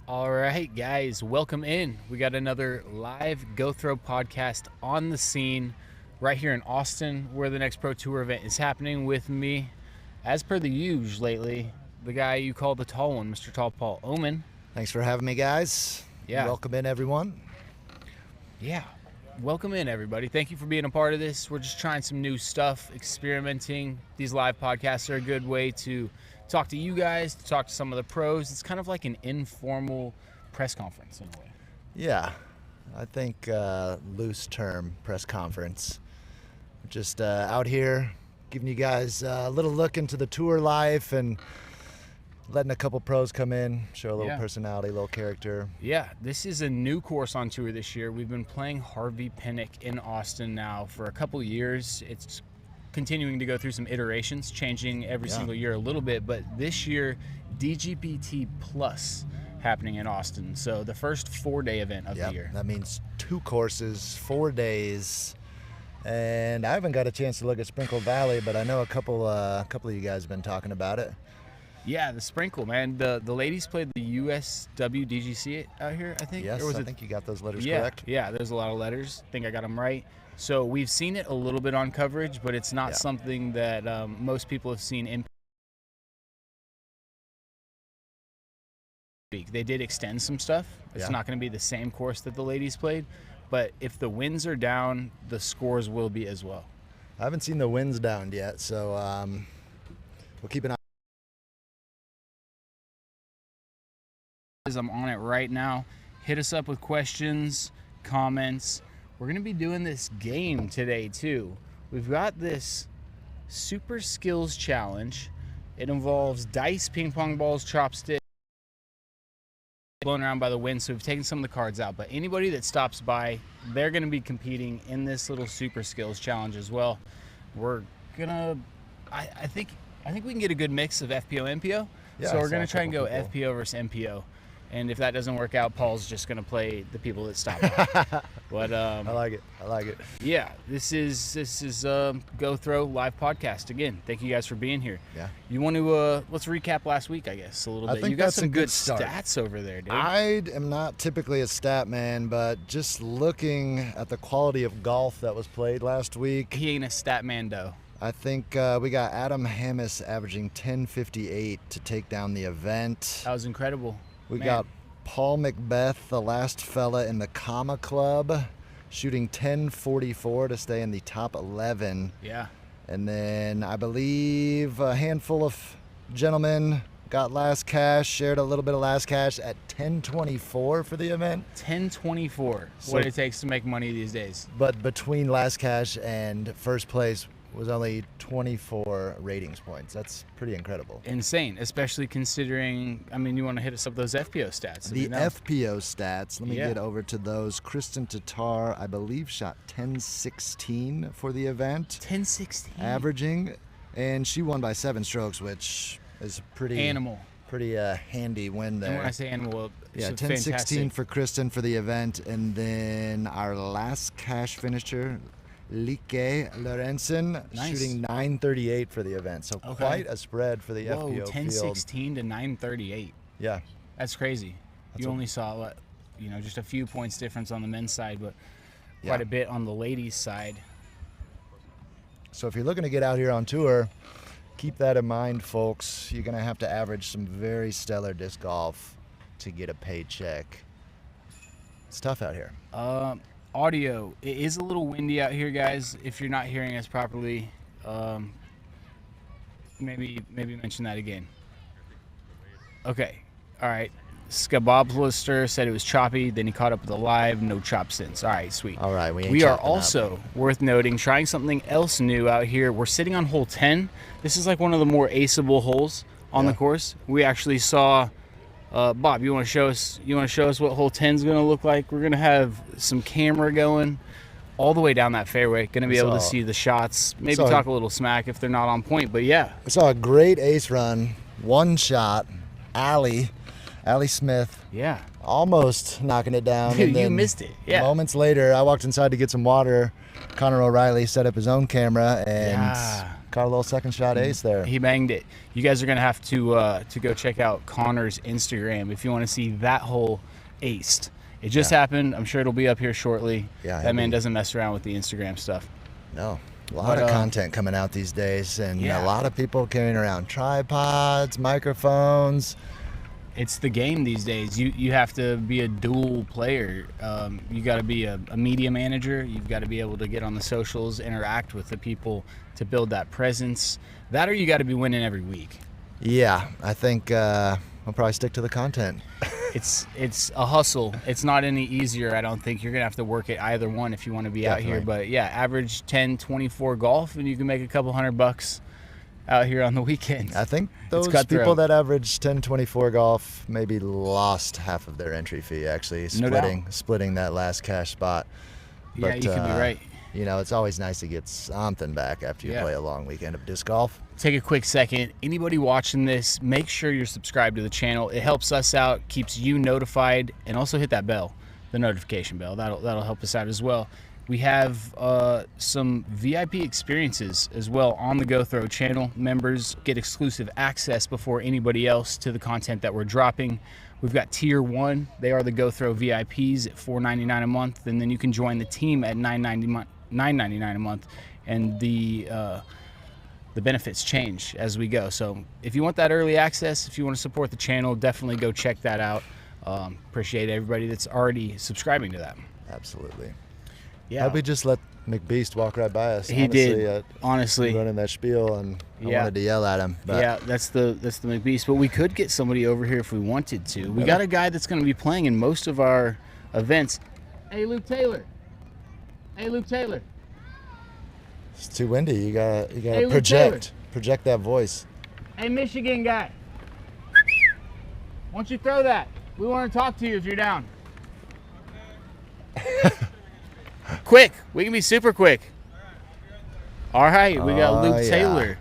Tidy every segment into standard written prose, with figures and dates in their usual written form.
All right, guys, welcome in. We got another live Go Throw podcast on the scene right here in Austin, where the next Pro Tour event is happening. With me, as per the usual lately, the guy you call the tall one, Mr. Tall Paul Oman. Thanks for having me, guys. Yeah. Welcome in, everyone. Yeah. Welcome in, everybody. Thank you for being a part of this. We're just trying some new stuff, experimenting. These live podcasts are a good way to talk to you guys, to talk to some of the pros. It's kind of like an informal press conference in a way. Yeah, I think loose term press conference. Just out here giving you guys a little look into the tour life and letting a couple pros come in, show a little personality, a little character. Yeah, this is a new course on tour this year. We've been playing Harvey Pinnock in Austin now for a couple years. It's continuing to go through some iterations, changing every single year a little bit, but this year DGPT Plus happening in Austin. So the first 4-day event of the year. That means 2 courses, 4 days. And I haven't got a chance to look at Sprinkle Valley, but I know a couple of you guys have been talking about it. Yeah, the Sprinkle, man. The ladies played the USW DGC out here, I think. Yes, I think you got those letters correct. Yeah, there's a lot of letters. I think I got them right. So we've seen it a little bit on coverage, but it's not something that most people have seen in. They did extend some stuff. It's not going to be the same course that the ladies played, but if the winds are down, the scores will be as well. I haven't seen the winds down yet, so we'll keep an eye. I'm on it right now. Hit us up with questions, comments. We're going to be doing this game today too. We've got this super skills challenge. It involves dice, ping pong balls, chopsticks, blown around by the wind. So we've taken some of the cards out, but anybody that stops by, they're going to be competing in this little super skills challenge as well. We're gonna, I think we can get a good mix of FPO, MPO. Yeah, so we're going to try and go people. FPO versus MPO. And if that doesn't work out, Paul's just going to play the people that stop by. But I like it. Yeah, this is Go Throw live podcast again. Thank you guys for being here. Yeah. You want to let's recap last week, I guess, a little bit. think You got that's some a good good start. stats over there, dude. I am not typically a stat man, but just looking at the quality of golf that was played last week, He ain't a stat man, though. I think we got Adam Hammis averaging 10.58 to take down the event. That was incredible. We Man. got Paul Macbeth, the last fella in the Comma Club, shooting 10.44 to stay in the top 11. Yeah. And then I believe a handful of gentlemen got last cash, shared a little bit of last cash at 10.24 for the event. 10.24. So- What it takes to make money these days. But between last cash and first place was only 24 ratings points. That's pretty incredible. Insane, especially considering, I mean, you want to hit us up those FPO stats. The FPO stats, let me Yeah. get over to those. Kristen Tatar, I believe, shot 10.16 for the event, 10.16. averaging, and she won by 7 strokes, which is pretty handy win there. And when I say animal, Yeah, it's 10.16 fantastic. for Kristen for the event, and then our last cash finisher, Like Lorenzen, Nice. shooting 9.38 for the event. So quite a spread for the Whoa, FPO 10.16 to 9.38. Yeah. That's crazy. You only saw, just a few points difference on the men's side, but quite a bit on the ladies' side. So if you're looking to get out here on tour, keep that in mind, folks. You're going to have to average some very stellar disc golf to get a paycheck. It's tough out here. Audio. It is a little windy out here, guys. If you're not hearing us properly, maybe mention that again. Okay. All right. Skabobblister said it was choppy. Then he caught up with the live. No chop since. All right, sweet. All right, We are also, worth noting, trying something else new out here. We're sitting on hole 10. This is like one of the more aceable holes on the course. We actually saw. Bob, you want to show us? What hole 10 is going to look like? We're going to have some camera going all the way down that fairway. Going to be able to see the shots. Maybe talk a little smack if they're not on point. But yeah, I saw a great ace run, one shot, Allie Smith. Yeah. Almost knocking it down. Dude, and then you missed it. Yeah. Moments later, I walked inside to get some water. Connor O'Reilly set up his own camera, and caught a little second shot ace there. He banged it. You guys are gonna have to go check out Connor's Instagram if you want to see that hole aced. It just happened. I'm sure it'll be up here shortly. Yeah, that man doesn't mess around with the Instagram stuff. No, a lot of content coming out these days, and a lot of people carrying around tripods, microphones. It's the game these days. You have to be a dual player. You got to be a media manager. You've got to be able to get on the socials, interact with the people to build that presence. That, or you got to be winning every week. Yeah, I think I'll probably stick to the content. It's a hustle. It's not any easier. I don't think you're gonna have to work at either one if you want to be out here. But yeah, average 10, 24 golf, and you can make a couple $100 out here on the weekends. I think those people that average 10, 24 golf maybe lost half of their entry fee, actually, splitting that last cash spot. Yeah, but, you could be right. You know, it's always nice to get something back after you play a long weekend of disc golf. Take a quick second. Anybody watching this, make sure you're subscribed to the channel. It helps us out, keeps you notified, and also hit that bell, the notification bell. That'll help us out as well. We have some VIP experiences as well on the GoThrow channel. Members get exclusive access before anybody else to the content that we're dropping. We've got Tier 1. They are the GoThrow VIPs at $4.99 a month, and then you can join the team at $9.99 a month, and the benefits change as we go. So if you want that early access, if you want to support the channel, definitely go check that out. Appreciate everybody that's already subscribing to that. Absolutely. Yeah. How'd we just let McBeast walk right by us? He did, honestly. Running that spiel, and I wanted to yell at him. But. Yeah, that's the McBeast. But we could get somebody over here if we wanted to. We got a guy that's going to be playing in most of our events. Hey, Luke Taylor. Hey, Luke Taylor. It's too windy. You gotta project that voice. Hey, Michigan guy. Why don't you throw that? We want to talk to you if you're down. Quick. We can be super quick. All right. We got Luke Taylor.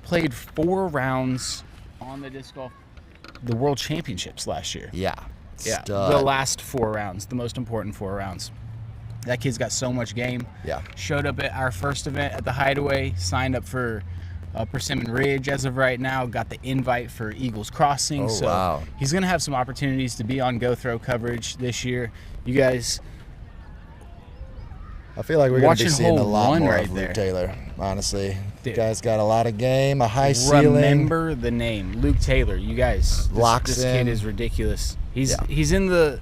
Played 4 rounds on the disc golf, the World Championships last year. Yeah. Stud. The last 4 rounds, the most important 4 rounds. That kid's got so much game. Yeah. Showed up at our first event at the Hideaway, signed up for Persimmon Ridge as of right now, got the invite for Eagles Crossing. So he's going to have some opportunities to be on GoThrow coverage this year. You guys, I feel like we're going to be seeing a lot more right of there. Luke Taylor, honestly. The guy's got a lot of game, a high ceiling. Remember the name, Luke Taylor. You guys, this kid is ridiculous. He's in the,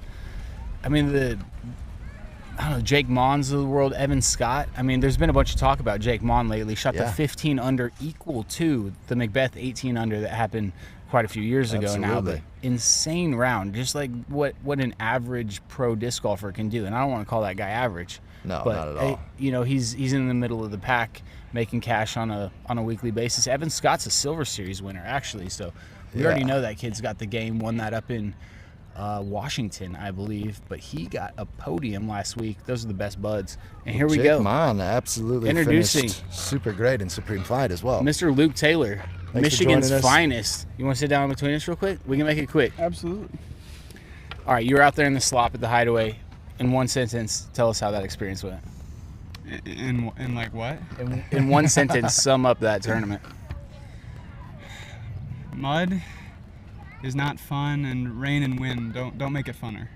I don't know, Jake Mons of the world, Evan Scott. I mean, there's been a bunch of talk about Jake Mon lately. Shot the 15 under, equal to the Macbeth 18 under that happened quite a few years ago now. But insane round, just like what an average pro disc golfer can do. And I don't want to call that guy average. No, not at all. You know, he's in the middle of the pack, making cash on a weekly basis. Evan Scott's a Silver Series winner, actually. So we already know that kid's got the game. Won that up in Washington, I believe, but he got a podium last week. Those are the best buds. And here we go. Jake Mon absolutely finished super great in Supreme Flight as well. Mr. Luke Taylor, Michigan's finest. You want to sit down between us real quick? We can make it quick. Absolutely. All right, you were out there in the slop at the Hideaway. In one sentence, tell us how that experience went. In like what? In one sentence, sum up that tournament. Mud is not fun, and rain and wind don't make it funner.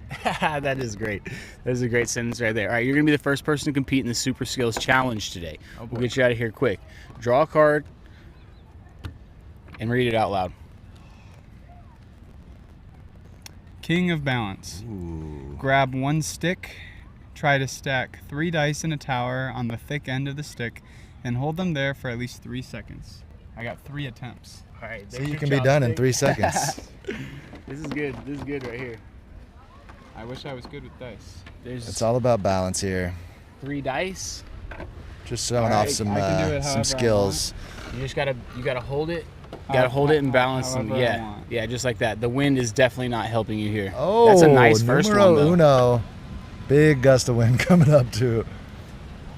That is great. That is a great sentence right there. All right, you're going to be the first person to compete in the Super Skills Challenge today. We'll get you out of here quick. Draw a card and read it out loud. King of Balance. Ooh. Grab 1 stick, try to stack 3 dice in a tower on the thick end of the stick, and hold them there for at least 3 seconds. I got 3 attempts. All right, so you can be done in 3 seconds. This is good. This is good right here. I wish I was good with dice. It's all about balance here. 3 dice. Just showing off some skills. You just gotta hold it. You gotta hold it and balance them. Yeah, just like that. The wind is definitely not helping you here. Oh, that's a nice first one though. Uno. Big gust of wind coming up too.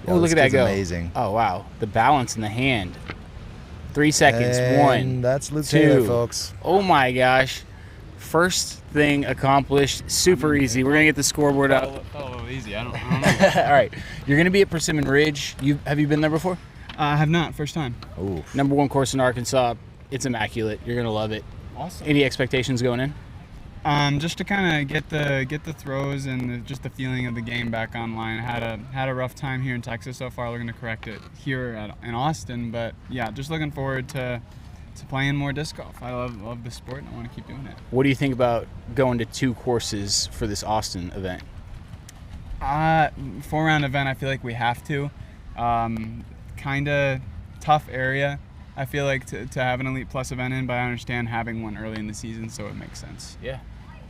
Oh, look at that go! Amazing. Oh wow, the balance in the hand. 3 seconds. And 1. That's Luke 2. Taylor, folks. Oh my gosh! First thing accomplished. Super easy. We're gonna get the scoreboard up. A little easy. I don't know. All right, you're gonna be at Persimmon Ridge. Have you been there before? I have not. First time. Ooh. Number 1 course in Arkansas. It's immaculate. You're gonna love it. Awesome. Any expectations going in? Just to kind of get the throws and just the feeling of the game back online. Had a rough time here in Texas so far. Looking to correct it here in Austin, but yeah, just looking forward to playing more disc golf. I love the sport and I want to keep doing it. What do you think about going to 2 courses for this Austin event? 4-round event. I feel like we have to. Kind of tough area. I feel like to have an Elite Plus event in, but I understand having one early in the season, so it makes sense. Yeah,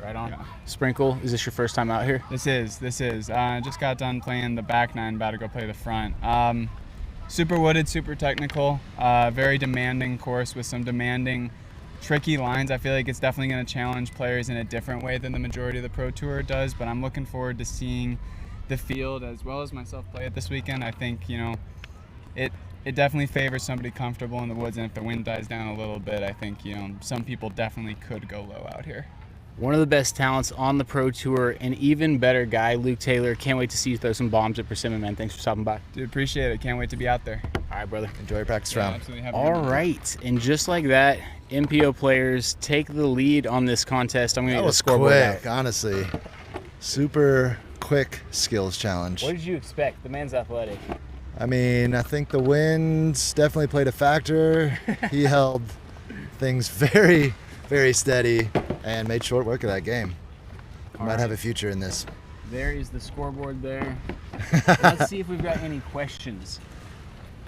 right on. Yeah. Sprinkle, is this your first time out here? This is. I just got done playing the back 9, about to go play the front. Super wooded, super technical, very demanding course with some demanding, tricky lines. I feel like it's definitely going to challenge players in a different way than the majority of the Pro Tour does, but I'm looking forward to seeing the field as well as myself play it this weekend. I think, it definitely favors somebody comfortable in the woods, and if the wind dies down a little bit, I think, some people definitely could go low out here. One of the best talents on the Pro Tour, an even better guy, Luke Taylor. Can't wait to see you throw some bombs at Persimmon, man. Thanks for stopping by. Dude, appreciate it. Can't wait to be out there. All right, brother. Enjoy your practice round. Absolutely. Have a All good one. right, and just like that, MPO players take the lead on this contest. I'm going to That get the was scoreboard quick, out. honestly. Super quick skills challenge. What did you expect? The man's athletic. I mean, I think the winds definitely played a factor. He held things very, very steady and made short work of that game. He might have a future in this. There is the scoreboard there. Let's see if we've got any questions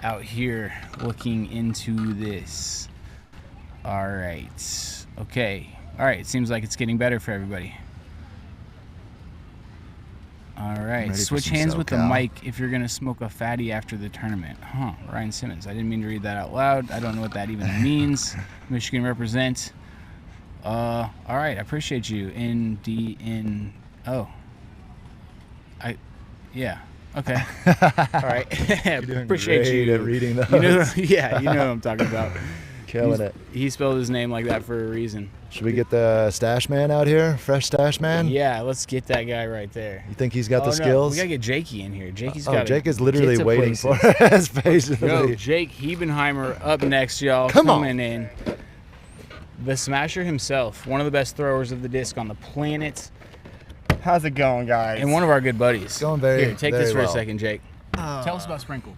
out here looking into this. All right. Okay. All right. Seems like it's getting better for everybody. All right. Ready for Switch some hands with the SoCal. mic if you're going to smoke a fatty after the tournament. Huh. Ryan Simmons. I didn't mean to read that out loud. I don't know what that even means. Michigan represent. All right. I appreciate you. Yeah. Okay. All right. You're doing Appreciate great you at reading those. You know, yeah, you know what I'm talking about. Killing it. He spelled his name like that for a reason. Should we get the stash man out here? Fresh stash man? Yeah, let's get that guy right there. You think he's got the No, skills? we gotta get Jakey in here. Jakey's Oh, got. Jake is literally get to waiting places. for us, basically. Yo, Jake Heimer up next, y'all. Come on. Coming in. The Smasher himself, one of the best throwers of the disc on the planet, How's it going, guys? and one of our good buddies. Going very, Here, take very this for well. a second, Jake. Tell us about Sprinkle.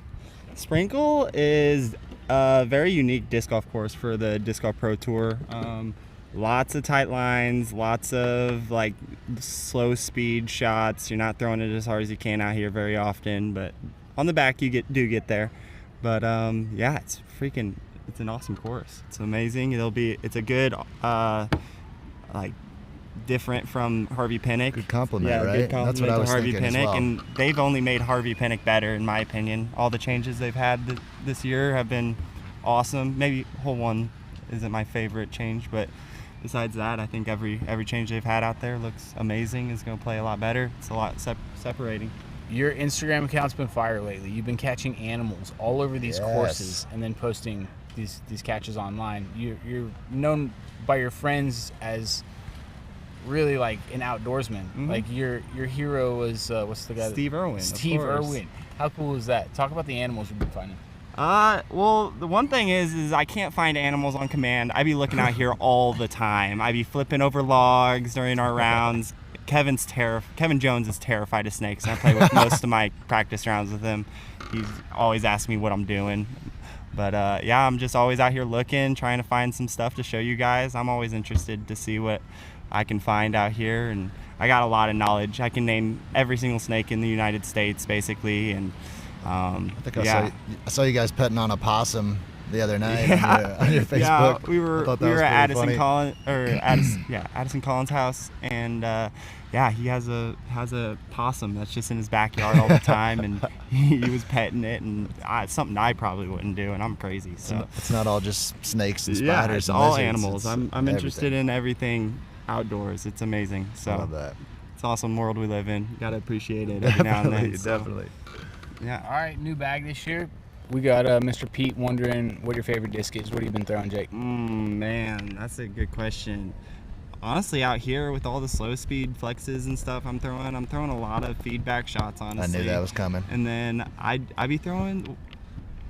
Sprinkle is a very unique disc golf course for the Disc Golf Pro Tour. Lots of tight lines, lots of like slow speed shots. You're not throwing it as hard as you can out here very often, but on the back you do get there. But yeah, it's an awesome course. It's amazing. It's a good like different from Harvey Pinnock. Good compliment, yeah, right? Good compliment That's what I was to Harvey thinking as Pinnock, well. and they've only made Harvey Pinnock better, in my opinion. All the changes they've had this year have been awesome. Maybe hole 1 isn't my favorite change, but besides that, I think every change they've had out there looks amazing. It's going to play a lot better. It's a lot separating. Your Instagram account's been fire lately. You've been catching animals all over these Yes. courses and then posting these catches online. You're known by your friends as really like an outdoorsman. Mhm. Like your hero was what's the guy? Steve Irwin. of Steve course. Irwin. How cool is that? Talk about the animals you've been finding. Well, the one thing is I can't find animals on command. I be looking out here all the time. I be flipping over logs during our rounds. Kevin Jones is terrified of snakes, and I play with most of my practice rounds with him. He's always asking me what I'm doing. But yeah, I'm just always out here looking, trying to find some stuff to show you guys. I'm always interested to see what I can find out here, and I got a lot of knowledge. I can name every single snake in the United States, basically, and I think yeah. I saw you guys petting on a possum the other night Yeah. on your Facebook. Yeah, we I were thought that was at pretty funny. Addison Collins' house, and yeah, he has a possum that's just in his backyard all the time, and he was petting it, and it's something I probably wouldn't do, and I'm crazy. So It's not all just snakes and yeah, spiders it's and all lizards. animals. It's I'm interested everything. in everything outdoors. It's amazing. I So love that. it's an awesome world we live in. You gotta appreciate it every now and then. So, Definitely. yeah. All right, new bag this year. We got Mr. Pete wondering what your favorite disc is. What have you been throwing, Jake? Man, that's a good question. Honestly, out here with all the slow speed flexes and stuff I'm throwing a lot of feedback shots, honestly. I knew that was coming. And then I be throwing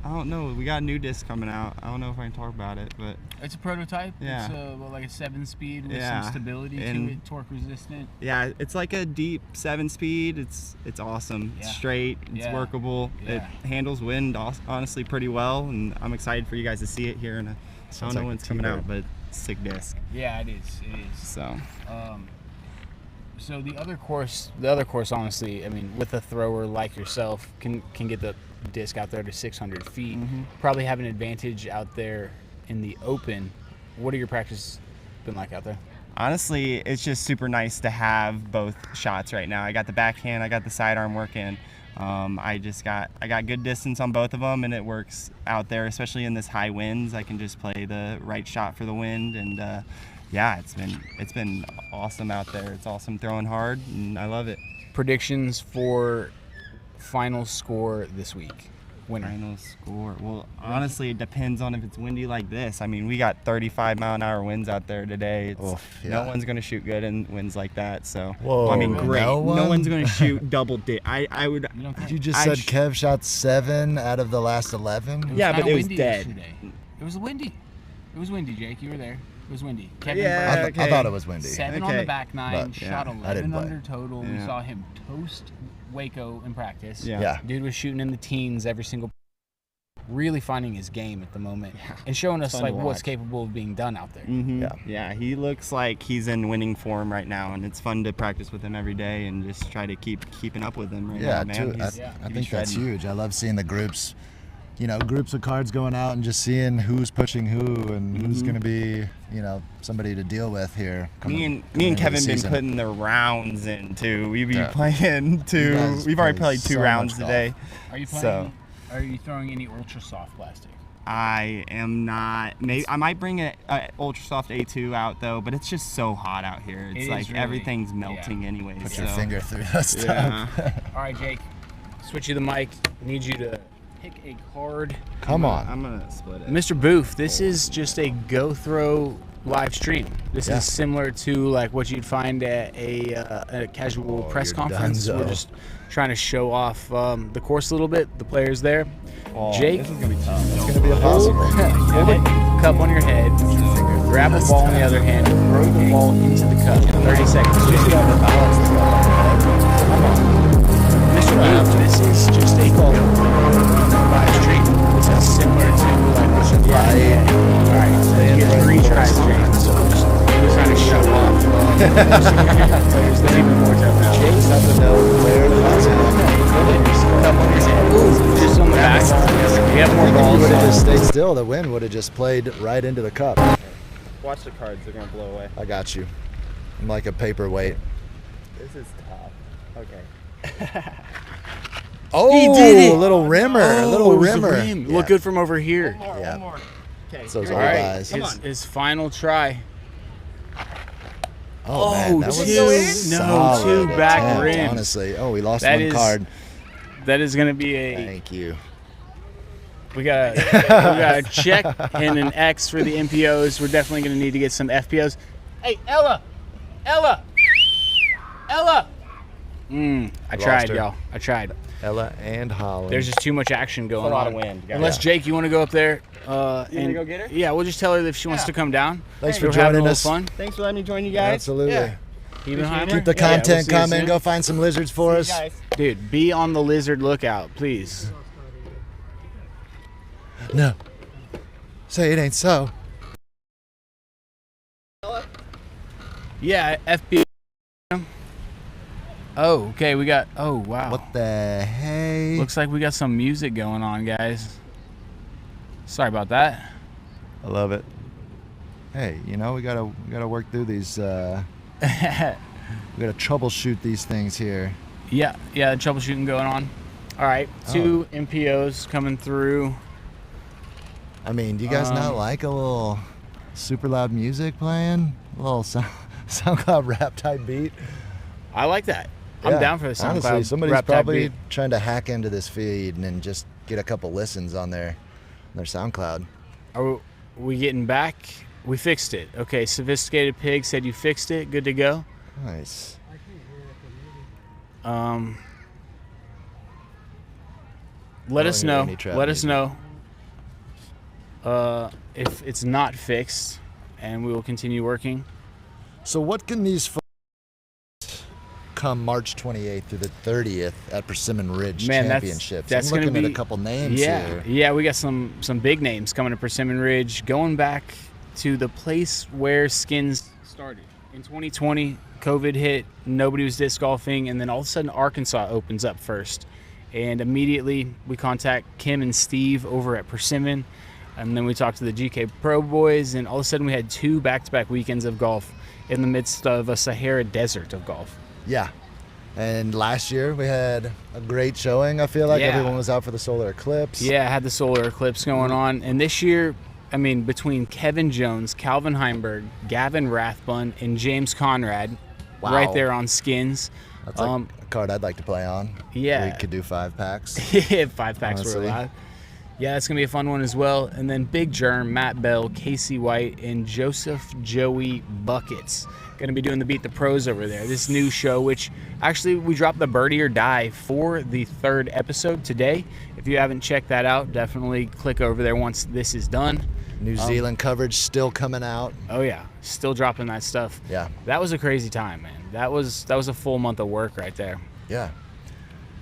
I don't know. We got a new disc coming out. I don't know if I can talk about it, but It's a prototype. Yeah. It's like a 7-speed with Yeah. some stability to And- it, torque resistant. yeah, it's like a deep 7-speed. It's awesome. Yeah. It's straight. It's Yeah. workable. It Yeah. handles wind honestly pretty well, and I'm excited for you guys to see it here. And I don't know like when a it's coming out, T-bird. but sick disc. Yeah, it is. It is. So So the other course, honestly, I mean, with a thrower like yourself, can get the disc out there to 600 feet. Probably have an advantage out there in the open. What are your practice been like out there? honestly, it's just super nice to have both shots right now. I got the backhand, I got the sidearm working. I got good distance on both of them, and it works out there, especially in this high winds. I can just play the right shot for the wind, and yeah, it's been awesome out there. It's awesome throwing hard, and I love it. Predictions for final score this week. Winner. Final score. Well, honestly, it depends on if it's windy like this. I mean, we got 35-mile-an-hour winds out there today. Oof, No yeah. one's gonna shoot good in winds like that. So, Whoa, I mean, great. no one? one's gonna shoot double dip. I would. You don't think? You just I said sh- Kev shot 7 out of the last 11. Yeah, but kinda it was windy dead. yesterday. It was windy. It was windy, Jake. You were there. It was windy. Kevin Yeah. Burke, I thought it was windy. 7 on the Okay. back 9, But, shot yeah, I 11 didn't play. under total. We Yeah. saw him toast Waco in practice. Yeah. Yeah. Dude was shooting in the teens every single. Really finding his game at the moment and showing us fun like to what's watch. capable of being done out there. Yeah, he looks like he's in winning form right now, and it's fun to practice with him every day and just try to keeping up with him right Yeah, now, man. too. He's- I he's think that's shredding. huge. I love seeing the groups, groups of cards going out and just seeing who's pushing who and who's going to be, somebody to deal with here. Me and into the Kevin been season. putting the rounds in too. We've been Yeah. playing You two. guys We've already play played 2 so rounds much golf. today. Are you playing? So- Are you throwing any ultra soft plastic? I am not. Maybe I might bring a ultra soft A2 out though, but it's just so hot out here. It's It is like really, everything's melting anyways. Put so. your finger through that stuff. Yeah. All right, Jake. Switch you the mic. Need you to pick a card. Come on. I'm gonna split it. Mr. Booth, this is just a go throw live stream. This Yeah. is similar to like what you'd find at a casual press you're conference. donezo. We're just trying to show off the course a little bit, the players there. Oh, Jake, this is gonna be tough. It's going to be impossible. hold a cup on your head, grab a ball in the other hand, throw the ball into the cup. 30 seconds. Just You have to balance the cup. Come on. Mr. Booth, this is just a live stream. This is similar to like what you All right, so you get 3 tries, Jake. So just trying to show off players that are even more tough now. Jake doesn't know where the ball's Cup on his head. Ooh, just on the back. We have more If balls. you would have just stayed still, the wind would have just played right into the cup. Watch the cards; they're gonna blow away. I got you. I'm like a paperweight. This is tough. Okay. Oh, He did it. a little rimmer. a little it was the rimmer. rim. Yeah. Look good from over here. Yeah. One more. Okay. It's those here old we go. eyes. Come His, on. his final try. Oh, man, that was two. solid. No, 2 back attempt, rims. Honestly. Oh, we lost That one is card. That is going to be a. Thank you. We got a check and an X for the MPOs. We're definitely going to need to get some FPOs. Hey, Ella! I tried, her. y'all. I tried. Ella and Holland. There's just too much action going a lot on. of wind. Unless Jake, you want to go up there? gonna go get her? Yeah, we'll just tell her if she wants to come down. Thanks We're for having a joining little us. fun. Thanks for letting me join you guys. Absolutely. Yeah. Even Heimer? Keep the Yeah, we'll content see you coming. soon. Go find some lizards for us. Guys. Dude, be on the lizard lookout, please. No. Say it ain't so. Yeah, FP. Oh, okay, we got. Oh, wow. What the hey? Looks like we got some music going on, guys. Sorry about that. I love it. Hey, we gotta work through these. We gotta troubleshoot these things here. Yeah, troubleshooting going on. All right, 2 MPOs coming through. I mean, do you guys not like a little super loud music playing? A little SoundCloud rap type beat? I like that. Yeah, I'm down for the SoundCloud. Honestly, somebody's rap type probably beat. trying to hack into this feed and then just get a couple listens on their SoundCloud. Are we getting back? We fixed it. Okay, Sophisticated Pig said you fixed it. Good to go. Nice. Let us hear know. any trap Let us music. know. if it's not fixed, and we will continue working. So what can these folks come March 28th through the 30th at Persimmon Ridge Championships? That's I'm looking gonna be, at a couple names here. Yeah, we got some big names coming to Persimmon Ridge, going back to the place where skins started. In 2020, COVID hit, nobody was disc golfing, and then all of a sudden Arkansas opens up first. And immediately we contact Kim and Steve over at Persimmon, and then we talked to the GK Pro boys, and all of a sudden we had 2 back-to-back weekends of golf in the midst of a Sahara desert of golf. Yeah. And last year we had a great showing. I feel like everyone was out for the solar eclipse. Yeah, had the solar eclipse going on. And this year, I mean, between Kevin Jones, Calvin Heimberg, Gavin Rathbun, and James Conrad, right there on skins. That's like a card I'd like to play on. Yeah. We could do 5 packs. 5 packs were allowed. Yeah, it's going to be a fun one as well. And then Big Germ, Matt Bell, Casey White, and Joseph Joey Buckets. Going to be doing the Beat the Pros over there. This new show, which actually we dropped the Birdie or Die for the 3rd episode today. If you haven't checked that out, definitely click over there once this is done. New Zealand coverage still coming out. Oh yeah, still dropping that stuff. Yeah. That was a crazy time, man. That was a full month of work right there. Yeah.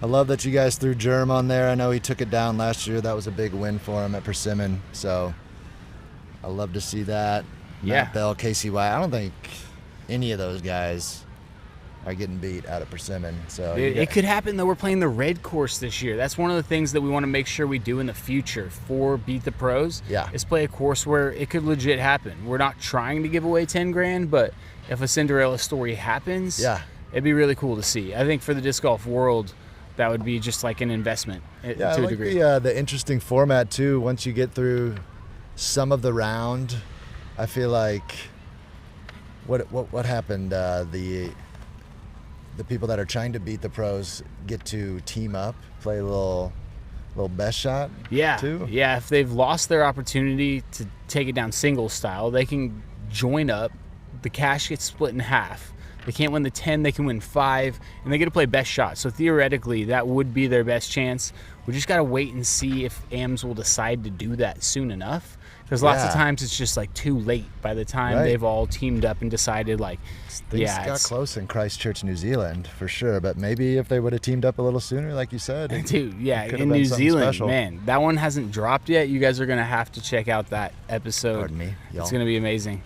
I love that you guys threw Germ on there. I know he took it down last year. That was a big win for him at Persimmon. So I love to see that. Yeah. Matt Bell, Casey White. I don't think any of those guys are getting beat out of Persimmon. So it could happen, though. We're playing the red course this year. That's one of the things that we want to make sure we do in the future for Beat the Pros. Yeah. Is play a course where it could legit happen. We're not trying to give away 10 grand, but if a Cinderella story happens, it'd be really cool to see. I think for the disc golf world, that would be just like an investment to a degree. The interesting format too. Once you get through some of the round, I feel like what happened. The people that are trying to beat the pros get to team up, play a little best shot. Yeah, too. Yeah. If they've lost their opportunity to take it down single style, they can join up. The cash gets split in half. They can't win the 10, they can win 5, and they get to play best shot. So theoretically, that would be their best chance. We just got to wait and see if AMS will decide to do that soon enough. Because lots of times it's just like too late by the time they've all teamed up and decided Things got close in Christchurch, New Zealand, for sure. But maybe if they would have teamed up a little sooner, like you said. Dude, yeah, in New Zealand, man, that one hasn't dropped yet. You guys are going to have to check out that episode. Pardon me, y'all. It's going to be amazing.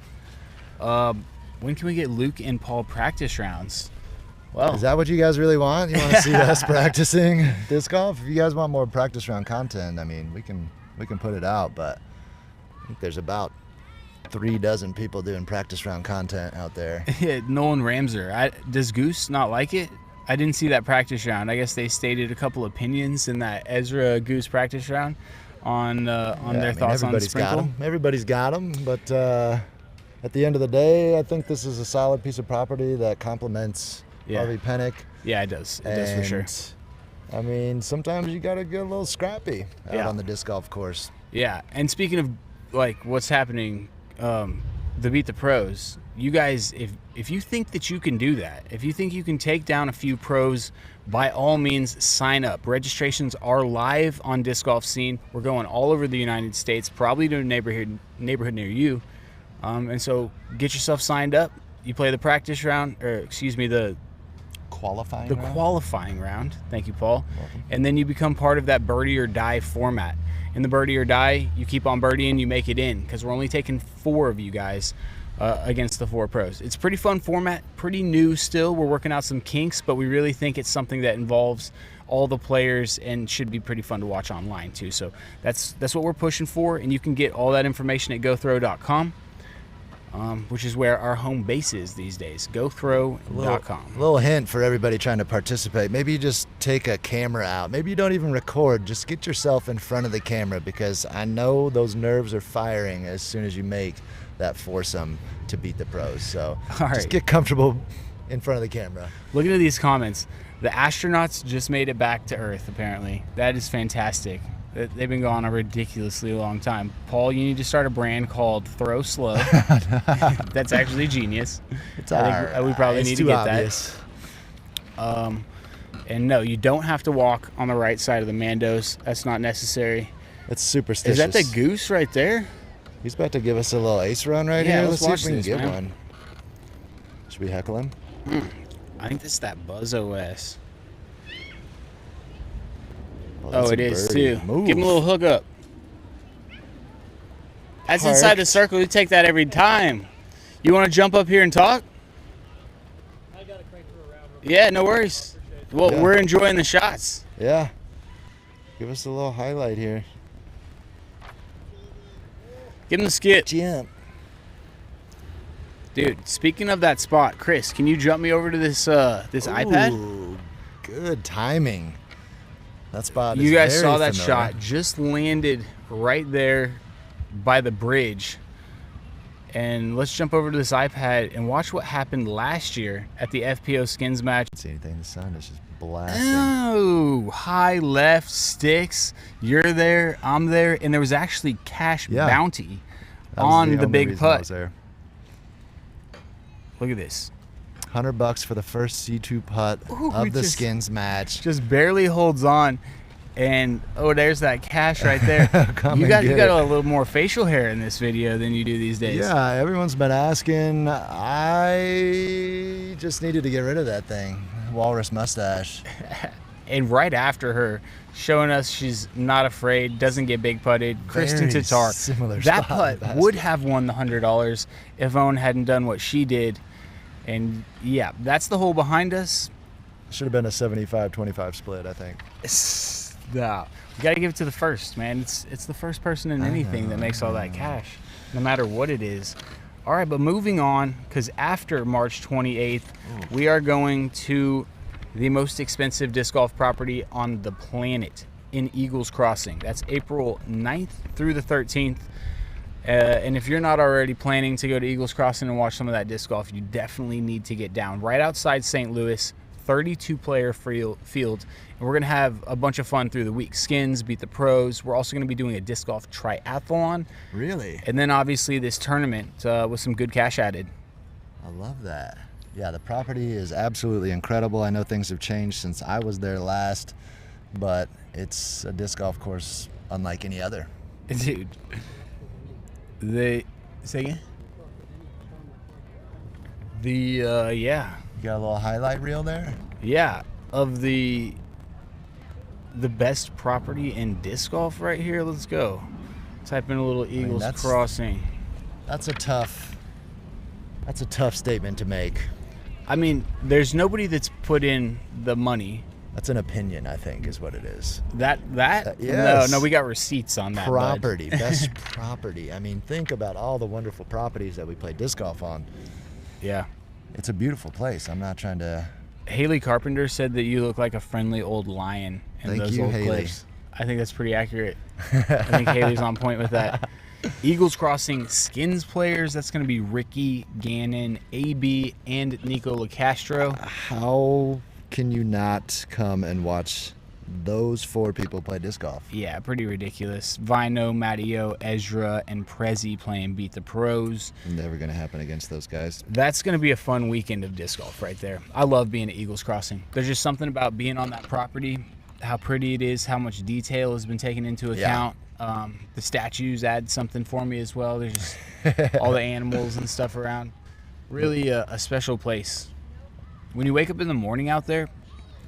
When can we get Luke and Paul practice rounds? Well, is that what you guys really want? You want to see us practicing disc golf? If you guys want more practice round content, I mean, we can put it out, but I think there's about 3 dozen people doing practice round content out there. Nolan Ramser. Does Goose not like it? I didn't see that practice round. I guess they stated a couple opinions in that Ezra Goose practice round on their thoughts on Sprinkle. Everybody's got them, but at the end of the day, I think this is a solid piece of property that complements Harvey Pennick. Yeah, it does. It does for sure. I mean, sometimes you got to get a little scrappy out on the disc golf course. Yeah, and speaking of what's happening, the Beat the Pros, you guys, if you think that you can do that, if you think you can take down a few pros, by all means, sign up. Registrations are live on Disc Golf Scene. We're going all over the United States, probably to a neighborhood near you. And so get yourself signed up. You play the practice round, the qualifying round. Thank you, Paul. Welcome. And then you become part of that Birdie or Die format. In the Birdie or Die, you keep on birdieing, you make it in, because we're only taking 4 of you guys against the 4 pros. It's a pretty fun format, pretty new still. We're working out some kinks, but we really think it's something that involves all the players and should be pretty fun to watch online too. So that's what we're pushing for, and you can get all that information at gothrow.com. Which is where our home base is these days, gothrow.com. A little hint for everybody trying to participate. Maybe you just take a camera out. Maybe you don't even record. Just get yourself in front of the camera, because I know those nerves are firing as soon as you make that foursome to beat the pros. So just get comfortable in front of the camera. Looking at these comments, the astronauts just made it back to Earth, apparently. That is fantastic. They've been gone a ridiculously long time. Paul, you need to start a brand called Throw Slow. That's actually genius. I think we probably need to get obvious. That. And no, you don't have to walk on the right side of the Mandos. That's not necessary. It's superstitious. Is that the Goose right there? He's about to give us a little ace run right Yeah, here. let's See watch if we can this, get man. one. Should we heckle him? I think this is that Buzz OS. That's Oh, a it is birdie. too. Move. Give him a little hook up. That's Parked. inside the circle. You take that every time. You want to jump up here and talk? I got to crank her around. Yeah, no worries. Well, Yeah. we're enjoying the shots. Yeah. Give us a little highlight here. Give him the skip. Jump. Dude, speaking of that spot, Chris, can you jump me over to this iPad? Ooh, good timing. That spot is You guys very saw that familiar. shot. Just landed right there by the bridge. And let's jump over to this iPad and watch what happened last year at the FPO Skins match. See anything? The sun is just blasting. Oh, high left sticks. You're there, I'm there, and there was actually cash Yeah. bounty That was on the only big reason I putt. was there. Look at this. $100 for the first C2 putt Ooh, we of the just- Skins match. Just barely holds on. And oh, there's that cash right there. Come you and got get a it. little more facial hair in this video than you do these days. Yeah, everyone's been asking. I just needed to get rid of that thing. Walrus mustache. And right after her, showing us she's not afraid, doesn't get big putted. Kristen Very Tatar. similar That spot in putt the basket. would have won the $100 if Owen hadn't done what she did. And yeah, that's the hole behind us. Should have been a 75-25 split, I think. No, you got to give it to the first, man. It's the first person in anything that makes all that cash, no matter what it is. All right, but moving on, because after March 28th, we are going to the most expensive disc golf property on the planet in Eagles Crossing. That's April 9th through the 13th. And if you're not already planning to go to Eagles Crossing and watch some of that disc golf, you definitely need to get down. Right outside St. Louis, 32-player field. And we're going to have a bunch of fun through the week. Skins, beat the pros. We're also going to be doing a disc golf triathlon. Really? And then obviously this tournament with some good cash added. I love that. Yeah, the property is absolutely incredible. I know things have changed since I was there last, but it's a disc golf course unlike any other. Dude. Say again? Yeah. You got a little highlight reel there? Yeah. Of the best property in disc golf right here. Let's go. Type in a little Eagles that's- Crossing. That's a tough statement to make. I mean, there's nobody that's put in the money. That's an opinion, I think, is what it is. That? yes. No, we got receipts on that. bud. Property, best property. I mean, think about all the wonderful properties that we play disc golf on. Yeah. It's a beautiful place. I'm not trying to. Haley Carpenter said that you look like a friendly old lion in Thank those you, old Haley. clips. I think that's pretty accurate. I think Haley's on point with that. Eagles Crossing Skins players, that's going to be Ricky, Gannon, AB, and Nico LaCastro. How can you not come and watch those four people play disc golf? Yeah, pretty ridiculous. Vino, Matteo, Ezra, and Prezi playing Beat the Pros. Never going to happen against those guys. That's going to be a fun weekend of disc golf right there. I love being at Eagles Crossing. There's just something about being on that property, how pretty it is, how much detail has been taken into account. The statues add something for me as well. There's just all the animals and stuff around. Really a special place. When you wake up in the morning out there,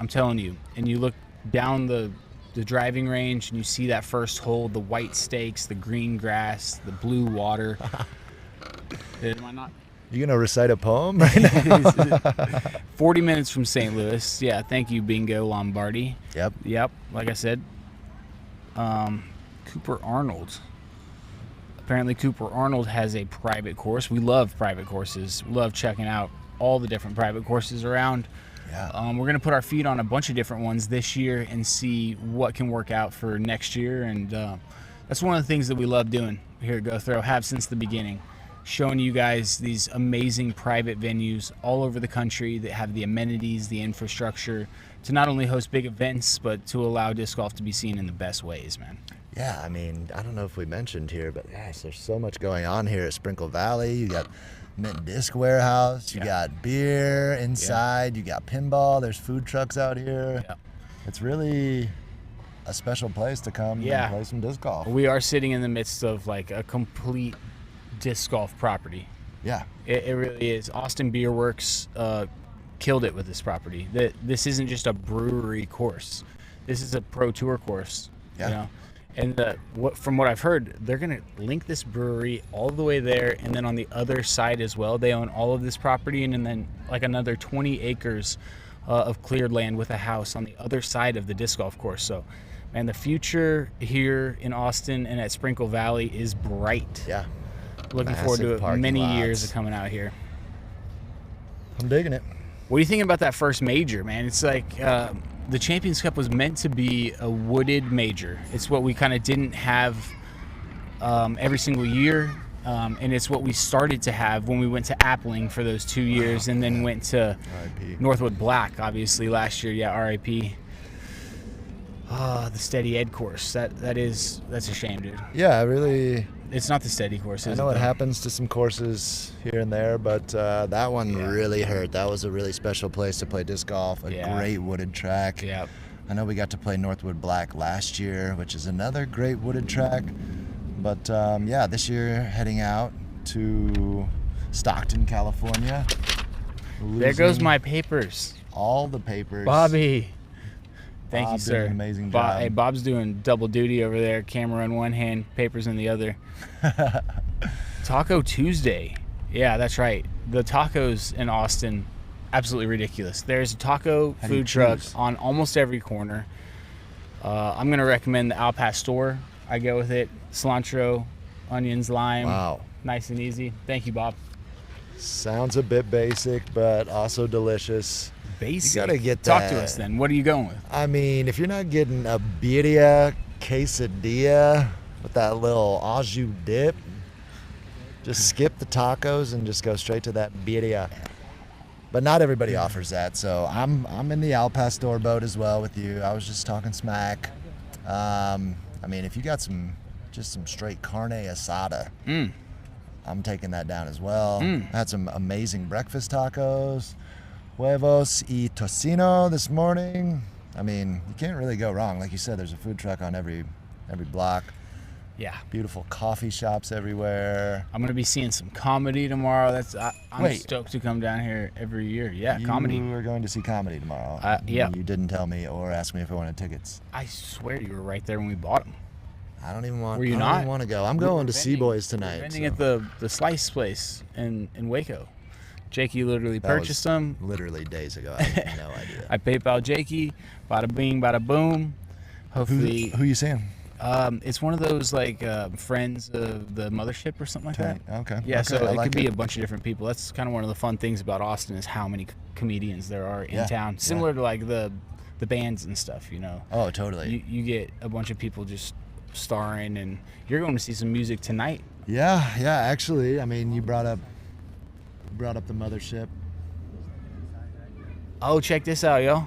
I'm telling you, and you look down the driving range and you see that first hole, the white stakes, the green grass, the blue water. Am I not? You going to recite a poem right now? 40 minutes from St. Louis. Yeah, thank you, Bingo Lombardi. Yep. Like I said. Cooper Arnold. Apparently Cooper Arnold has a private course. We love private courses. We love checking out all the different private courses around. Yeah. We're going to put our feet on a bunch of different ones this year and see what can work out for next year. And that's one of the things that we love doing here at Go Throw, have since the beginning. Showing you guys these amazing private venues all over the country that have the amenities, the infrastructure to not only host big events, but to allow disc golf to be seen in the best ways, man. Yeah, I mean, I don't know if we mentioned here, but gosh, there's so much going on here at Sprinkle Valley. You got Mint Disc Warehouse, you got beer inside, you got pinball, there's food trucks out here. Yeah. It's really a special place to come Yeah. and play some disc golf. We are sitting in the midst of like a complete disc golf property. Yeah. It really is. Austin Beer Works killed it with this property. This isn't just a brewery course. This is a pro tour course. Yeah. You know? And from what I've heard, they're going to link this brewery all the way there, and then on the other side as well, they own all of this property, and then like another 20 acres of cleared land with a house on the other side of the disc golf course. So, man, the future here in Austin and at Sprinkle Valley is bright. Yeah. Looking forward to Massive it. parking Many years lots. of coming out here. I'm digging it. What do you think about that first major, man? It's like the Champions Cup was meant to be a wooded major. It's what we kind of didn't have every single year, and it's what we started to have when we went to Appling for those 2 years, and then went to R.I.P. Northwood Black, obviously, last year. Yeah, R.I.P. The Steady Ed course. That's a shame, dude. Yeah, really. It's not the Steady course, I is know it? it though? happens to some courses here and there, but that one really hurt. That was a really special place to play disc golf. A Yeah. great wooded track. Yeah. I know we got to play Northwood Black last year, which is another great wooded track. But this year heading out to Stockton, California. There goes Losing my papers. all the papers. Bobby. Thank you, Bob did sir. an amazing job. Hey, Bob's doing double duty over there. Camera in one hand, papers in the other. Taco Tuesday. Yeah, that's right. The tacos in Austin, absolutely ridiculous. There's a taco How do you food truck choose? on almost every corner. I'm going to recommend the Al Pastor. I go with it. Cilantro, onions, lime. Wow. Nice and easy. Thank you, Bob. Sounds a bit basic, but also delicious. Basic. You gotta get Talk that. to us then. What are you going with? I mean, if you're not getting a birria quesadilla with that little au jus dip, just skip the tacos and just go straight to that birria. But not everybody offers that, so I'm in the Al Pastor boat as well with you. I was just talking smack. I mean, if you got some straight carne asada, I'm taking that down as well. I had some amazing breakfast tacos, huevos y tocino this morning. I mean, you can't really go wrong. Like you said, there's a food truck on every block. Yeah. Beautiful coffee shops everywhere. I'm going to be seeing some comedy tomorrow. I'm Wait. stoked to come down here every year. Yeah, comedy. You are going to see comedy tomorrow. Yeah. You didn't tell me or ask me if I wanted tickets. I swear you were right there when we bought them. I don't even want. Were you I don't not? even want to go. I'm We going were to vending- Seaboys we were tonight. vending so at the slice place in Waco. Jakey literally that purchased was them. literally days ago. I had no idea. I PayPal Jakey. Bada bing, bada boom. Hopefully, Who you seeing? it's one of those like friends of the mothership or something like that. Okay. Yeah, okay, so I it like could be a bunch of different people. That's kind of one of the fun things about Austin is how many comedians there are in Yeah, town. yeah. Similar to like the bands and stuff, you know. Oh, totally. You get a bunch of people just starring, and you're going to see some music tonight. Yeah. Actually, I mean, you brought up the mothership. Oh, check this out, yo.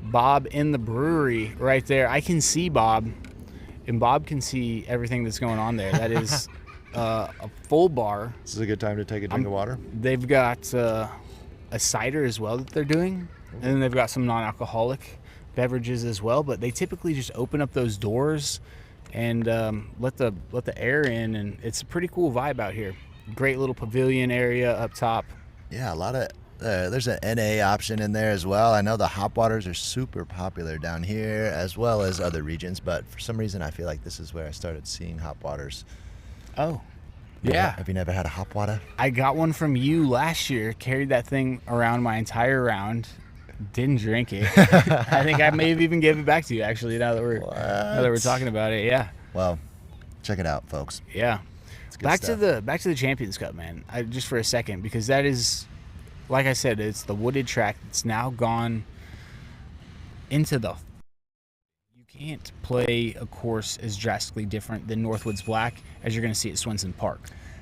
Bob in the brewery right there. I can see Bob, and Bob can see everything that's going on there. That is a full bar. This is a good time to take a drink of water. They've got a cider as well that they're doing, and then they've got some non-alcoholic beverages as well. But they typically just open up those doors and let the air in, and it's a pretty cool vibe out here. Great little pavilion area up top. Yeah, a lot of. There's an NA option in there as well. I know the hop waters are super popular down here as well as other regions, but for some reason I feel like this is where I started seeing hop waters. Oh, yeah. Have you never had a hop water? I got one from you last year. Carried that thing around my entire round. Didn't drink it. I think I may have even given it back to you. Actually, now that we're talking about it, yeah. Well, check it out, folks. Yeah. It's good Back stuff. to the Champions Cup, man. Just for a second, because that is, like I said, it's the wooded track that's now gone into the. You can't play a course as drastically different than Northwoods Black as you're going to see at Swenson Park.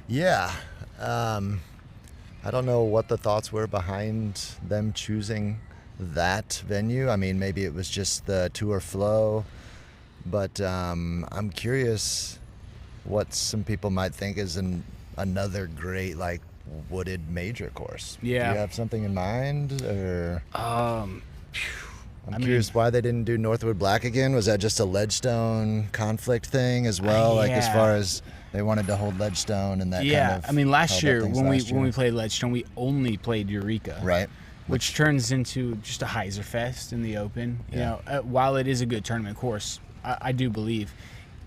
Yeah. I don't know what the thoughts were behind them choosing that venue. I mean, maybe it was just the tour flow, but I'm curious what some people might think is another great like wooded major course. Yeah. Do you have something in mind, or? I'm curious why they didn't do Northwood Black again. Was that just a Ledgestone conflict thing as well? Like as far as they wanted to hold Ledgestone and that kind of. I mean, last year when we played Ledgestone, we only played Eureka. Right. Which turns into just a Heiser Fest in the Open. You know, while it is a good tournament course, I do believe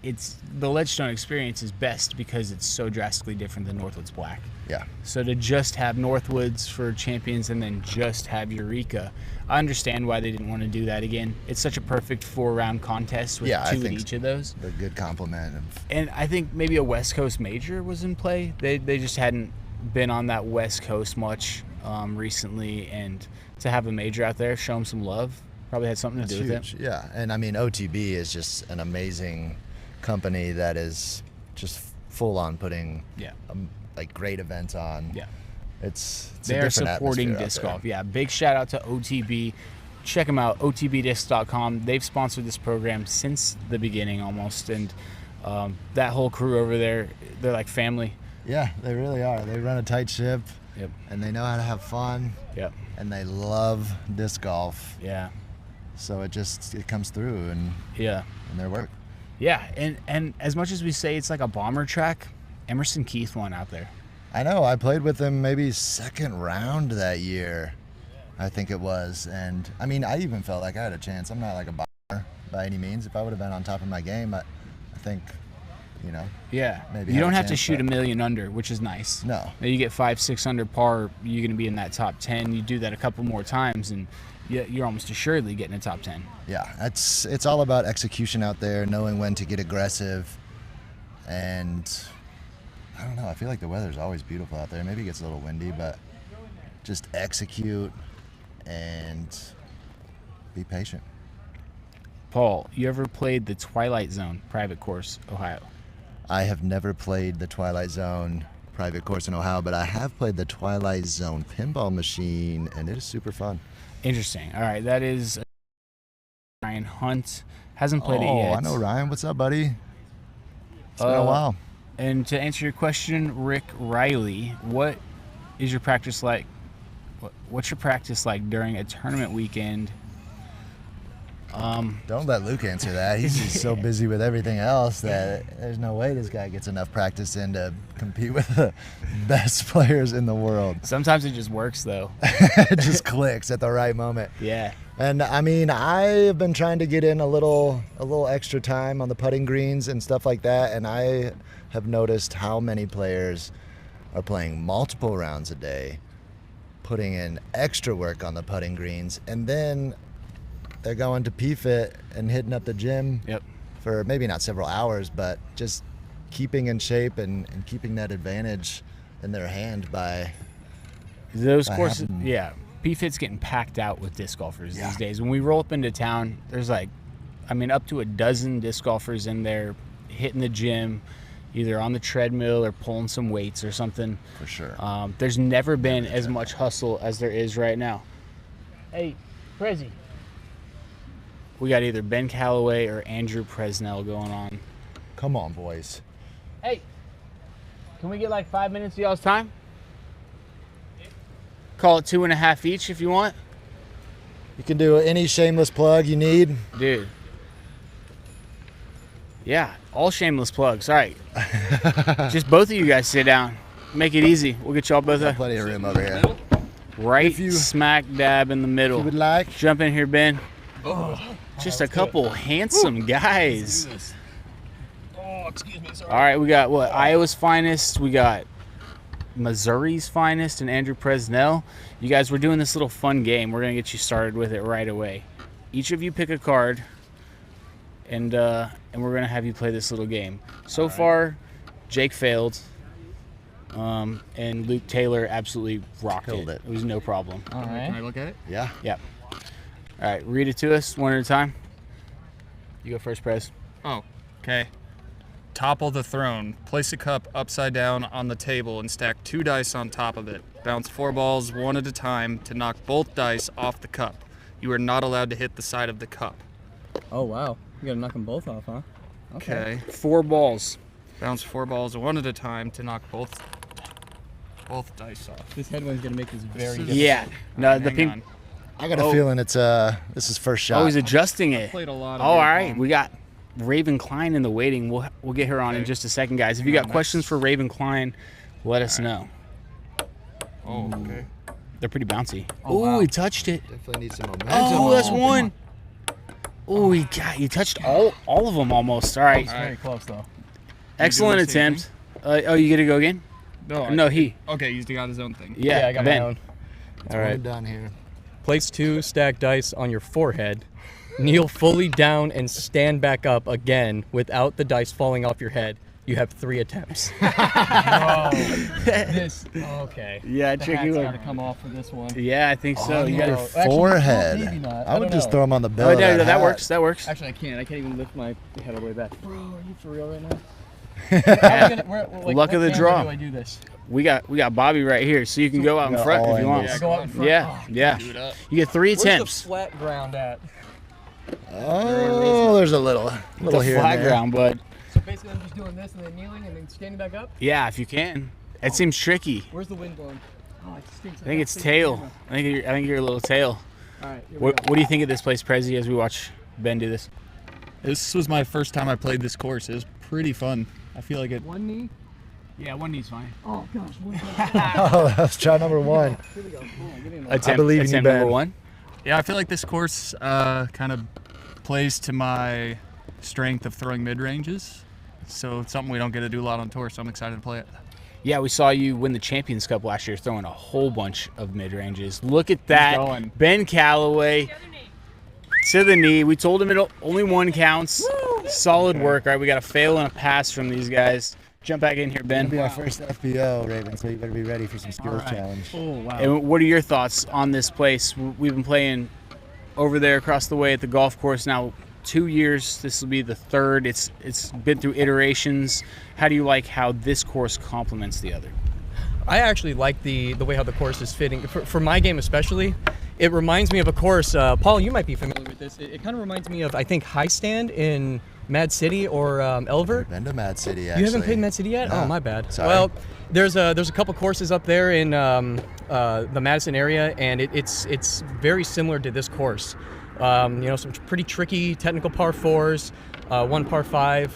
the Ledgestone experience is best because it's so drastically different than Northwood's Black. Yeah. So to just have Northwoods for champions and then just have Eureka, I understand why they didn't want to do that again. It's such a perfect 4-round contest with 2 in each of those. A good compliment. And I think maybe a West Coast major was in play. They just hadn't been on that West Coast much recently, and to have a major out there, show them some love, probably had something to do with it. Yeah, and I mean, OTB is just an amazing company that is just full on putting like great events on. Yeah. It's they a are supporting disc golf. Yeah, big shout out to OTB. Check them out, otbdisc.com. They've sponsored this program since the beginning almost, and that whole crew over there, they're like family. Yeah, they really are. They run a tight ship. Yep. And they know how to have fun. Yep. And they love disc golf. Yeah. So it comes through in their work. Yeah, and as much as we say it's like a bomber track, Emerson Keith won out there. I know. I played with him maybe second round that year, I think it was. And I mean, I even felt like I had a chance. I'm not like a bomber by any means. If I would have been on top of my game, I think, you know. Yeah. Maybe you don't have to shoot a million under, which is nice. No. Now you get 5-6 under par, you're going to be in that top 10. You do that a couple more times, and you're almost assuredly getting a top 10. Yeah, it's all about execution out there, knowing when to get aggressive, and I don't know. I feel like the weather's always beautiful out there. Maybe it gets a little windy, but just execute and be patient. Paul, you ever played the Twilight Zone private course, Ohio? I have never played the Twilight Zone private course in Ohio, but I have played the Twilight Zone pinball machine, and it is super fun. Interesting. All right, that is Ryan Hunt. Hasn't played it yet. Oh, I know Ryan. What's up, buddy? It's been a while. And to answer your question, Rick Riley, what is your practice like? What's your practice like during a tournament weekend? Don't let Luke answer that. He's just so busy with everything else that there's no way this guy gets enough practice in to compete with the best players in the world. Sometimes it just works, though. It just clicks at the right moment. Yeah. And I mean, I've been trying to get in a little extra time on the putting greens and stuff like that, and I have noticed how many players are playing multiple rounds a day, putting in extra work on the putting greens, and then they're going to PFIT and hitting up the gym for maybe not several hours, but just keeping in shape and keeping that advantage in their hand by those courses. Yeah, PFIT's getting packed out with disc golfers these days. When we roll up into town, there's up to a dozen disc golfers in there hitting the gym, either on the treadmill or pulling some weights or something. For sure. There's never been as much hustle as there is right now. Hey, Prezi. We got either Ben Callaway or Andrew Presnell going on. Come on, boys. Hey, can we get like 5 minutes of y'all's time? Call it 2.5 each if you want. You can do any shameless plug you need. Dude. Yeah, all shameless plugs. All right. Just both of you guys sit down. Make it easy. We'll get y'all both up. Plenty of room over here. Right smack dab in the middle. If you would like. Jump in here, Ben. Just a couple handsome guys. Oh, excuse me. Sorry. All right, we got what? Iowa's finest. We got Missouri's finest and Andrew Presnell. You guys, we're doing this little fun game. We're going to get you started with it right away. Each of you pick a card, and we're going to have you play this little game. So far, Jake failed, and Luke Taylor absolutely rocked it. It was no problem. All right. Can I look at it? Yeah. Yep. All right, read it to us one at a time. You go first, Prez. Oh, okay. Topple the throne. Place a cup upside down on the table and stack 2 dice on top of it. Bounce 4 balls one at a time to knock both dice off the cup. You are not allowed to hit the side of the cup. Oh, wow. You gotta knock them both off, huh? Okay. 4 balls. Bounce 4 balls one at a time to knock both dice off. This headwind's gonna make this very difficult. Yeah. No, the Hang ping. on. I got a feeling it's this is first shot. Oh, he's adjusting it. Played a lot Oh, of all beer right. pong. We got Raven Klein in the waiting. We'll get her on in just a second, guys. If you got questions for Raven Klein, let us know. Oh, okay. They're pretty bouncy. Oh, Oh, wow. he touched it. Definitely need some momentum. Oh, that's one. Oh, he touched all of them almost. All right. It's very close though. Excellent doing the same attempt. Oh, you get to go again? No, he. Okay, he's got his own thing. Yeah, I got Ben. my own. All All right. right. Done here. Place 2 stacked dice on your forehead. Kneel fully down and stand back up again without the dice falling off your head. You have 3 attempts. Okay. Yeah, The tricky hat's one. got to come off for this one. Yeah, I think so. You got no. to. Actually, Forehead. maybe not. I would don't just know. throw him on the bill. Oh, of no, that hat. works. That works. Actually, I can't. I can't even lift my head all the way back. Bro, are you for real right now? Luck of the draw. Do I do this? We got Bobby right here, so you can go out in Yeah, front all if you want. angles. I go out in front. Yeah, yeah. You get 3 Where's the attempts. flat ground at? Oh, there's a little The here and flat there. ground, bud. So basically, I'm just doing this and then kneeling and then standing back up. Yeah, if you can. It seems tricky. Where's the wind blowing? Oh, it stinks. I think it's tail. I think you're a little tail. All right. Here we What go. do you think of this place, Prezi, as we watch Ben do this? This was my first time I played this course. It was pretty fun. I feel like it. One knee. Yeah, one knee's fine. Oh gosh. One Oh, that's shot number 1. Here we go. Get in there. Attempt, believe in you, attempt Ben. number 1. Yeah, I feel like this course kind of plays to my strength of throwing mid ranges. So it's something we don't get to do a lot on tour. So I'm excited to play it. Yeah, we saw you win the Champions Cup last year throwing a whole bunch of mid-ranges. Look at that. going. Ben Callaway to the knee. We told him only 1 counts. Solid work. All right, we got a fail and a pass from these guys. Jump back in here, It'll be Ben. our first FBO, Raven, so you better be ready for some skills challenge. Oh wow. And what are your thoughts on this place? We've been playing over there across the way at the golf course now 2 years. This will be the 3rd. It's been through iterations. How do you like how this course complements the other? I actually like the way how the course is fitting for my game especially. It reminds me of a course. Paul, you might be familiar with this. It kind of reminds me of I think High Stand in Mad City or Elver. Been to Mad City, actually. You haven't played Mad City yet? No. Oh, my bad. Sorry. Well, there's a couple courses up there in the Madison area, and it's very similar to this course. Some pretty tricky technical par 4s, 1 par 5,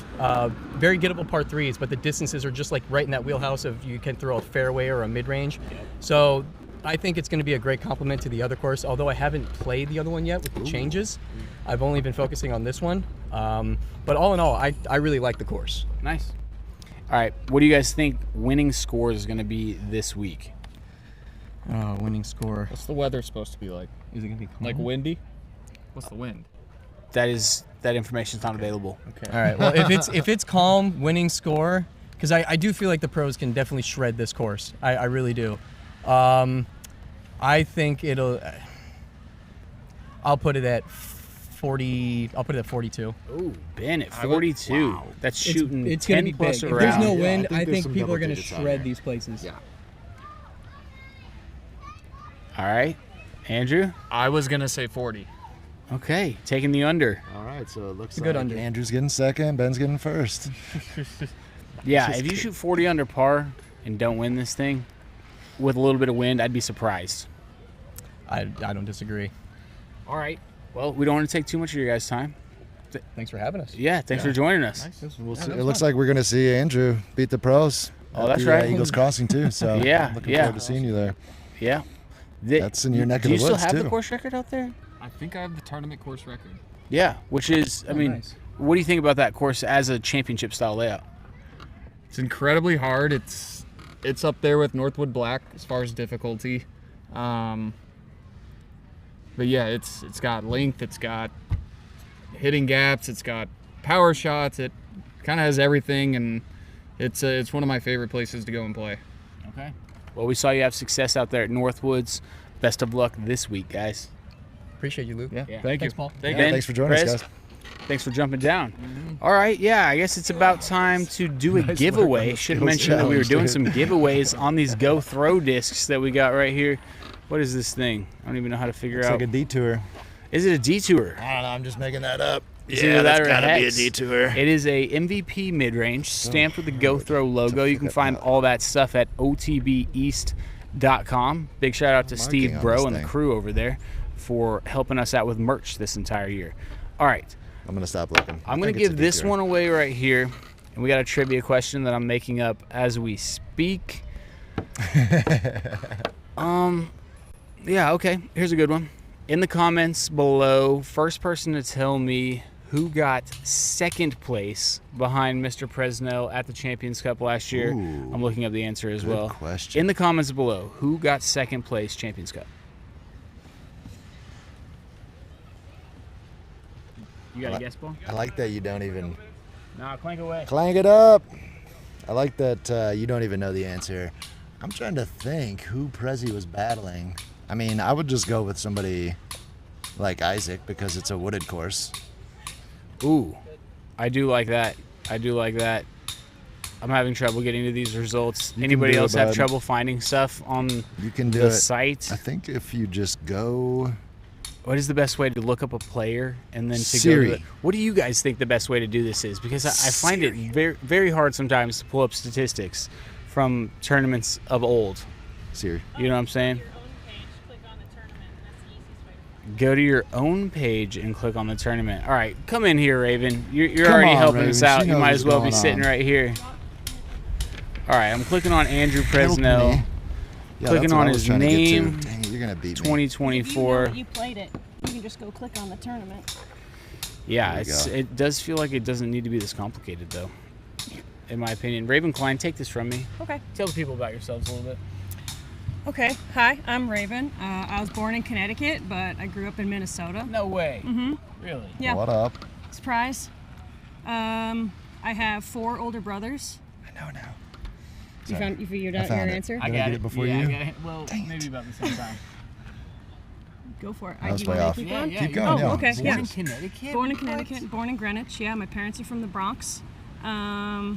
very gettable par 3s, but the distances are just like right in that wheelhouse of you can throw a fairway or a mid-range. So I think it's going to be a great complement to the other course, although I haven't played the other one yet with the changes. I've only been focusing on this one. But all in all, I really like the course. Nice. All right, what do you guys think winning score is going to be this week? Winning score. What's the weather supposed to be like? Is it going to be calm? Like windy? What's the wind? That information's not available. Okay. All right. Well, if it's calm, winning score, because I do feel like the pros can definitely shred this course. I really do. I think I'll put it at 40. I'll put it at 42. Ooh, Ben at 42. That's shooting It's 10 gonna be plus big. around. If there's no Yeah, wind, I I think there's think some people are double gonna digits on shred there. these places. Yeah. All right, Andrew. I was gonna say 40. Okay, taking the under. All right, so it looks a good like under. Andrew's getting second, Ben's getting first. Yeah, if you shoot 40 under par and don't win this thing with a little bit of wind, I'd be surprised. I don't disagree. All right. Well, we don't want to take too much of your guys' time. Thanks for having us. Yeah, thanks for joining us. We'll see. It looks like we're going to see Andrew beat the pros. Oh, at that's the, right. Eagles Crossing, too. So Yeah, looking yeah. forward to seeing you there. Yeah. That's in your neck of Do the you still woods, have too. the course record out there? I think I have the tournament course record. Yeah, which is, I mean, nice. what do you think about that course as a championship style layout? It's incredibly hard. It's up there with Northwood Black as far as difficulty. But yeah, it's got length, it's got hitting gaps, it's got power shots. It kind of has everything, and it's one of my favorite places to go and play. Okay. Well, we saw you have success out there at Northwoods. Best of luck this week, guys. Appreciate you, Luke. Yeah, Yeah. thank you. Thanks, Paul. Thank Yeah, thanks for joining us, guys. Thanks for jumping down. All right, yeah, I guess it's about time to do a Nice work on giveaway. the Should have skills mentioned that we were challenge, doing dude. some giveaways on these Go Throw discs that we got right here. What is this thing? I don't even know how to figure It's out. like a detour. Is it a detour? I don't know. I'm just making that up. It's either that or a gotta be a hex. detour. It is a MVP mid-range stamped with the Go Throw logo. You can find all that stuff at otbeast.com. Big shout out to Marking Steve on Bro this and the thing. crew over there. for helping us out with merch this entire year. All right. I'm gonna stop looking. I'm going to give this one away right here. And we got a trivia question that I'm making up as we speak. Yeah, okay. Here's a good one. In the comments below, first person to tell me who got second place behind Mr. Presnell at the Champions Cup last year. Ooh, I'm looking up the answer as good well. question. In the comments below, who got second place Champions Cup? You got a guess, Paul? I like that you don't even Nah, clank away. clang it up. I like that you don't even know the answer. I'm trying to think who Prezi was battling. I mean, I would just go with somebody like Isaac because it's a wooded course. Ooh, I do like that. I do like that. I'm having trouble getting to these results. Anybody do it, else have bud. trouble finding stuff on You can do the it. site? I think if you just go. What is the best way to look up a player and then to Siri. go to it? What do you guys think the best way to do this is? Because I find it very, very hard sometimes to pull up statistics from tournaments of old. Siri. You know what I'm saying? Go to your own page and click on the tournament. All right, come in here, Raven. You're Come already on, helping Raven. us She out. You knows might what's as well be going sitting on. right here. All right, I'm clicking on Andrew Help Presnell. me. Yeah, Clicking that's what on I was his trying to get to. name. Dang it, you're gonna beat me. 2024. You played it. You can just go click on the tournament. Yeah, There we go. it does feel like it doesn't need to be this complicated, though, in my opinion. Raven Klein, take this from me. Okay. Tell the people about yourselves a little bit. Okay. Hi, I'm Raven. I was born in Connecticut, but I grew up in Minnesota. No way. Mm-hmm. Really? Yeah. What up? Surprise. I have 4 older brothers. I know now. You figured I out your found it. answer? I got it before yeah, you? I got it. Well, maybe about the same time. Go for it. I was Do you way want me off. to keep going? Keep going, Oh, yeah. okay. Born Yeah. in Connecticut? Born in Connecticut, born in Greenwich. Yeah, my parents are from the Bronx. My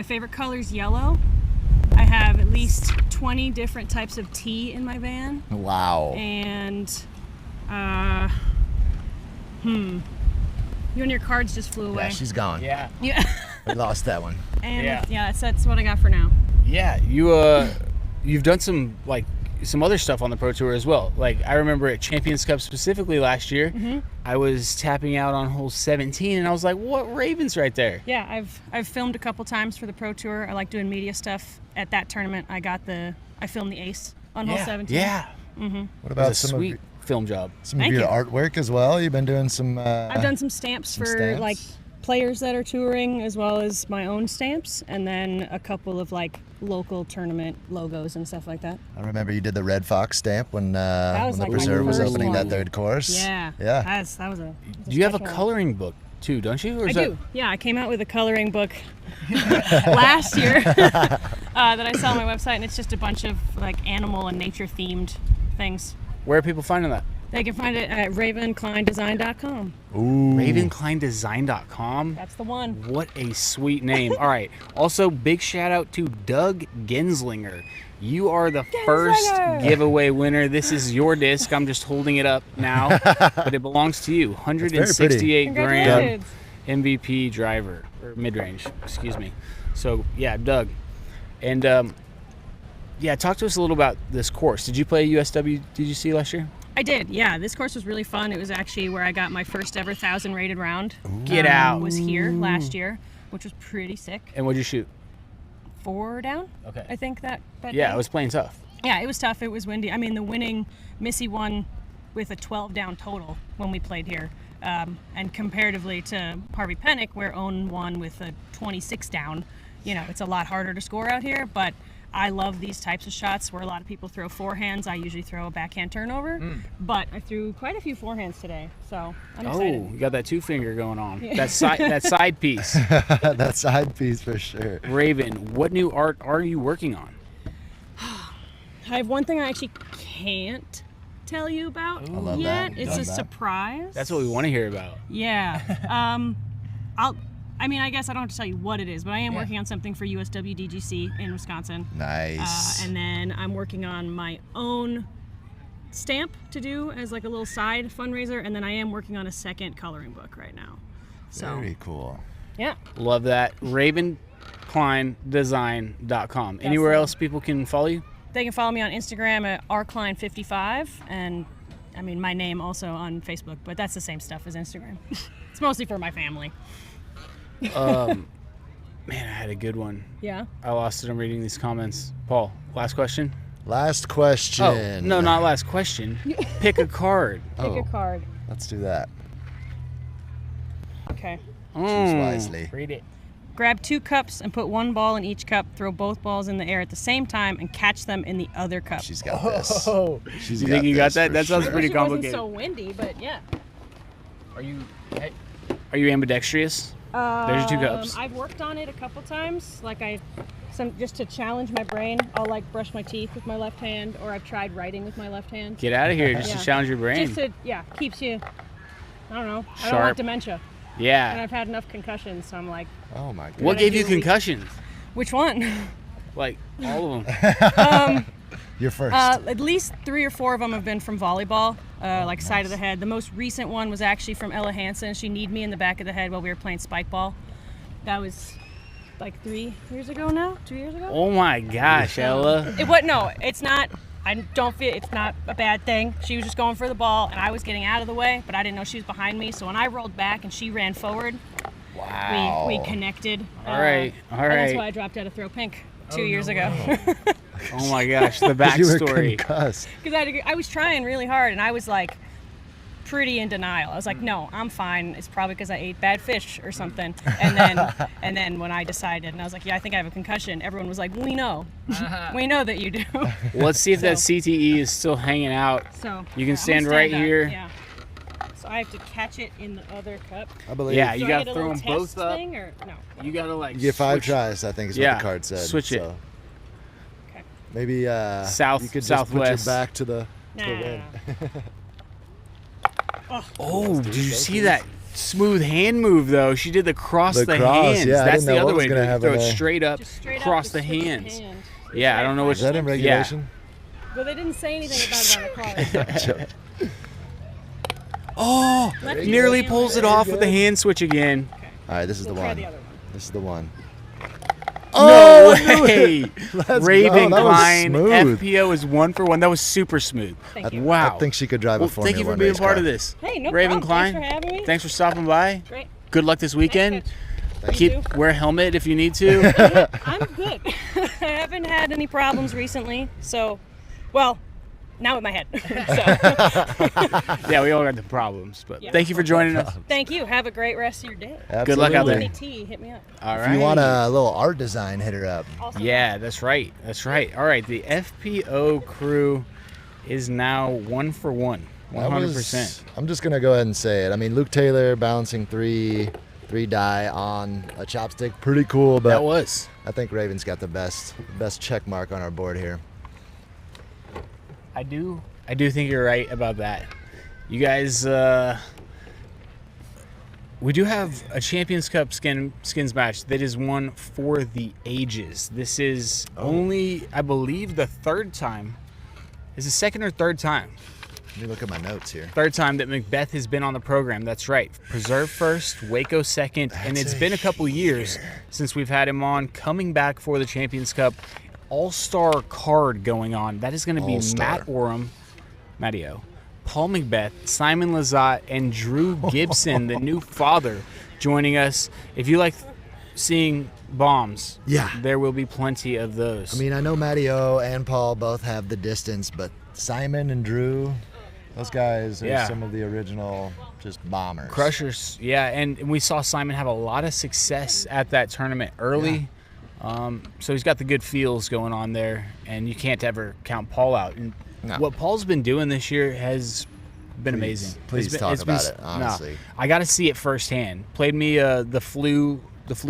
favorite color is yellow. I have at least 20 different types of tea in my van. Wow. And, you and your cards just flew away. Yeah, she's gone. Yeah. Yeah. We lost that one. And Yeah. that's what I got for now. Yeah, you've done some other stuff on the Pro Tour as well. Like I remember at Champions Cup specifically last year, I was tapping out on hole 17 and I was like, "What Raven's right there?" Yeah, I've filmed a couple times for the Pro Tour. I like doing media stuff. At that tournament, I filmed the ace on hole 17. Yeah. What It about was a some sweet of, film job. some of Thank your you. artwork as well? You've been doing some. I've done some stamps some for stamps? like players that are touring, as well as my own stamps, and then a couple of like local tournament logos and stuff like that. I remember you did the Red Fox stamp when was the like my preserve was first opening one. that third course. Yeah. Yeah. That was a. You have a special one. coloring book too, don't you? Or I is do. Yeah, I came out with a coloring book last year that I sell on my website, and it's just a bunch of like animal and nature themed things. Where are people finding that? They can find it at ravenkleindesign.com. Ooh. RavenKleinDesign.com. That's the one. What a sweet name. All right. Also, big shout out to Doug Genslinger. You are the first giveaway winner. This is your disc. I'm just holding it up now, but it belongs to you. 168 grand Congratulations. MVP driver, or mid-range, excuse me. So, yeah, Doug. And, yeah, talk to us a little about this course. Did you play USW DGC last year? I did, yeah. This course was really fun. It was actually where I got my first ever 1,000 rated round. Get out. Was here last year, which was pretty sick. And what'd you shoot? 4 down, Okay. I think that Yeah, day. it was playing tough. Yeah, it was tough. It was windy. I mean, the winning Missy won with a 12 down total when we played here. And comparatively to Harvey Pennick, where Owen won with a 26 down, it's a lot harder to score out here, but I love these types of shots where a lot of people throw forehands. I usually throw a backhand turnover, but I threw quite a few forehands today, so I'm excited. Oh, you got that 2-finger going on. That side piece. That side piece for sure. Raven, what new art are you working on? I have one thing I actually can't tell you about love yet. that. It's Love a that. surprise. That's what we want to hear about. Yeah. I guess I don't have to tell you what it is, but I am working on something for USW DGC in Wisconsin. Nice. And then I'm working on my own stamp to do as like a little side fundraiser, and then I am working on a second coloring book right now. So Very cool. yeah. Love that. RavenKleinDesign.com. Anywhere the- else people can follow you? They can follow me on Instagram at rklein55 and I mean, my name also on Facebook, but that's the same stuff as Instagram. It's mostly for my family. Man, I had a good one. Yeah. I lost it. I'm reading these comments. Paul, last question? Last question. Oh, no, not last question. Pick a card. Pick a card. Let's do that. Okay. Choose wisely. Read it. Grab 2 cups and put 1 ball in each cup. Throw both balls in the air at the same time and catch them in the other cup. She's got this. Oh, She's you think you got that? for That sounds sure. pretty It wasn't complicated. so windy, but yeah. Are you ambidextrous? There's 2 cups. I've worked on it a couple times. Like just to challenge my brain, I'll like brush my teeth with my left hand, or I've tried writing with my left hand. Get out of here, just Yeah. to challenge your brain. Just to, keeps you, I don't know. I don't Sharp. want dementia. And Yeah. I've had enough concussions, so I'm like, Oh my god. What I gave do you a week. concussions? which one? Like all of them. You're first. At least 3 or 4 of them have been from volleyball, like side of the head. The most recent one was actually from Ella Hansen. She kneed me in the back of the head while we were playing spike ball. That was like 3 years ago now? 2 years ago? Oh my gosh, Ella. It's not. I don't feel it's not a bad thing. She was just going for the ball, and I was getting out of the way, but I didn't know she was behind me. So when I rolled back and she ran forward, wow. we connected. All right. And that's why I dropped out of throw pink 2 years ago. Oh my gosh, the You were backstory. concussed. Because I was trying really hard, and I was like pretty in denial. I was like, no, I'm fine. It's probably because I ate bad fish or something. And then when I decided, and I was like, yeah, I think I have a concussion, everyone was like, we know. We know that you do. Well, let's see if that CTE is still hanging out. So You can I'm stand gonna right up, here. Yeah. So I have to catch it in the other cup. I believe. Yeah, Do you I gotta get a throw little them both test up. thing, or no? You gotta like You get 5 switch- tries, I think is what Yeah, the card said. switch it. So Okay. maybe you could just southwest. put your back to the Nah. wind. Oh, did you see that smooth hand move though? She did the cross The the cross, hands. yeah, I That's didn't know the what other was way. gonna To happen throw it there. straight up, Just straight cross up, the just switch hands. hand. Yeah, I don't know Is which. that in regulation? Well, they didn't say anything about it on the card. Oh, Left nearly hand. pulls it off with the hand switch again. All right, this is We'll the try one. the other one. This is the one. No I knew way! Let's Raven go. That was Klein, smooth. FPO is 1 for 1. That was super smooth. Thank you. Wow. I think she could drive Well, a Formula thank you for 1 being race part car. of this. Hey, no Raven problem. Klein, Thanks for having me. thanks for stopping by. Great. Good luck this weekend. Thanks. Keep wear a helmet if you need to. I'm good. I haven't had any problems recently, so, well, now with my head. So, Yeah, we all got the problems, but Yeah. thank you for joining us. thank you. Have a great rest of your day. Good luck out Absolutely. there. Any tea, hit me up. All If right. you want a little art design, hit her up. Also, Yeah, that's right. That's right. All right, the FPO crew is now 1 for 1. That 100%. I'm just gonna go ahead and say it. I mean, Luke Taylor balancing three die on a chopstick, pretty cool. But That was. I think Raven's got the best check mark on our board here. I do think you're right about that. You guys, we do have a Champions Cup skins match that is one for the ages. This is only, I believe, the third time. Is the second or third time? Let me look at my notes here. Third time that Macbeth has been on the program. That's right. Preserve first, Waco second, and it's been a couple years since we've had him on. Coming back for the Champions Cup, all-star card going on. That is going to be All-star. Matt Oram, Matteo, Paul Macbeth, Simon Lazat, and Drew Gibson, the new father, joining us. If you like seeing bombs, Yeah. there will be plenty of those. I mean, I know Matteo and Paul both have the distance, but Simon and Drew, those guys are Yeah. some of the original just bombers. Crushers, yeah, and we saw Simon have a lot of success at that tournament early. So he's got the good feels going on there, and you can't ever count Paul out. And No. what Paul's been doing this year has been amazing. Please It's talk it's been about it, honestly. No, I got to see it firsthand. Played me the flu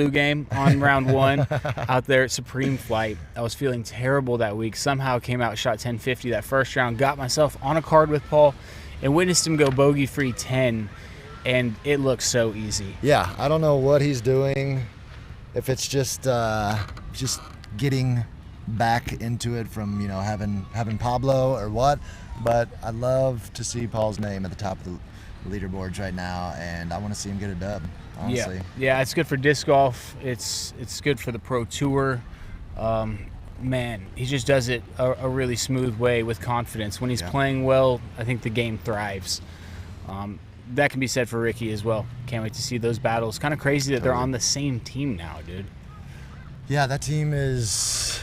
game on round 1 out there at Supreme Flight. I was feeling terrible that week. Somehow came out, shot 1050 that first round, got myself on a card with Paul, and witnessed him go bogey-free 10, and it looks so easy. Yeah, I don't know what he's doing. If it's just getting back into it from having Pablo or what, but I'd love to see Paul's name at the top of the leaderboards right now, and I want to see him get a dub. Honestly. Yeah, it's good for disc golf. It's good for the pro tour. man, he just does it a really smooth way with confidence. When he's playing well, I think the game thrives. That can be said for Ricky as well. Can't wait to see those battles. Kind of crazy that they're on the same team now, dude. Yeah, that team is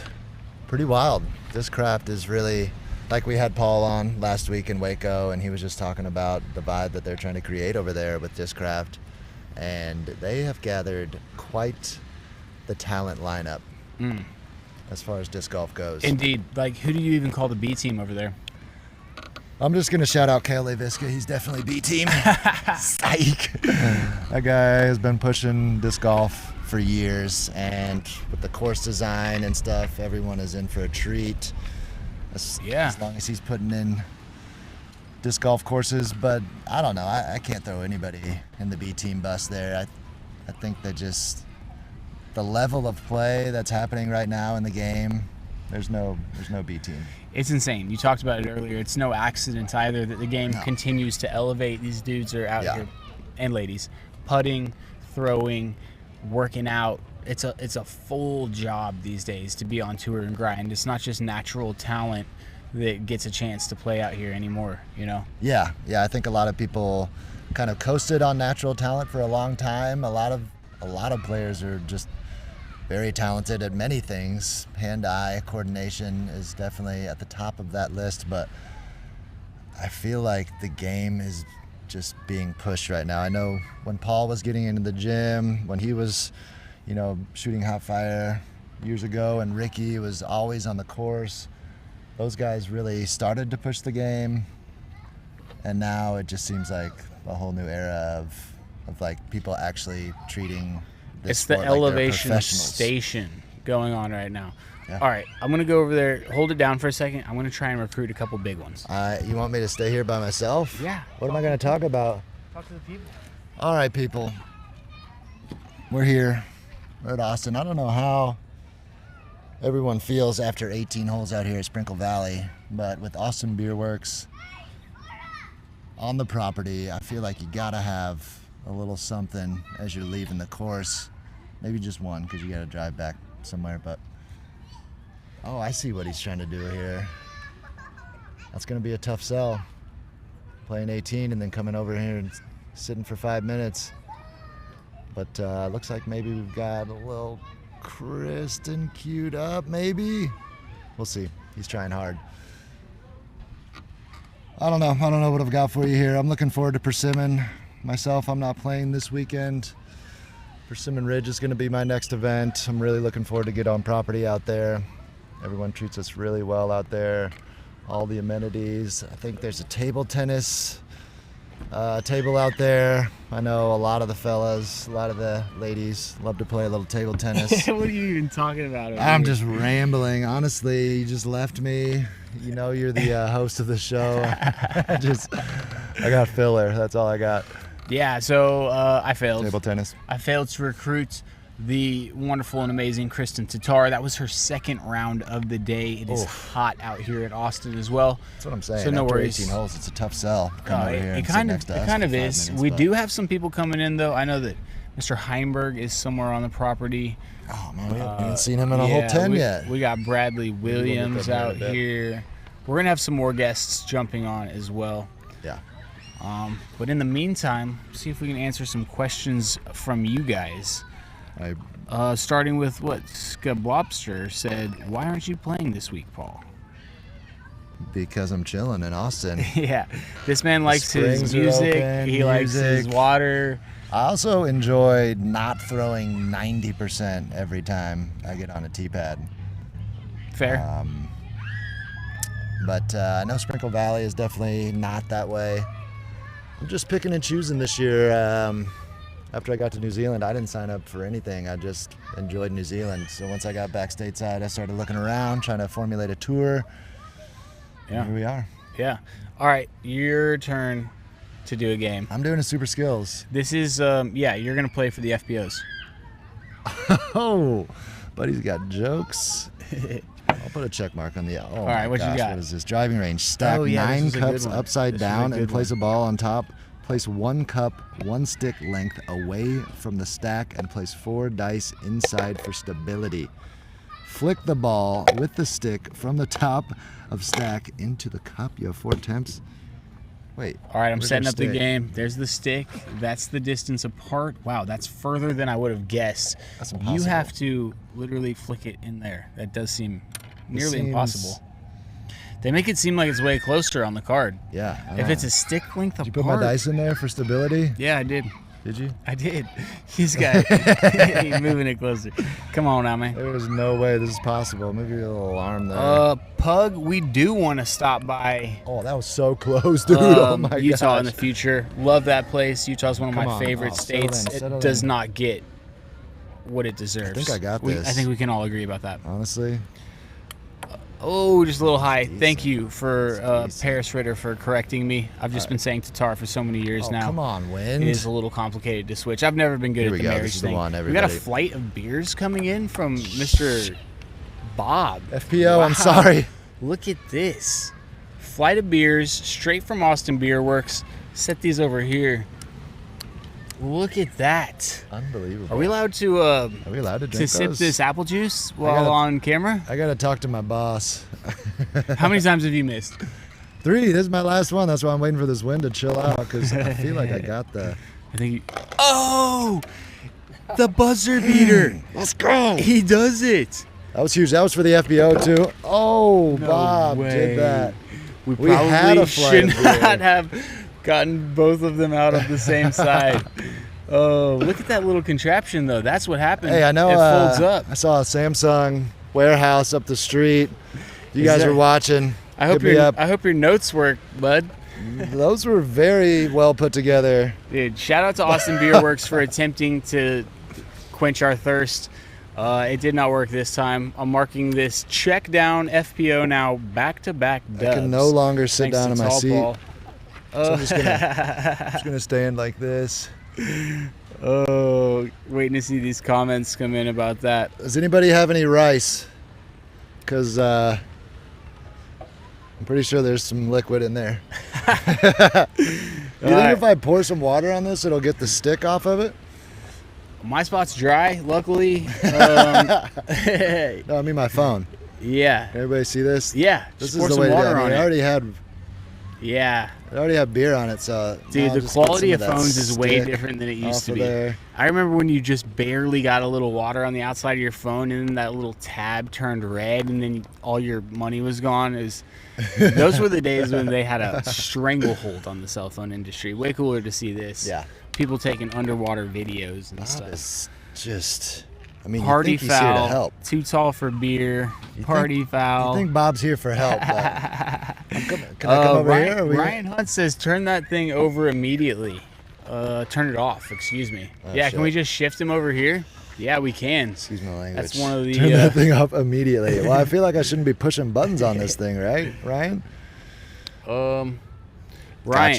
pretty wild. Discraft is really, like we had Paul on last week in Waco, and he was just talking about the vibe that they're trying to create over there with Discraft. And they have gathered quite the talent lineup as far as disc golf goes. Indeed. Like, who do you even call the B team over there? I'm just going to shout out Kale Visca. He's definitely B team. Psych. That guy has been pushing disc golf for years, and with the course design and stuff, everyone is in for a treat. As long as he's putting in disc golf courses. But I don't know. I can't throw anybody in the B team bus there. I think that just the level of play that's happening right now in the game, there's no B team. It's insane. You talked about it earlier. It's no accident either that the game continues to elevate. These dudes are out here, and ladies, putting, throwing, working out. It's a full job these days to be on tour and grind. It's not just natural talent that gets a chance to play out here anymore, you know? Yeah. I think a lot of people kind of coasted on natural talent for a long time. A lot of players are just very talented at many things. Hand-eye coordination is definitely at the top of that list, but I feel like the game is just being pushed right now. I know when Paul was getting into the gym, when he was, shooting hot fire years ago, and Ricky was always on the course, those guys really started to push the game, and now it just seems like a whole new era of like people actually treating this it's the sport elevation like they're professionals. station going on right now. Yeah. All right, I'm gonna go over there, hold it down for a second. I'm gonna try and recruit a couple big ones. You want me to stay here by myself? Yeah. What am I going to talk about? Talk to the people. All right, people. We're here. We're at Austin. I don't know how everyone feels after 18 holes out here at Sprinkle Valley, but with Austin Beer Works on the property, I feel like you got to have a little something as you're leaving the course. Maybe just one, because you got to drive back somewhere, but oh, I see what he's trying to do here. That's going to be a tough sell. Playing 18 and then coming over here and sitting for 5 minutes. But looks like maybe we've got a little Kristen queued up, maybe. We'll see. He's trying hard. I don't know what I've got for you here. I'm looking forward to Persimmon. Myself, I'm not playing this weekend. Persimmon Ridge is going to be my next event. I'm really looking forward to get on property out there. Everyone treats us really well out there. All the amenities. I think there's a table tennis table out there. I know a lot of the fellas, a lot of the ladies love to play a little table tennis. What are you even talking about? I'm just rambling. Honestly, you just left me. You know you're the host of the show. I got filler. That's all I got. Yeah, so I failed. Table tennis. I failed to recruit the wonderful and amazing Kristen Tatar. That was her second round of the day. It is hot out here at Austin as well. That's what I'm saying. So no After worries. 18 holes, it's a tough sell. Come over here and sit next to us It kind for of 5 is. minutes, We but- do have some people coming in, though. I know that Mr. Heimberg is somewhere on the property. Oh, man, we haven't seen him in a whole 10 yet. We got Bradley Williams there in a out bit. here. We're going to have some more guests jumping on as well. Yeah. But in the meantime, see if we can answer some questions from you guys. Starting with what Skablobster said, why aren't you playing this week, Paul? Because I'm chilling in Austin. Yeah, this man likes his springs are music. open, He likes his music. water. I also enjoy not throwing 90% every time I get on a tee pad. Fair. But I know Sprinkle Valley is definitely not that way. I'm just picking and choosing this year. After I got to New Zealand, I didn't sign up for anything. I just enjoyed New Zealand. So once I got back stateside, I started looking around, trying to formulate a tour. Yeah. Here we are. Yeah. All right, your turn to do a game. I'm doing a super skills. This is, you're going to play for the FBOs. Oh, buddy's got jokes. I'll put a check mark on the. Oh, all right, what you got? What is this? Driving range. Stack Oh, yeah, this 9 is a good cups one. upside This is a down good and place one. a ball on top. Place 1 cup, 1 stick length away from the stack and place 4 dice inside for stability. flick the ball with the stick from the top of stack into the cup. You have 4 attempts. Wait. All right, I'm where's setting our up the stick? game. There's the stick. That's the distance apart. Wow, that's further than I would have guessed. That's You impossible. have to literally flick it in there. That does seem nearly seems- impossible. They make it seem like it's way closer on the card. Yeah. I If know. it's a stick length Did you apart. put my dice in there for stability? Yeah, I did. Did you? I did. He's got he's moving it closer. Come on now, man. There's no way this is possible. Move your little alarm there. Pug, we do want to stop by Oh, that was so close, dude. Oh my Utah in gosh. the future. Love that place. Utah's one of Come my on. favorite Oh, settle states. in, settle It does in. not get what it deserves. think I got I this. think we can all agree about that. Honestly. Oh, just a little high. Thank you for Easy. Paris Ritter for correcting me. I've just been saying Tatar for so many years Oh, now. come on, wind. It is a little complicated to switch. I've never been good Here at we the go. marriage This is the thing. one, We got a everybody. flight of beers coming in from Mr. Bob. FPO, Wow. I'm sorry. Look at this. Flight of beers straight from Austin Beer Works. Set these over here. Look at that. Unbelievable. Are we allowed to Are we allowed to drink sip those? this apple juice while gotta- on camera? I gotta talk to my boss. How many times have you missed? 3. This is my last one. That's why I'm waiting for this wind to chill out because I feel like I got the. I think. Oh, the buzzer beater. Let's go. He does it. That was huge. That was for the FBO too. Oh, No Bob way. did that. We We had probably a flight should of beer. not have gotten both of them out of the same side. Oh, look at that little contraption though. That's what happened. Hey, I know. It folds up. I saw a Samsung warehouse up the street. You Is guys that- were watching. I hope Hit me up. I hope your notes work, bud. Those were very well put together. Dude, shout out to Austin Beer Works for attempting to quench our thirst. It did not work this time. I'm marking this check down FPO now back-to-back dubs. I can no longer sit Thanks down to in my Tall seat. Paul. So I'm just gonna stand like this. Oh, waiting to see these comments come in about that. Does anybody have any rice? Because I'm pretty sure there's some liquid in there. Do you think if I pour some water on this, it'll get the stick off of it? My spot's dry, luckily. No, I mean my phone. Yeah. Everybody see this? Yeah. This just is pour the some way to do it. water I mean, on I it. already had beer on it, so now Dude, I'll the just get quality some of that phones is way stick different than it used off to of be. there. I remember when you just barely got a little water on the outside of your phone and then that little tab turned red and then all your money was gone. Those were the days when they had a stranglehold on the cell phone industry. Way cooler to see this. Yeah. People taking underwater videos and Bob stuff. is just, I mean, Party you think he's here to foul. help. Too tall for beer. You Party think- foul. I think Bob's here for help. But can I come over Ryan, here? Or we- Ryan Hunt says turn that thing over immediately. Turn it off, excuse me. Yeah, shit. can we just shift him over here? Yeah, we can. Excuse my language. That's one of the, Turn that thing off immediately. Well, I feel like I shouldn't be pushing buttons on this thing, right, Ryan? Ryan,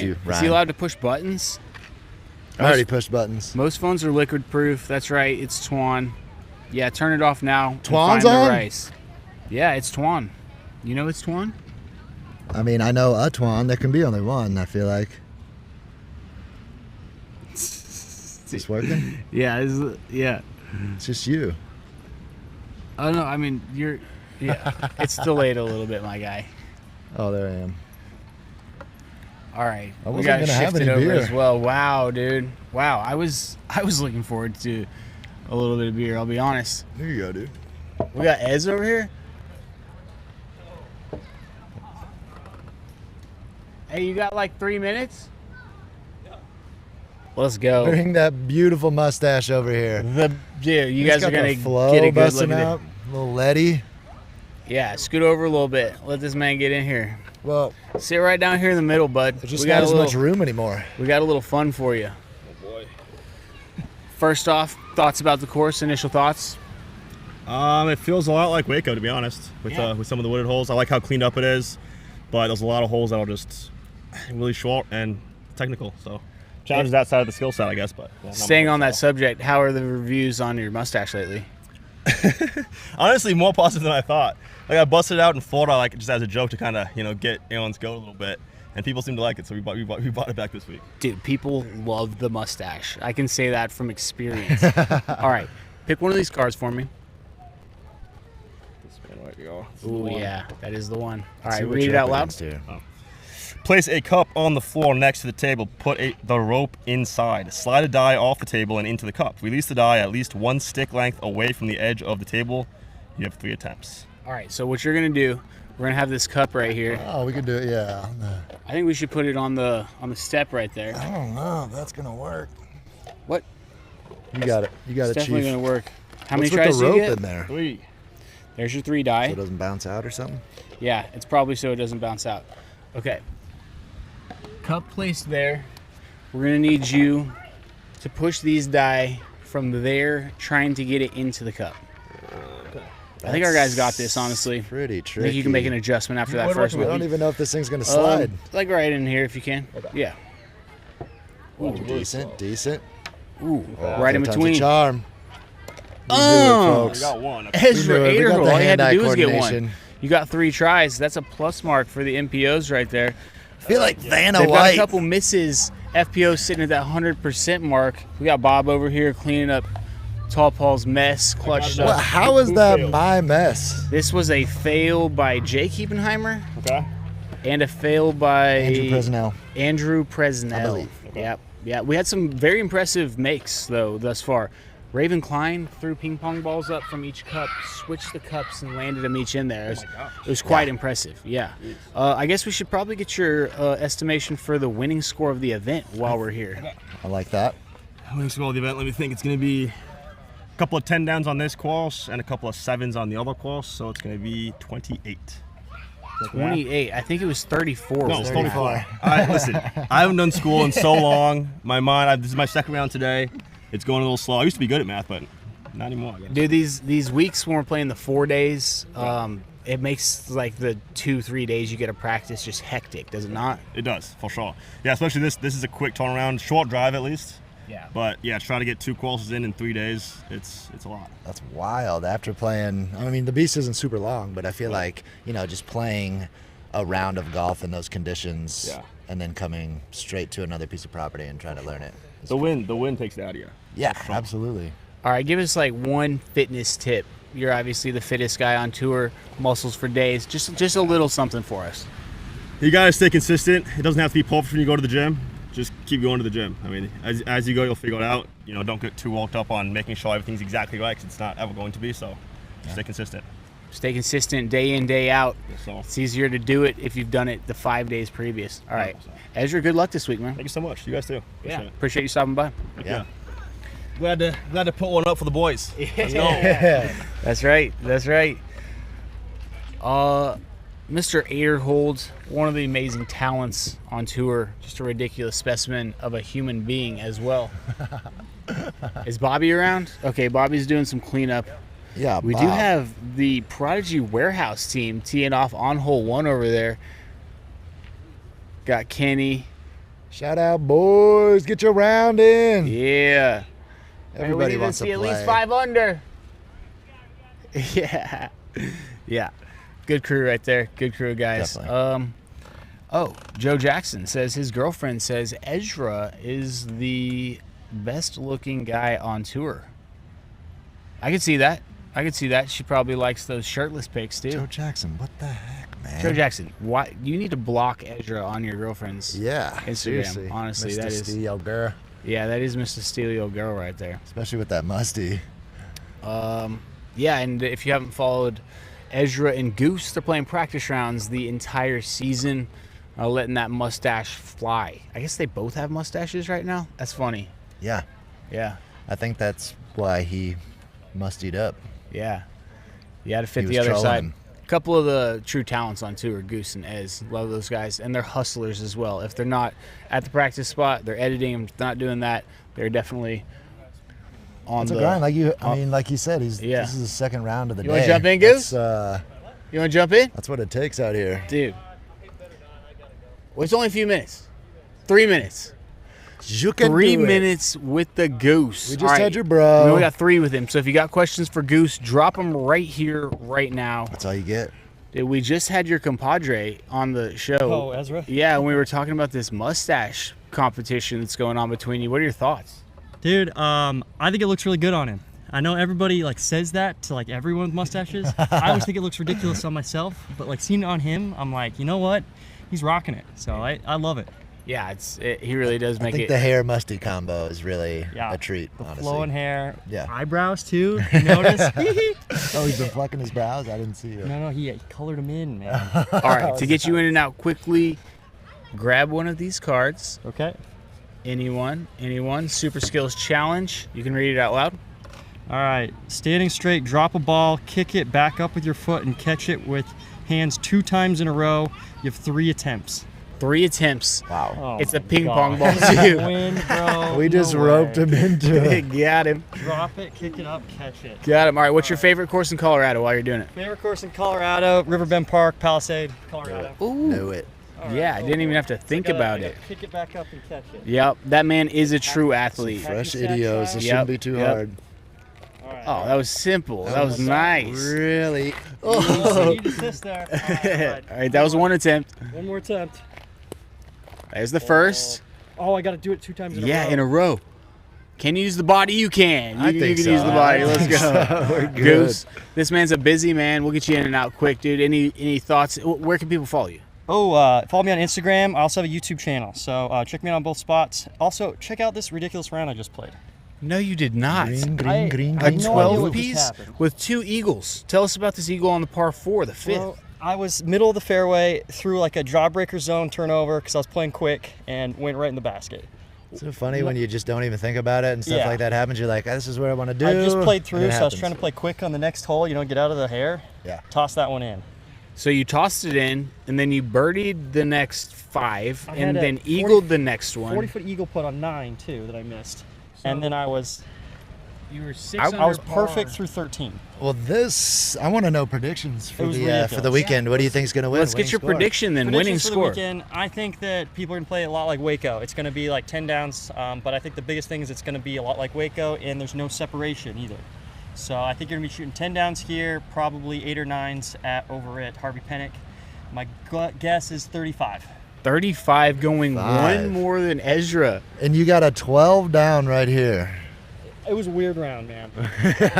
you, is he Ryan. allowed to push buttons? I already pushed buttons. Most phones are liquid proof. That's right. It's Twan. Yeah, turn it off now. and Twan's find the on? rice. Yeah, it's Twan. You know it's Twan? I mean, I know a Twan. There can be only one, I feel like. Is this working? Yeah, yeah. It's just you. Oh no, I mean yeah. It's delayed a little bit, my guy. Oh, there I am. All right, I we wasn't got to gonna have shift it any over beer. as well. Wow, dude. Wow, I was looking forward to a little bit of beer. I'll be honest. There you go, dude. We got Ez over here. Hey, you got like 3 minutes? Let's go. Bring that beautiful mustache over here. Dude, you He's guys got are gonna the flow get a good look busting at out. Little Letty. it. Yeah, scoot over a little bit. Let this man get in here. Well, Sit right down here in the middle, bud. there's just we not got as a much little, room anymore. we got a little fun for you. Oh boy. First off, thoughts about the course? Initial thoughts? It feels a lot like Waco, to be honest, with some of the wooded holes. I like how cleaned up it is, but there's a lot of holes that are just really short and technical. So challenges outside of the skill set, I guess. But yeah, not Staying much on that at subject, how are the reviews on your mustache lately? all. Honestly, more positive than I thought. Like I busted it out in Florida, like just as a joke to kind of get Alan's goat a little bit, and people seem to like it. So we bought it back this week. Dude, people love the mustache. I can say that from experience. All right, pick one of these cards for me. we go. Ooh, yeah, that is the one. All See right, what read it you're out up loud. against here. Place a cup on the floor next to the table. Put the rope inside. Slide a die off the table and into the cup. Release the die at least 1 stick length away from the edge of the table. You have 3 attempts. All right, so what you're gonna do? We're gonna have this cup right here. Oh, we could do it, yeah. I think we should put it on the step right there. I don't know if that's going to work. What? You got it. You got It's it, definitely Chief. gonna work. How What's many tries with the do you rope get? in there? 3. There's your 3 die. So it doesn't bounce out or something? Yeah, it's probably so it doesn't bounce out. Okay. Cup placed there. We're gonna need you to push these die from there, trying to get it into the cup. I think our guys got this, honestly. Pretty I tricky. think you can make an adjustment after that first I one. don't even know if this thing's going to slide. Like right in here if you can. Yeah. Ooh, decent, decent. Ooh, Oh, right in third time's a between. charm. We knew it, Oh, folks. We got 1. Ezra We knew it. We got Aderhole. the All you had to hand-eye do was get one. coordination. You got 3 tries. That's a plus mark for the MPOs right there. I feel like Vanna They've got White. a couple misses. FPOs sitting at that 100% mark. We got Bob over here cleaning up Tall Paul's mess, clutch Well, stuff. how is that my mess? This was a fail by Jake Heimer Okay. and a fail by Andrew Presnell. Presnell. I believe. Yeah, yeah. We had some very impressive makes though thus far. Raven Klein threw ping pong balls up from each cup, switched the cups, and landed them each in there. It was quite impressive. Yeah. I guess we should probably get your estimation for the winning score of the event while we're here. I like that. Winning score of the event, let me think. It's going to be a couple of 10 downs on this course and a couple of 7s on the other course, so it's going to be 28. 28. I think it was 34. No, it's 24. Listen, I haven't done school in so long. My mind, this is my second round today. It's going a little slow. I used to be good at math, but not anymore. I guess. Dude, these weeks when we're playing the 4 days, it makes like the 2-3 days you get to practice just hectic, does it not? It does, for sure. Yeah, especially this is a quick turnaround, short drive at least. Yeah. But yeah, trying to get 2 courses in 3 days, it's a lot. That's wild. After playing, I mean, the beast isn't super long, but I feel like, just playing a round of golf in those conditions and then coming straight to another piece of property and trying to learn it. The wind takes it out of you. Yeah, absolutely. All right, give us like one fitness tip. You're obviously the fittest guy on tour, muscles for days. Just a little something for us. You gotta stay consistent. It doesn't have to be perfect when you go to the gym. Just keep going to the gym. I mean, as you go, you'll figure it out. Don't get too worked up on making sure everything's exactly right, because it's not ever going to be. So, just stay consistent. Stay consistent day in, day out. So, It's easier to do it if you've done it the 5 days previous. All right, Ezra, good luck this week, man. thank you so much. You guys too. Appreciate you stopping by. Yeah. Glad to put one up for the boys. Let's go. That's right. That's right. Mr. Aderhold, one of the amazing talents on tour, just a ridiculous specimen of a human being as well. Is Bobby around? Okay, Bobby's doing some cleanup. Yeah, We do have the Prodigy Warehouse team teeing off on hole 1 over there. Got Kenny. Shout out, boys. Get your round in. Yeah. Everybody we need wants to to see play. at least 5 under. Yeah. Yeah. Good crew right there. Good crew, guys. Definitely. Joe Jackson says his girlfriend says Ezra is the best looking guy on tour. I could see that. She probably likes those shirtless pics too. Joe Jackson, what the heck, man? Joe Jackson, why you need to block Ezra on your girlfriend's Instagram? Seriously. Honestly, Mr. that is Steel girl. Yeah, that is Mr. Steely girl right there. Especially with that musty. Yeah, and if you haven't followed Ezra and Goose, they're playing practice rounds the entire season, letting that mustache fly. I guess they both have mustaches right now. That's funny. Yeah. Yeah. I think that's why he mustied up. Yeah. You had to fit He the was other trolling side. him. A couple of the true talents on tour, Goose and Ez. Love those guys. And they're hustlers as well. If they're not at the practice spot, they're editing them. If they're not doing that, they're definitely on It's the a grind. Like you said, this is the second round of the You day. wanna jump in, Goose? That's, You want to jump in? that's what it takes out here. Dude. Well, it's only a few minutes. 3 minutes. You can 3 do it. minutes with the Goose. We just All right. had your bro. We only got 3 with him. So if you got questions for Goose, drop them right here, right now. That's all you get. Dude, we just had your compadre on the show. Oh, Ezra? Yeah, and we were talking about this mustache competition that's going on between you. What are your thoughts? Dude, I think it looks really good on him. I know everybody like says that to like everyone with mustaches. I always think it looks ridiculous on myself, but like seeing it on him, I'm like, you know what? He's rocking it. So I love it. Yeah, he really does make I think it. the hair musty combo is really Yeah. a treat, The honestly. flowing hair, Yeah. eyebrows too. You notice? Oh, he's been plucking his brows? I didn't see it. No, he colored them in, man. All right, to get you in and out quickly, grab one of these cards. Okay. Anyone. Super Skills Challenge. You can read it out loud. All right. Standing straight, drop a ball, kick it back up with your foot, and catch it with hands 2 times in a row. You have 3 attempts. 3 attempts. Wow. Oh It's a my ping pong God. ball too. Win, bro. We just No roped way. him into it. Got him. Drop it, kick it up, catch it. Got him. All right, what's your favorite course in Colorado while you're doing it? Favorite course in Colorado, Riverbend Park, Palisade, Colorado. Ooh. Knew it. All right, Yeah, I cool, didn't even cool. have to So think I gotta- about I gotta it. Kick it back up and catch it. Yep, that man is a true athlete. Fresh Happy idios. Saturday. It Yep, shouldn't be too yep. hard. All right. Oh, that was simple. That was nice. Really? Oh. Need assist there. All right. All right, that was 1 attempt. One more attempt. There's the first. Oh, I got to do it 2 times in a row. Yeah, in a row. Can you use the body? You can. I You think can so. use the body. I Let's think go. so. We're good. Goose, this man's a busy man. We'll get you in and out quick, dude. Any thoughts? Where can people follow you? Oh, follow me on Instagram. I also have a YouTube channel, so check me out on both spots. Also, check out this ridiculous round I just played. No, you did not. Green. A no idea 12 what just piece happened. with 2 eagles. Tell us about this eagle on the par 4, the 5th. Well, I was middle of the fairway, threw like a jawbreaker zone turnover because I was playing quick and went right in the basket. It's so funny when you just don't even think about it and stuff Yeah. like that happens. You're like, this is what I want to do. I just played and through, it so I was happens. trying to play quick on the next hole, get out of the hair. Yeah. Toss that one in. So you tossed it in, and then you birdied the next 5, I and had a then 40 eagled the next one. 40-foot eagle putt on 9 too that I missed. And then I was You were 6 I was perfect through 13. Well, I want to know predictions for It was the ridiculous. weekend. What do you think is going to win? Let's get Winning your score? prediction then. Winning Predictions for the score. weekend, I think that people are going to play a lot like Waco. It's going to be like 10 downs, but I think the biggest thing is it's going to be a lot like Waco, and there's no separation either. So I think you're going to be shooting 10 downs here, probably 8 or 9s over at Harvey Pennock. My gut guess is 35. 35 going 5. 1 more than Ezra. And you got a 12 down right here. It was a weird round, man.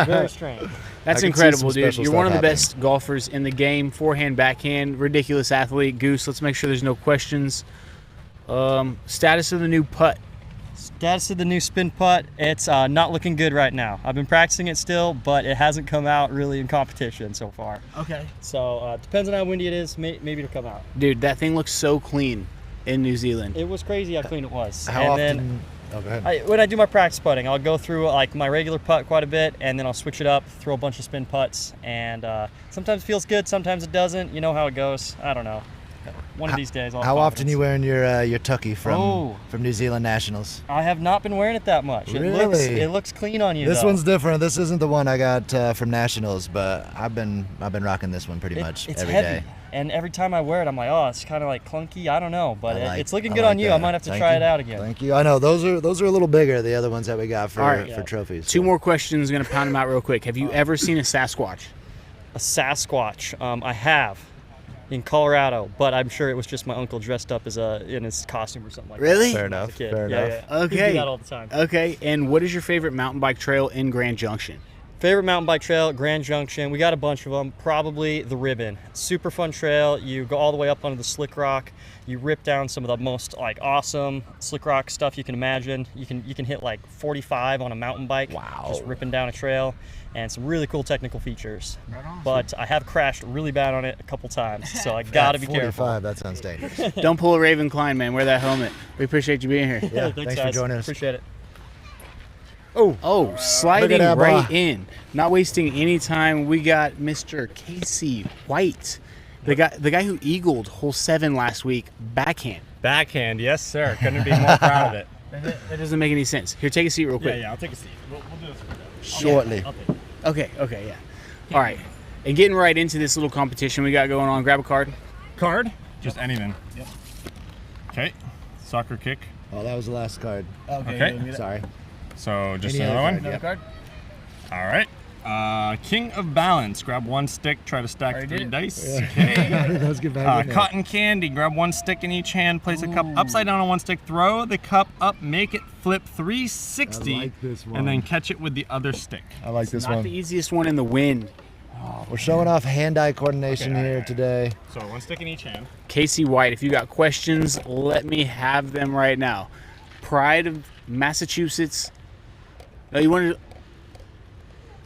Very strange. That's I can see incredible, some dude. special You're stuff one of the happening. best golfers in the game. Forehand, backhand, ridiculous athlete. Goose, let's make sure there's no questions. Status of the new putt. Status of the new spin putt, it's not looking good right now. I've been practicing it still, but it hasn't come out really in competition so far. Okay. So depends on how windy it is. Maybe it'll come out. Dude, that thing looks so clean in New Zealand. It was crazy how clean it was. How and often? Then Oh, go ahead. when I do my practice putting, I'll go through like my regular putt quite a bit, and then I'll switch it up, throw a bunch of spin putts, and sometimes it feels good, sometimes it doesn't. You know how it goes. I don't know. One of these days, I'll have How often confidence. you wearing your tucky from New Zealand Nationals? I have not been wearing it that much. Really? It looks clean on you. This though. one's different. This isn't the one I got from Nationals, but I've been rocking this one pretty much It's every heavy. day. And every time I wear it, I'm like, oh, it's kind of like clunky. I don't know, but it's looking good I on you. I that. might have to Thank try you. it out again. Thank you. I know those are a little bigger. The other ones that we got for All right. for trophies. 2 more questions. Going to pound them out real quick. Have you ever seen a Sasquatch? A Sasquatch. I have in Colorado, but I'm sure it was just my uncle dressed up as in his costume or something like Really? that. Fair when I was enough. a kid. Fair Yeah, enough. yeah. He'd Okay. do that all the time. Okay. And what is your favorite mountain bike trail in Grand Junction? Favorite mountain bike trail, Grand Junction. We got a bunch of them. Probably the Ribbon. Super fun trail. You go all the way up onto the Slick Rock. You rip down some of the most like awesome Slick Rock stuff you can imagine. You can hit like 45 on a mountain bike. Wow. Just ripping down a trail, and some really cool technical features. But I have crashed really bad on it a couple times, so I gotta be 45, careful. that sounds dangerous. Don't pull a Raven Klein, man. Wear that helmet. We appreciate you being here. Yeah, Thanks thanks for guys. joining us. Appreciate it. Oh, sliding that, right boy. in. Not wasting any time. We got Mr. Casey White. The guy who eagled hole 7 last week, backhand. Backhand, yes, sir. Couldn't be more proud of it. That doesn't make any sense. Here, take a seat real quick. Yeah, I'll take a seat. We'll do this. Shortly. Okay, yeah. All right. And getting right into this little competition we got going on, grab a card. Card? Just anything. Yep. Okay. Soccer kick. Oh, that was the last card. Okay. Sorry. So just Any another other one. card, yeah. Card. All right. King of Balance. Grab one stick, try to stack 3 dice. Yeah. Okay. Let's get back in there. Cotton Candy. Grab one stick in each hand, place a cup upside down on one stick, throw the cup up, make it flip 360, I like this one. and then catch it with the other stick. I like this Not one. the easiest one in the wind. We're showing off hand-eye coordination here today. So one stick in each hand. Casey White, if you got questions, let me have them right now. Pride of Massachusetts. No, you wanted to...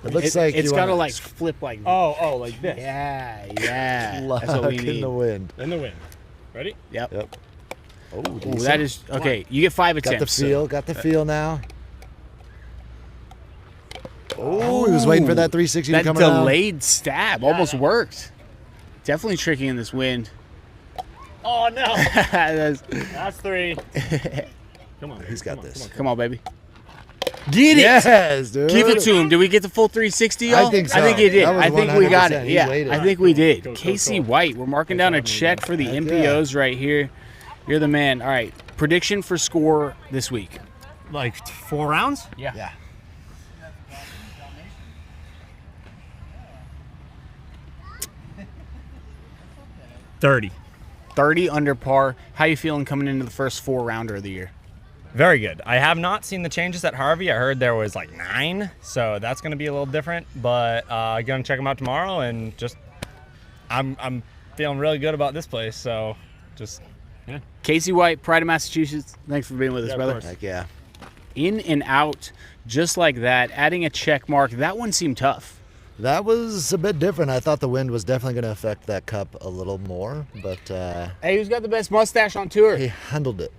It looks like it's you got to wanna like flip like Oh, like this. Yeah. That's luck what we in need. the wind. In the wind. Ready? Yep. Oh, Ooh, decent. that is okay. You get 5 Got the attempts. feel. Got the feel now. Oh, he was waiting for that 360 to That come around. delayed stab almost worked. Definitely tricky in this wind. Oh, no. That's- That's 3. Come on. He's got this. Come on, baby. Get it. Yes, dude. Give it to him. Did we get the full 360, y'all? I think so. I think he did. That was I think we got 100%. it. He Yeah, waited. I think we did. Go, go, Casey go. White, we're marking down a check for the Heck MPOs right here. You're the man. All right. Prediction for score this week. Like 4 rounds? Yeah. 30. 30 under par. How you feeling coming into the first 4-rounder of the year? Very good. I have not seen the changes at Harvey. I heard there was like 9, so that's going to be a little different. But going to check them out tomorrow, and just I'm feeling really good about this place. So just Casey White, Pride of Massachusetts. Thanks for being with us, brother. Heck yeah. In and out, just like that. Adding a check mark. That one seemed tough. That was a bit different. I thought the wind was definitely going to affect that cup a little more, but Hey, who's got the best mustache on tour? he handled it.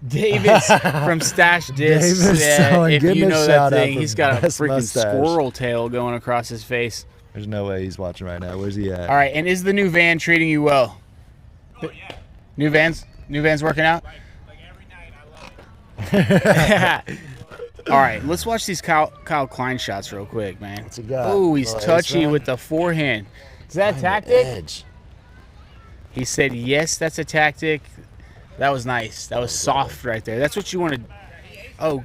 Davis from Stash Discs. Davis, someone if getting you a know shout that out thing, for he's got a best freaking mustache. squirrel tail going across his face. There's no way he's watching right now. Where's he at? All right, and is the new van treating you well? Oh, yeah. New van's working out? Like every night, I love it. All right, let's watch these Kyle Klein shots real quick, man. What's he got? Oh, he's Little touchy Ezra? with the forehand. Is that a Find the tactic? edge. He said, yes, that's a tactic. That was nice. That was soft right there. That's what you wanted. Oh,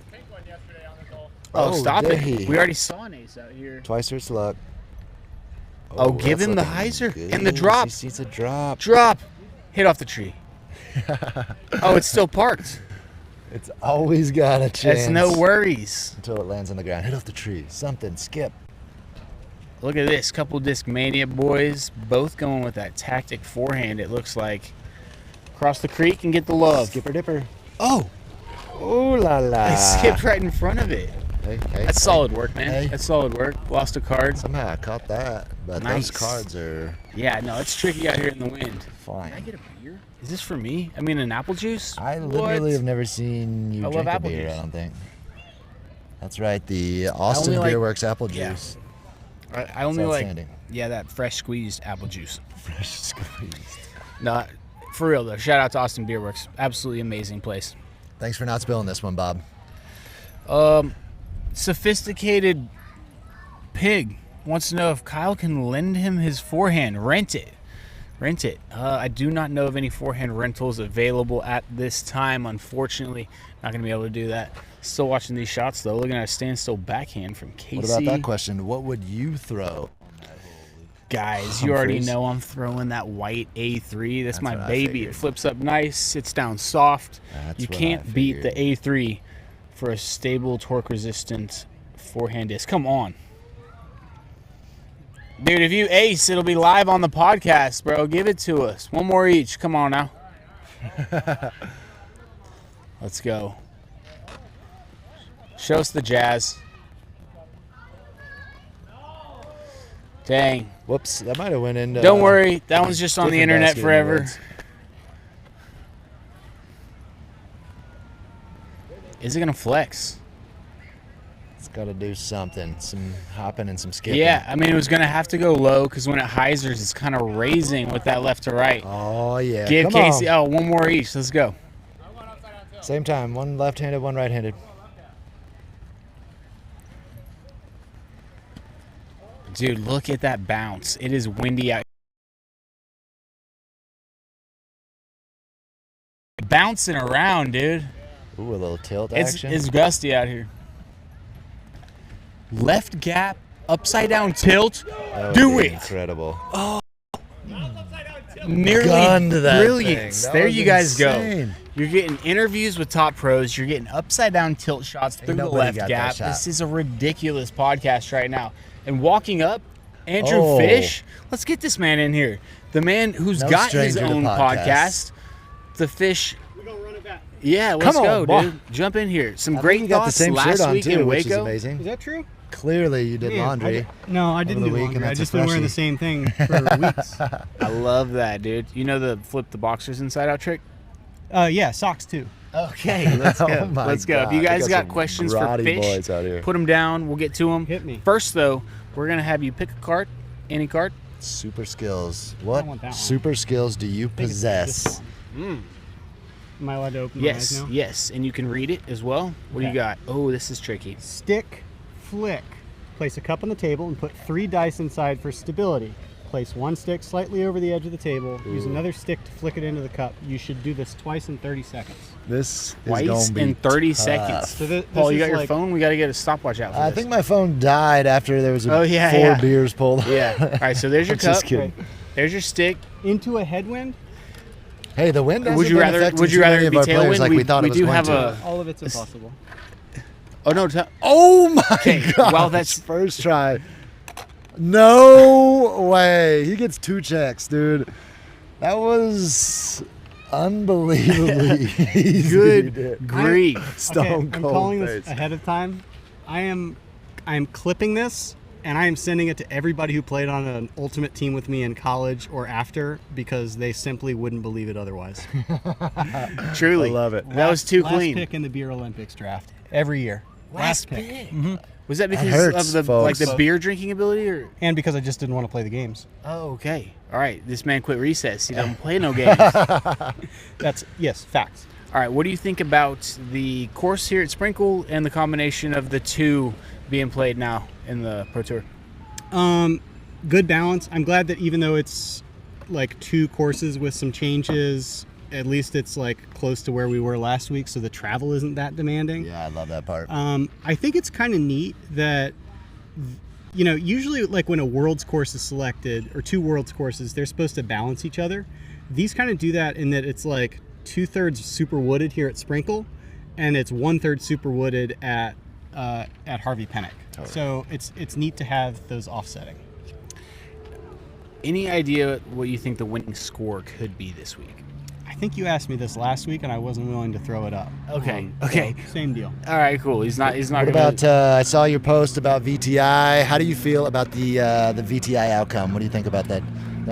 stop did it. he? We already saw an ace out here. Twice his luck. Oh, give that's him the looking hyzer good. and the drop. He sees a drop. Drop. Hit off the tree. Oh, it's still parked. It's always got a chance. That's no worries. Until it lands on the ground. Hit off the tree. Something. Skip. Look at this. Couple Disc Mania boys. Both going with that tactic forehand, it looks like. Cross the creek and get the love. Skipper dipper. Oh, Ooh la la. I skipped right in front of it. Hey, That's solid work, man. Hey. That's solid work. Lost a card. Somehow I caught that. But Nice. those cards are Yeah, no, it's tricky out here in the wind. fine. Can I get a beer? Is this for me? I mean, an apple juice? I literally What? have never seen you I love drink a apple beer, juice. I don't think. That's right, the Austin only like- Beer Works apple Yeah. juice. I only It's like, outstanding. yeah, that fresh squeezed apple juice. Fresh squeezed. No, for real though. Shout out to Austin Beer Works. Absolutely amazing place. Thanks for not spilling this one, Bob. Sophisticated Pig wants to know if Kyle can lend him his forehand. Rent it. I do not know of any forehand rentals available at this time. Unfortunately, not going to be able to do that. Still watching these shots though. Looking at a standstill backhand from Casey. What about that question? What would you throw? Guys, you already Humphreys? know I'm throwing that white A3. That's my what I baby. figured. It flips up nice, sits down soft. That's You what can't I beat the figured. A3 for a stable, torque-resistant forehand disc. Come on. Dude, if you ace, it'll be live on the podcast, bro. Give it to us. One more each. Come on now. Let's go. Show us the jazz. Dang. Whoops, that might have went into... Don't worry. That one's just on the different internet basket in the forever. woods. Is it going to flex? It's got to do something. Some hopping and some skipping. Yeah, I mean, it was going to have to go low because when it hyzers, it's kind of raising with that left to right. Oh, yeah. Give Come Casey, on. oh, one more each. Let's go. Same time. One left-handed, one right-handed. Dude, look at that bounce. It is windy out. Bouncing around, dude. Ooh, a little tilt It's action. gusty out here. left gap, upside down tilt. That would Do be it. Incredible. Oh, nearly Gunned that brilliant. thing. That There was you guys insane. go. You're getting interviews with top pros. You're getting upside down tilt shots through the nobody left got that gap. shot. This is a ridiculous podcast right now. And walking up, Andrew Oh. Fish. Let's get this man in here. The man who's No got his stranger to own podcasts. podcast. The Fish. We're going to run it back. Yeah, let's Come go, on, boy. dude. Jump in here. Some I think great you got the thoughts same last shirt on week too, in which is Waco. amazing. Is that true? Clearly, you did laundry. No, I didn't the do week, laundry. and I that's a just been wearing the freshie. same thing for weeks. I love that, dude. You know the flip the boxers inside out trick? Yeah, socks too. Okay, let's go. Oh my Let's go. If you God, guys we got some questions for rowdy Fish, boys out here. put them down. We'll get to them. Hit me. First, though, we're going to have you pick a card, any card. Super skills. What want that one. super skills do you think it's this possess? Am I allowed to open my eyes Yes, now? yes. And you can read it as well. What do you Okay. got? Oh, this is tricky. Stick, flick. Place a cup on the table and put 3 dice inside for stability. Place 1 stick slightly over the edge of the table. Use another stick to flick it into the cup. You should do this twice in 30 seconds. This Twice is going to be in 30 tough. seconds. So this Paul, you is got your like- phone? We got to get a stopwatch out for I this. think my phone died after there was Oh, yeah, 4 yeah. beers pulled. Yeah. All right, so there's your I'm cup. just kidding. There's your stick. Into a headwind. Hey, the wind hasn't Would you been rather? affecting Would you too rather many it of be our players tailwind? like we thought we it was do going have to. a. All of it's impossible. Oh no! Oh my god! Well, that's first try. No way! He gets 2 checks, dude. That was unbelievably easy. good grief. Stone Okay, I'm cold calling face. this ahead of time. I am clipping this and I am sending it to everybody who played on an ultimate team with me in college or after because they simply wouldn't believe it otherwise. Truly, I love it. That was too last clean. pick in the Beer Olympics draft every year. Last pick. Mhm. Was that because hurts, of the like folks. the beer drinking ability, or? And because I just didn't want to play the games. Oh, okay. All right. This man quit recess. He doesn't play no games. That's yes, facts. All right. What do you think about the course here at Sprinkle and the combination of the two being played now in the Pro Tour? Good balance. I'm glad that even though it's like 2 courses with some changes, at least it's like close to where we were last week, so the travel isn't that demanding. Yeah, I love that part. I think it's kind of neat that, you know, usually like when a world's course is selected or 2 world's courses, they're supposed to balance each other. These kind of do that in that it's like 2/3 super wooded here at Sprinkle, and it's 1/3 super wooded at Harvey Pennock. Totally. So it's neat to have those offsetting. Any idea what you think the winning score could be this week? I think you asked me this last week, and I wasn't willing to throw it up. Okay. So, Okay. same deal. All right. Cool. He's not. What gonna. about? I saw your post about VTI. How do you feel about the VTI outcome? What do you think about that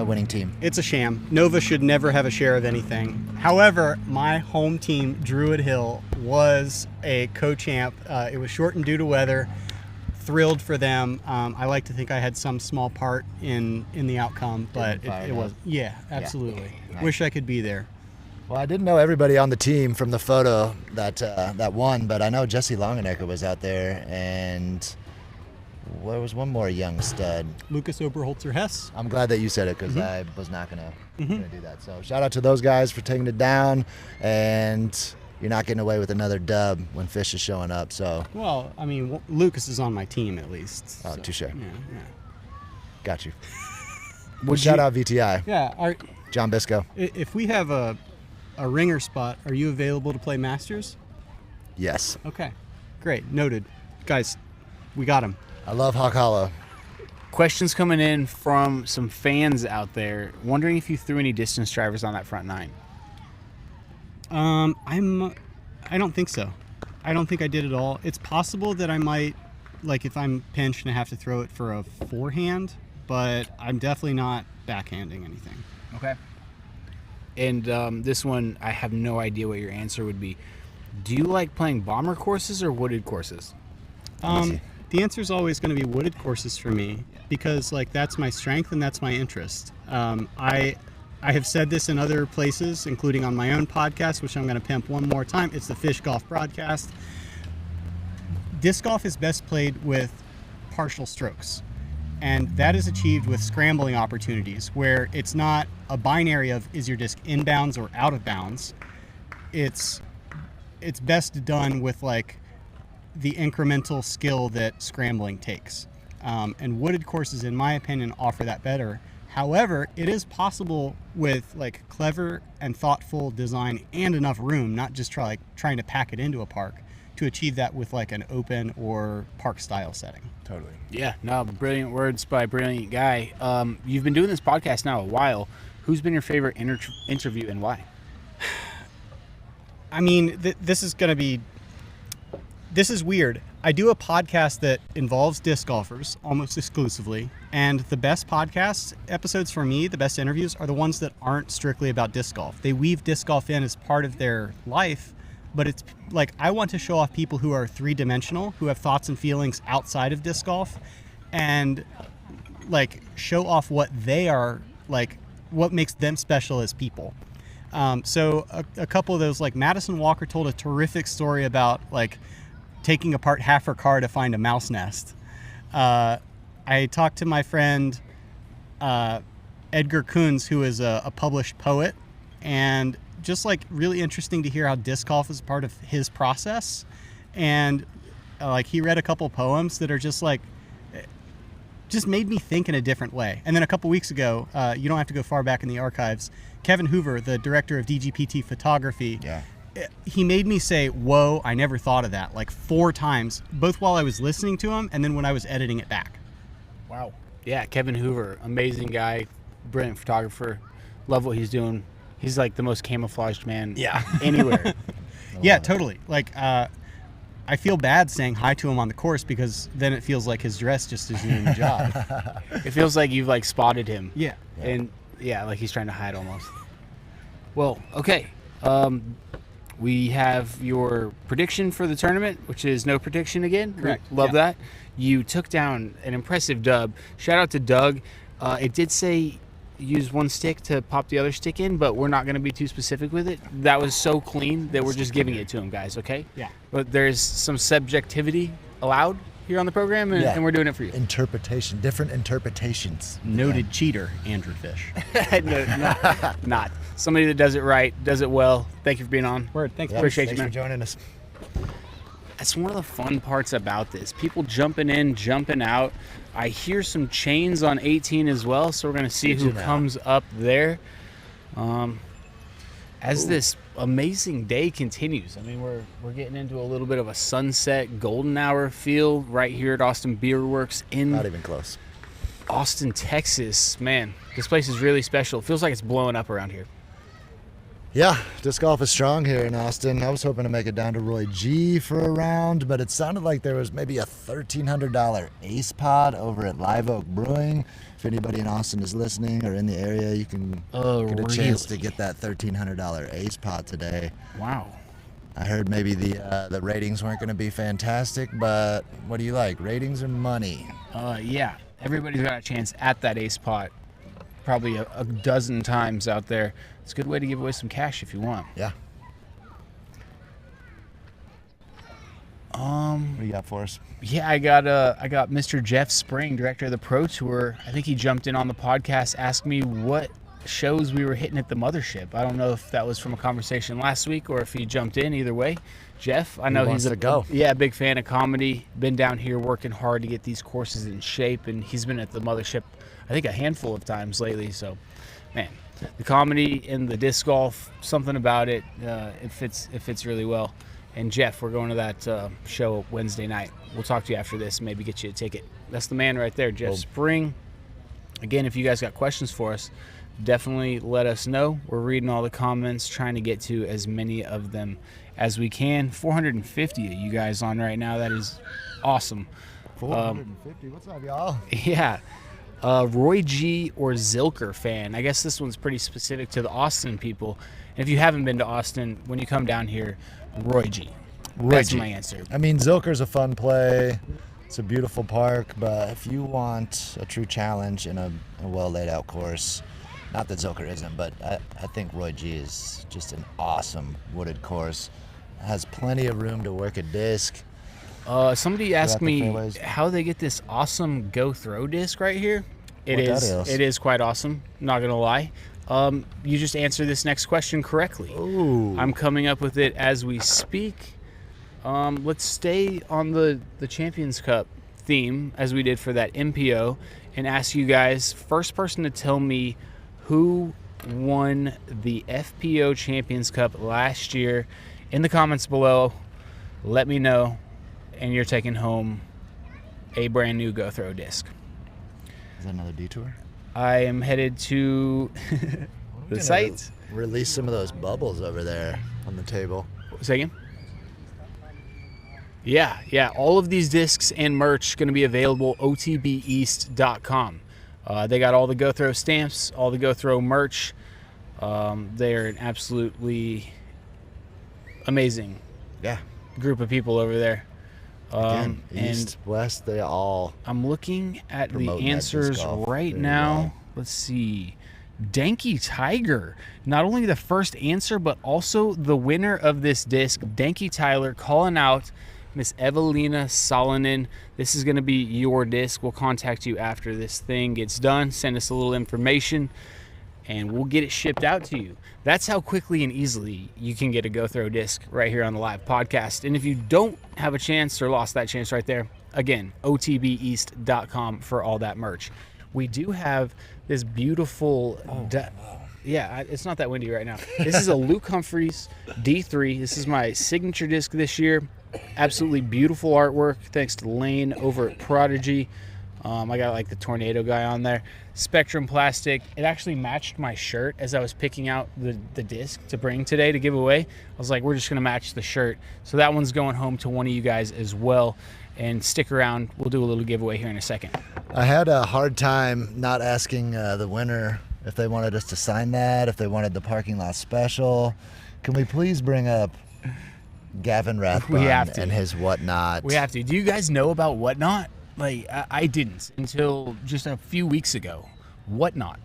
winning team? It's a sham. Nova should never have a share of anything. However, my home team, Druid Hill, was a co-champ. It was shortened due to weather. Thrilled for them. I like to think I had some small part in the outcome, but it was. Yeah, absolutely. Nice. Wish I could be there. Well, I didn't know everybody on the team from the photo that won, but I know Jesse Longenecker was out there, and there was one more young stud. Lucas Oberholzer-Hess. I'm glad that you said it because I was not gonna do that. So shout out to those guys for taking it down, and you're not getting away with another dub when Fish is showing up. So Well, I mean, Lucas is on my team at least. oh, so, touche. Yeah, Got you. Well, shout out VTI. yeah. John Bisco. If we have a ringer spot, are you available to play Masters? Yes. Okay, great, noted. Guys, we got him. I love Hawk Hollow. Questions coming in from some fans out there wondering if you threw any distance drivers on that front 9. I don't think so. I don't think I did at all. It's possible that I might, like if I'm pinched and I have to throw it for a forehand, but I'm definitely not backhanding anything. Okay. And this one, I have no idea what your answer would be. Do you like playing bomber courses or wooded courses? The answer is always going to be wooded courses for me because like that's my strength and that's my interest. I have said this in other places, including on my own podcast, which I'm going to pimp one more time. It's the Fish Golf Broadcast. Disc golf is best played with partial strokes, and that is achieved with scrambling opportunities where it's not a binary of is your disc inbounds or out of bounds. It's best done with like the incremental skill that scrambling takes. And wooded courses, in my opinion, offer that better. However, it is possible with like clever and thoughtful design and enough room, not just trying to pack it into a park, to achieve that with like an open or park style setting. Totally. Yeah, no, brilliant words by a brilliant guy. You've been doing this podcast now a while. Who's been your favorite interview and why? I mean, this is weird. I do a podcast that involves disc golfers almost exclusively, and the best podcast episodes for me, the best interviews, are the ones that aren't strictly about disc golf. They weave disc golf in as part of their life, but it's like I want to show off people who are three-dimensional, who have thoughts and feelings outside of disc golf, and like show off what they are, like what makes them special as people. So a couple of those, like Madison Walker told a terrific story about like taking apart half her car to find a mouse nest. I talked to my friend Edgar Kunz, who is a published poet, and just like really interesting to hear how disc golf is part of his process. And like he read a couple poems that are just like, just made me think in a different way. And then a couple weeks ago, you don't have to go far back in the archives, Kevin Hoover, the director of DGPT Photography, he made me say, whoa, I never thought of that, like 4 times, both while I was listening to him and then when I was editing it back. Wow. Yeah, Kevin Hoover, amazing guy, brilliant photographer. Love what he's doing. He's like the most camouflaged man anywhere. Yeah, totally. Like, I feel bad saying hi to him on the course because then it feels like his dress just is doing the job. It feels like you've like spotted him. Yeah. And yeah, like he's trying to hide almost. Well, okay. We have your prediction for the tournament, which is no prediction again. Correct. Love that. You took down an impressive dub. Shout out to Doug. It did say use one stick to pop the other stick in, but we're not going to be too specific with it. That was so clean that we're just giving it to him, guys, okay? Yeah. But there's some subjectivity allowed here on the program, and we're doing it for you. Interpretation, different interpretations. Noted cheater, Andrew Fish. No, not. Somebody that does it right, does it well. Thank you for being on. Word, thanks. Appreciate Thanks you, man. for joining us. That's one of the fun parts about this. People jumping in, jumping out. I hear some chains on 18 as well, so we're going to see who comes up there. As this amazing day continues, I mean, we're getting into a little bit of a sunset golden hour feel right here at Austin Beer Works in Not even close. Austin, Texas. Man, this place is really special. It feels like it's blowing up around here. Yeah, disc golf is strong here in Austin. I was hoping to make it down to Roy G for a round, but it sounded like there was maybe a $1,300 ace pod over at Live Oak Brewing. If anybody in Austin is listening or in the area, you can get a chance to get that $1,300 ace pod today. Wow. I heard maybe the ratings weren't going to be fantastic, but what do you like, ratings or money? Yeah, everybody's got a chance at that ace pot. Probably a dozen times out there. It's a good way to give away some cash if you want. Yeah. What do you got for us? Yeah, I got Mr. Jeff Spring, director of the Pro Tour. I think he jumped in on the podcast, asked me what shows we were hitting at the mothership. I don't know if that was from a conversation last week or if he jumped in. Either way, Jeff, I know he's a big fan of comedy. Been down here working hard to get these courses in shape, and he's been at the mothership, I think, a handful of times lately. So, man, the comedy and the disc golf, something about it, it fits really well. And Jeff, we're going to that show Wednesday night. We'll talk to you after this, maybe get you a ticket. That's the man right there, Jeff Spring. Again, if you guys got questions for us, definitely let us know. We're reading all the comments, trying to get to as many of them as we can. 450 of you guys on right now. That is awesome. 450. What's up, y'all? Yeah. Roy G or Zilker fan. I guess this one's pretty specific to the Austin people. And if you haven't been to Austin, when you come down here, Roy G. That's my answer. I mean, Zilker's a fun play. It's a beautiful park, but if you want a true challenge in a well laid out course, not that Zilker isn't, but I think Roy G is just an awesome wooded course. It has plenty of room to work a disc. Somebody asked me how they get this awesome Go Throw disc right here. It is quite awesome, not gonna lie. You just answered this next question correctly. Ooh. I'm coming up with it as we speak. Let's stay on the Champions Cup theme as we did for that MPO and ask you guys, first person to tell me who won the FPO Champions Cup last year in the comments below. Let me know, and you're taking home a brand new Go Throw disc. Is that another detour? I am headed to the site. Release some of those bubbles over there on the table. Say again? Yeah. All of these discs and merch going to be available otbeast.com. They got all the Go Throw stamps, all the Go Throw merch. They're an absolutely amazing group of people over there. Again, East, West, they all. I'm looking at the answers right now. Let's see. Danky Tiger, not only the first answer, but also the winner of this disc. Danky Tyler calling out Miss Evelina Salonen. This is going to be your disc. We'll contact you after this thing gets done. Send us a little information, and we'll get it shipped out to you. That's how quickly and easily you can get a Go Throw disc right here on the live podcast. And if you don't have a chance or lost that chance right there, again, otbeast.com for all that merch. We do have this beautiful... it's not that windy right now. This is a Luke Humphreys D3. This is my signature disc this year. Absolutely beautiful artwork. Thanks to Lane over at Prodigy. I got like the tornado guy on there. Spectrum plastic. It actually matched my shirt as I was picking out the disc to bring today to give away. I was like, we're just going to match the shirt. So that one's going home to one of you guys as well. And stick around. We'll do a little giveaway here in a second. I had a hard time not asking the winner if they wanted us to sign that, if they wanted the parking lot special. Can we please bring up Gavin Rathbun and his Whatnot? We have to. Do you guys know about Whatnot? Like, I didn't until just a few weeks ago. Whatnot.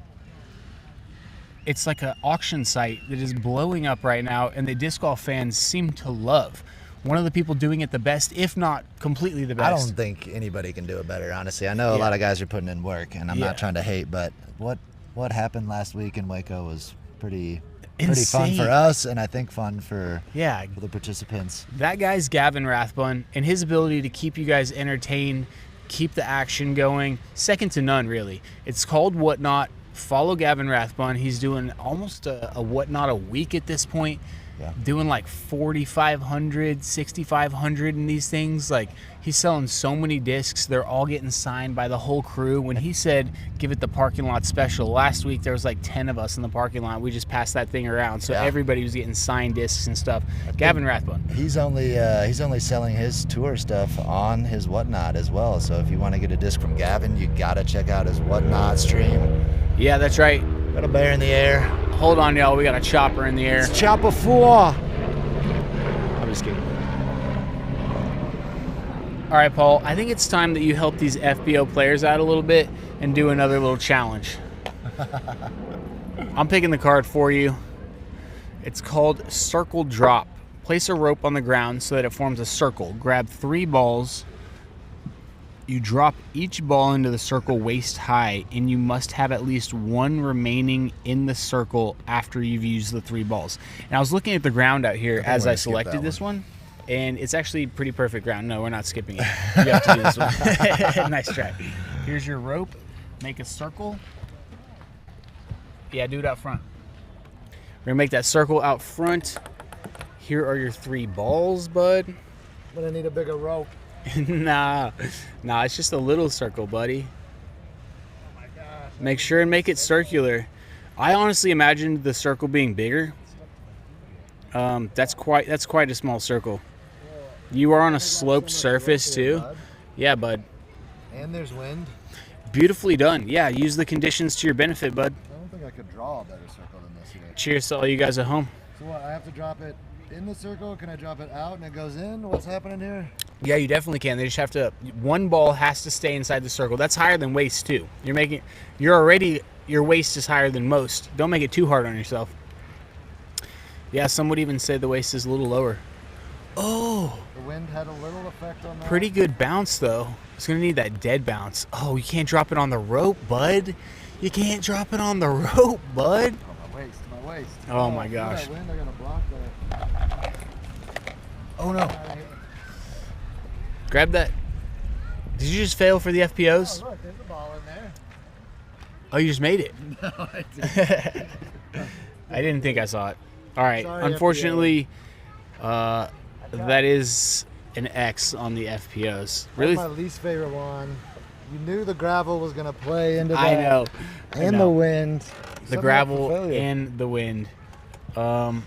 It's like an auction site that is blowing up right now, and the disc golf fans seem to love. One of the people doing it the best, if not completely the best. I don't think anybody can do it better, honestly. I know a lot of guys are putting in work, and I'm not trying to hate, but what happened last week in Waco was pretty fun for us, and I think fun for the participants. That guy's Gavin Rathbun, and his ability to keep you guys entertained, keep the action going, second to none, really. It's called Whatnot. Follow Gavin Rathbun. He's doing almost a Whatnot a week at this point. Doing like 4,500, 6,500 in these things. Like, he's selling so many discs. They're all getting signed by the whole crew. When he said, give it the parking lot special, last week there was like 10 of us in the parking lot. We just passed that thing around. So everybody was getting signed discs and stuff. Gavin Rathbun. He's only selling his tour stuff on his Whatnot as well. So if you want to get a disc from Gavin, you got to check out his Whatnot stream. Yeah, that's right. Got a bear in the air. Hold on, y'all. We got a chopper in the air. It's chopper 4. I'm just kidding. All right, Paul. I think it's time that you help these FBO players out a little bit and do another little challenge. I'm picking the card for you. It's called Circle Drop. Place a rope on the ground so that it forms a circle. Grab 3 balls. You drop each ball into the circle waist high, and you must have at least 1 remaining in the circle after you've used the 3 balls. And I was looking at the ground out here as I selected this one, and it's actually pretty perfect ground. No, we're not skipping it. You have to do this one. Nice try. Here's your rope. Make a circle. Yeah, do it out front. We're going to make that circle out front. Here are your 3 balls, bud. But I need a bigger rope. Nah, it's just a little circle, buddy. Oh my gosh. Make sure and make it circular. I honestly imagined the circle being bigger. That's quite a small circle. You are on a sloped surface too. Yeah, bud. And there's wind. Beautifully done. Yeah, use the conditions to your benefit, bud. I don't think I could draw a better circle than this here. Cheers to all you guys at home. So what, I have to drop it in the circle? Can I drop it out and it goes in? What's happening here? Yeah, you definitely can. They just have to, 1 ball has to stay inside the circle. That's higher than waist too. Your waist is higher than most. Don't make it too hard on yourself. Yeah, some would even say the waist is a little lower. Oh. The wind had a little effect on that. Pretty good bounce though. It's gonna need that dead bounce. Oh, you can't drop it on the rope, bud. You can't drop it on the rope, bud. Oh, my waist. Oh my gosh. That wind, they're gonna block that. Oh no. Grab that. Did you just fail for the FPOs? Oh, look, there's a ball in there. Oh, you just made it. No, I didn't. I didn't think I saw it. All right. Sorry, Unfortunately, that is an X on the FPOs. Really? That's my least favorite one. You knew the gravel was going to play into that. I know. And the wind. The gravel and the wind. Let's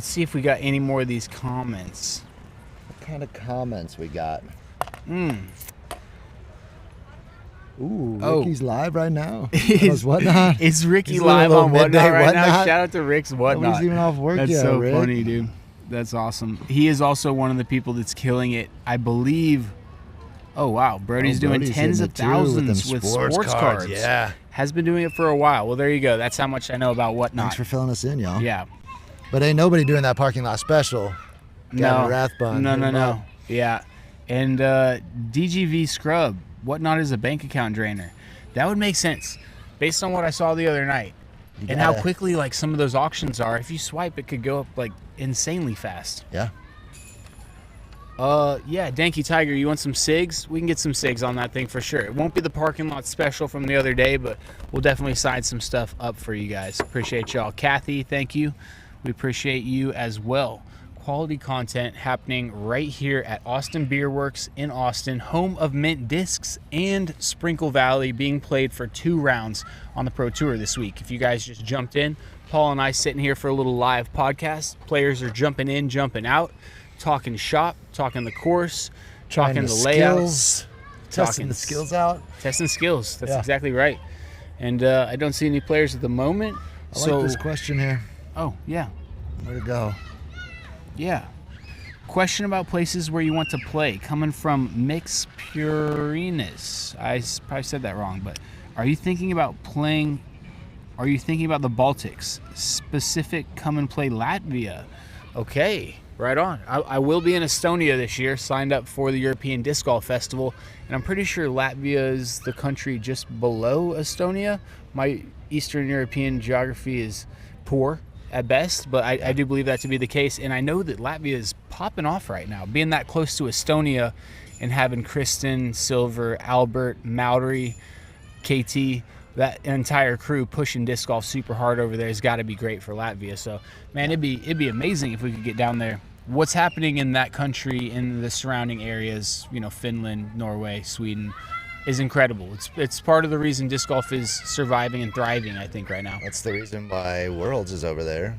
see if we got any more of these comments. What kind of comments we got? Ooh, Ricky's live right now. Is Whatnot. Is Ricky He's live on Whatnot right now? Whatnot. Shout out to Rick's Whatnot. Nobody's even off work That's yet, so Rick. funny, dude. That's awesome. He is also one of the people that's killing it. I believe. Oh wow, Brody's doing tens of thousands with sports cards. Yeah, has been doing it for a while. Well, there you go. That's how much I know about Whatnot. Thanks for filling us in, y'all. Yeah. But ain't nobody doing that parking lot special. Gavin Rathbun. No. Yeah. And DGV Scrub, Whatnot is a bank account drainer. That would make sense based on what I saw the other night. And how quickly like some of those auctions are. If you swipe, it could go up like insanely fast. Yeah. Yeah, Danky Tiger, you want some SIGs? We can get some SIGs on that thing for sure. It won't be the parking lot special from the other day, but we'll definitely side some stuff up for you guys. Appreciate y'all. Kathy, thank you. We appreciate you as well. Quality content happening right here at Austin Beer Works in Austin, home of Mint Discs and Sprinkle Valley, being played for 2 rounds on the Pro Tour this week. If you guys just jumped in, Paul and I sitting here for a little live podcast. Players are jumping in, jumping out, talking shop, talking the course, talking the layouts, testing the skills out. Testing skills. That's exactly right. And I don't see any players at the moment. I like this question here. Oh, yeah. Where'd it go? Yeah. Question about places where you want to play, coming from Mix Purinus. I probably said that wrong, but are you thinking about playing? Are you thinking about the Baltics? Specific, come and play Latvia. Okay, right on. I will be in Estonia this year, signed up for the European Disc Golf Festival, and I'm pretty sure Latvia is the country just below Estonia. My Eastern European geography is poor at best, but I do believe that to be the case. And I know that Latvia is popping off right now, being that close to Estonia and having Kristen, Silver, Albert, Maudry, KT, that entire crew pushing disc golf super hard over there has got to be great for Latvia. So, man, it'd be amazing if we could get down there. What's happening in that country, in the surrounding areas, you know, Finland, Norway, Sweden, is incredible. It's part of the reason disc golf is surviving and thriving, I think, right now. That's the reason why Worlds is over there.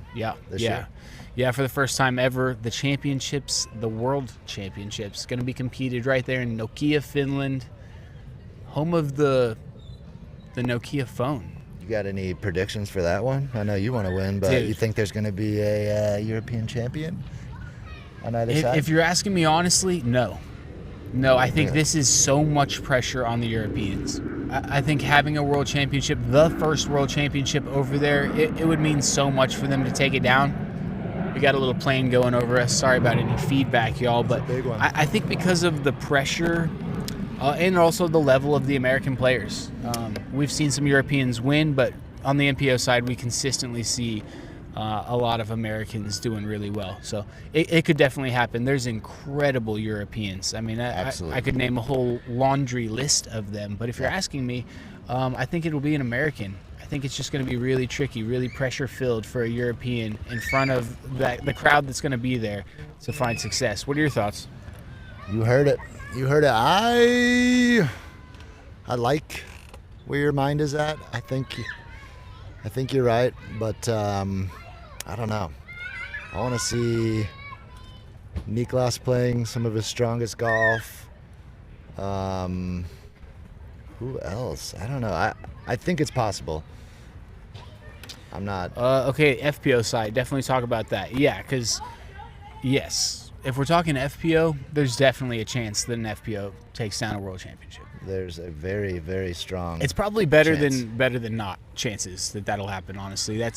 This year. Yeah, for the first time ever, the championships, the World Championships, going to be competed right there in Nokia, Finland, home of the Nokia phone. You got any predictions for that one? I know you want to win, but you think there's going to be a European champion on either side? If you're asking me honestly, no. No, I think this is so much pressure on the Europeans. I think having a world championship, the first world championship over there, it would mean so much for them to take it down. We got a little plane going over us. Sorry about any feedback, y'all. But I think because of the pressure and also the level of the American players. We've seen some Europeans win, but on the MPO side, we consistently see a lot of Americans doing really well. So it could definitely happen. There's incredible Europeans. I mean, I could name a whole laundry list of them. But if you're asking me, I think it'll be an American. I think it's just going to be really tricky, really pressure-filled for a European in front of the crowd that's going to be there to find success. What are your thoughts? You heard it. I like where your mind is at. I think you're right, but I don't know. I want to see Niklas playing some of his strongest golf. Who else? I don't know. I think it's possible. I'm not. Okay, FPO side, definitely talk about that. Yeah, because yes, if we're talking FPO, there's definitely a chance that an FPO takes down a world championship. There's a very, very strong. It's probably better than not chances that'll happen. Honestly, you're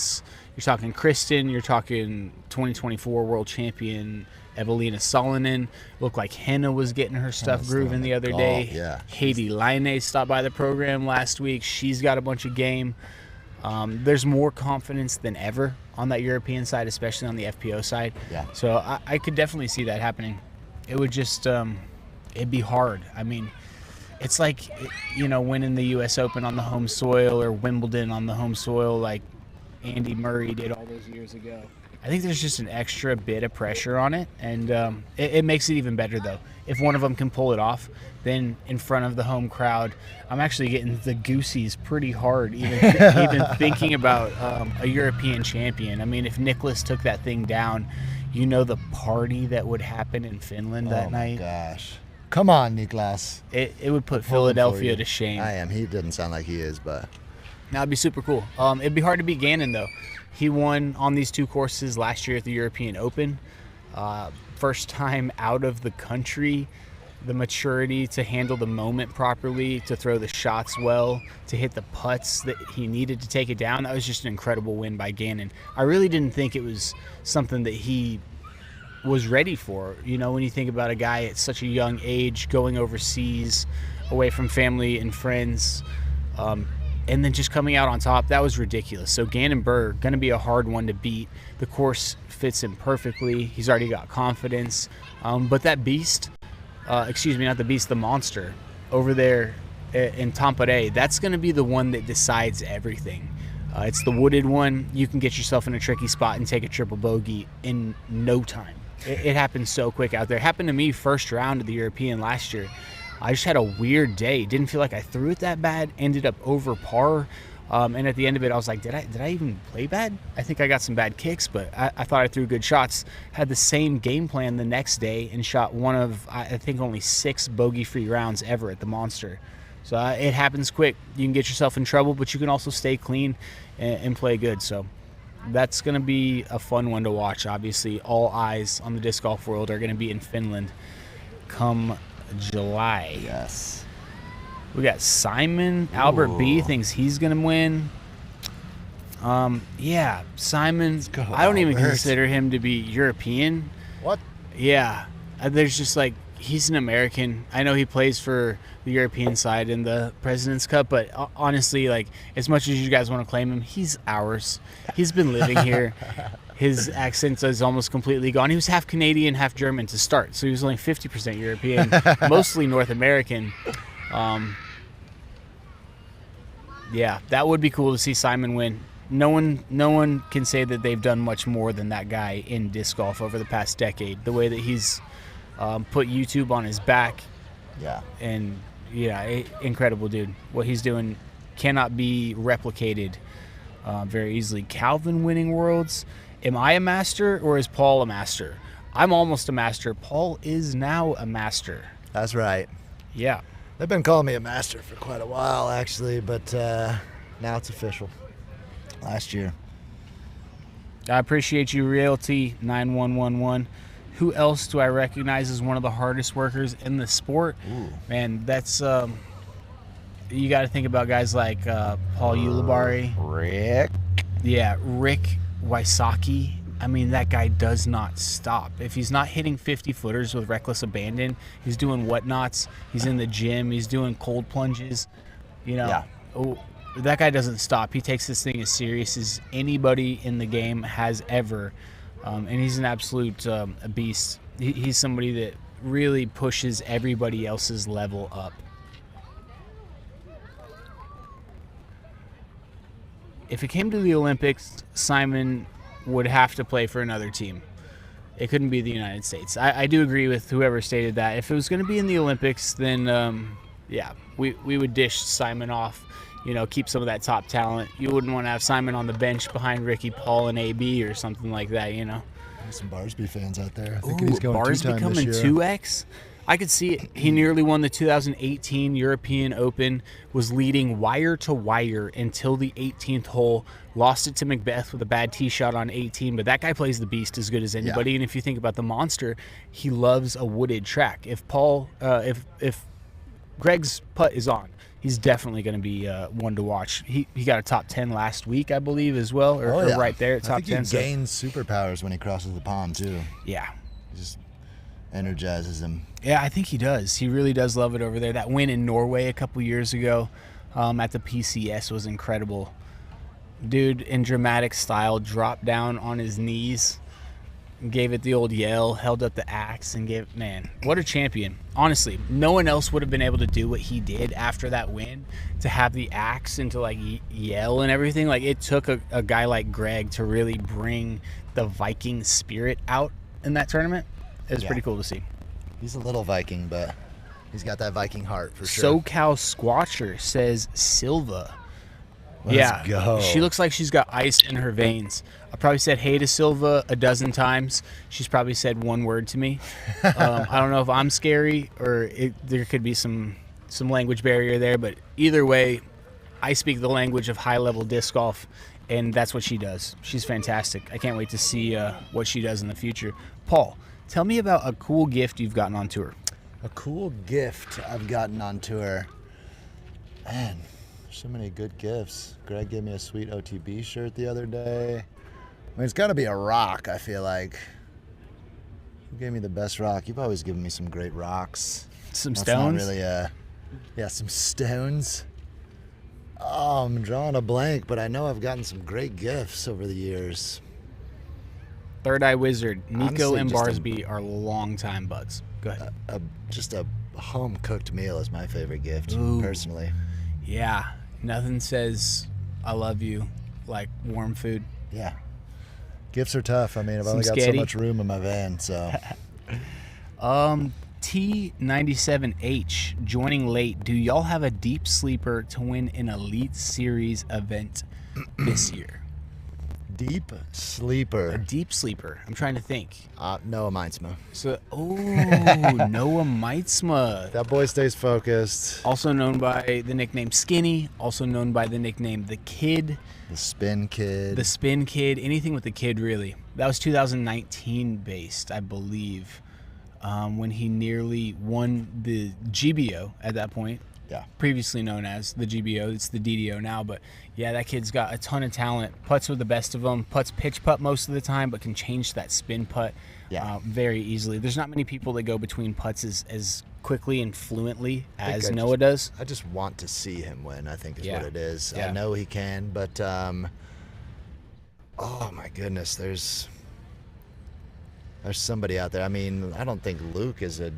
talking Kristen, you're talking 2024 world champion Evelina Salonen. Looked like Henna was getting her stuff grooving the other day. Yeah. Heidi Laine stopped by the program last week. She's got a bunch of game. There's more confidence than ever on that European side, especially on the FPO side. Yeah. So I could definitely see that happening. it would just it'd be hard. I mean, it's like, winning the U.S. Open on the home soil or Wimbledon on the home soil like Andy Murray did all those years ago. I think there's just an extra bit of pressure on it, and it makes it even better, though. If one of them can pull it off, then in front of the home crowd, I'm actually getting the goosies pretty hard, even thinking about a European champion. I mean, if Nicholas took that thing down, the party that would happen in Finland that night. Oh, my gosh. Come on, Niklas. It would put Philadelphia to shame. I am. He doesn't sound like he is, but... Now, it'd be super cool. It'd be hard to beat Gannon, though. He won on these 2 courses last year at the European Open. First time out of the country. The maturity to handle the moment properly, to throw the shots well, to hit the putts that he needed to take it down. That was just an incredible win by Gannon. I really didn't think it was something that he was ready for. When you think about a guy at such a young age going overseas, away from family and friends, and then just coming out on top, that was ridiculous. So Gannon Burr, going to be a hard one to beat. The course fits him perfectly. He's already got confidence. But that beast, the monster over there in Tampere, that's going to be the one that decides everything. It's the wooded one. You can get yourself in a tricky spot and take a triple bogey in no time. It happens so quick out there. It happened to me first round of the European last year. I just had a weird day. Didn't feel like I threw it that bad. Ended up over par. And at the end of it, I was like, did I even play bad? I think I got some bad kicks, but I thought I threw good shots. Had the same game plan the next day and shot one of, I think, only 6 bogey-free rounds ever at the Monster. So it happens quick. You can get yourself in trouble, but you can also stay clean and play good. So that's going to be a fun one to watch. Obviously, all eyes on the disc golf world are going to be in Finland come July. Yes. We got Simon. Albert B thinks he's going to win. Yeah, Simon. I don't even consider him to be European. What? Yeah. There's just he's an American. I know he plays for the European side in the President's Cup, but honestly, as much as you guys want to claim him, he's ours. He's been living here. His accent is almost completely gone. He was half Canadian, half German to start, so he was only 50% European, mostly North American. Yeah, that would be cool to see Simon win. No one can say that they've done much more than that guy in disc golf over the past decade. The way that he's put YouTube on his back. Yeah. And incredible dude. What he's doing cannot be replicated very easily. Calvin winning Worlds. Am I a master or is Paul a master? I'm almost a master. Paul is now a master. That's right. Yeah. They've been calling me a master for quite a while, actually, but now it's official. Last year. I appreciate you, Realty 9111. Who else do I recognize as one of the hardest workers in the sport? Ooh. Man, that's you got to think about guys like Paul Ulibarri. Rick. Yeah, Rick Wysocki. I mean, that guy does not stop. If he's not hitting 50-footers with reckless abandon, he's doing whatnots. He's in the gym. He's doing cold plunges. Yeah. Oh, that guy doesn't stop. He takes this thing as serious as anybody in the game has ever. And he's an absolute beast. He's somebody that really pushes everybody else's level up. If it came to the Olympics, Simon would have to play for another team. It couldn't be the United States. I do agree with whoever stated that. If it was going to be in the Olympics, then we would dish Simon off, keep some of that top talent. You wouldn't want to have Simon on the bench behind Ricky, Paul, and AB or something like that, There's some Barsby fans out there. I think Ooh, he's going Barsby coming 2X? I could see it. He nearly won the 2018 European Open, was leading wire to wire until the 18th hole, lost it to Macbeth with a bad tee shot on 18, but that guy plays the beast as good as anybody. Yeah. And if you think about the Monster, he loves a wooded track. If if Greg's putt is on, he's definitely going to be one to watch. He got a top 10 last week, I believe, as well, or right there at top 10. I think he gains superpowers when he crosses the pond, too. Yeah. Just energizes him. Yeah, I think he does. He really does love it over there. That win in Norway a couple years ago at the PCS was incredible. Dude, in dramatic style, dropped down on his knees gave it the old yell, held up the axe, and man, what a champion. Honestly, no one else would have been able to do what he did after that win, to have the axe and to like yell and everything. Like, it took a guy like Greg to really bring the Viking spirit out in that tournament. It was pretty cool to see. He's a little Viking, but he's got that Viking heart for sure. SoCal Squatcher says Silva. Let's go. She looks like she's got ice in her veins. I probably said hey to Silva a dozen times. She's probably said one word to me. I don't know if I'm scary or there could be some language barrier there, but either way, I speak the language of high-level disc golf, and that's what she does. She's fantastic. I can't wait to see what she does in the future. Paul, tell me about a cool gift you've gotten on tour. A cool gift I've gotten on tour. Man, so many good gifts. Greg gave me a sweet OTB shirt the other day. I mean, it's got to be a rock, I feel like. Who gave me the best rock? You've always given me some great rocks. Some That's stones? Not really yeah, some stones. Oh, I'm drawing a blank, but I know I've gotten some great gifts over the years. Third Eye Wizard, Nico Honestly, and just Barsby are longtime buds. Go ahead. Just a home-cooked meal is my favorite gift, personally. Yeah, nothing says I love you like warm food. Yeah. Gifts are tough. I mean, I've only got so much room in my van, so. T97H, joining late. Do y'all have a deep sleeper to win an Elite Series event this year? Deep sleeper. A deep sleeper. I'm trying to think. Noah Meitzma. Noah Meitzma. That boy stays focused. Also known by the nickname Skinny. Also known by the nickname The Kid. The Spin Kid. The Spin Kid. Anything with the Kid, really. That was 2019 based, I believe, when he nearly won the GBO at that point. Yeah. Previously known as the GBO. It's the DDO now. But, yeah, that kid's got a ton of talent. Putts with the best of them. Putts pitch putt most of the time, but can change that spin putt very easily. There's not many people that go between putts as quickly and fluently as Noah does. I just want to see him win, I think is Yeah. what it is. Yeah. I know he can, but oh my goodness, there's somebody out there. I mean, I don't think Luke is a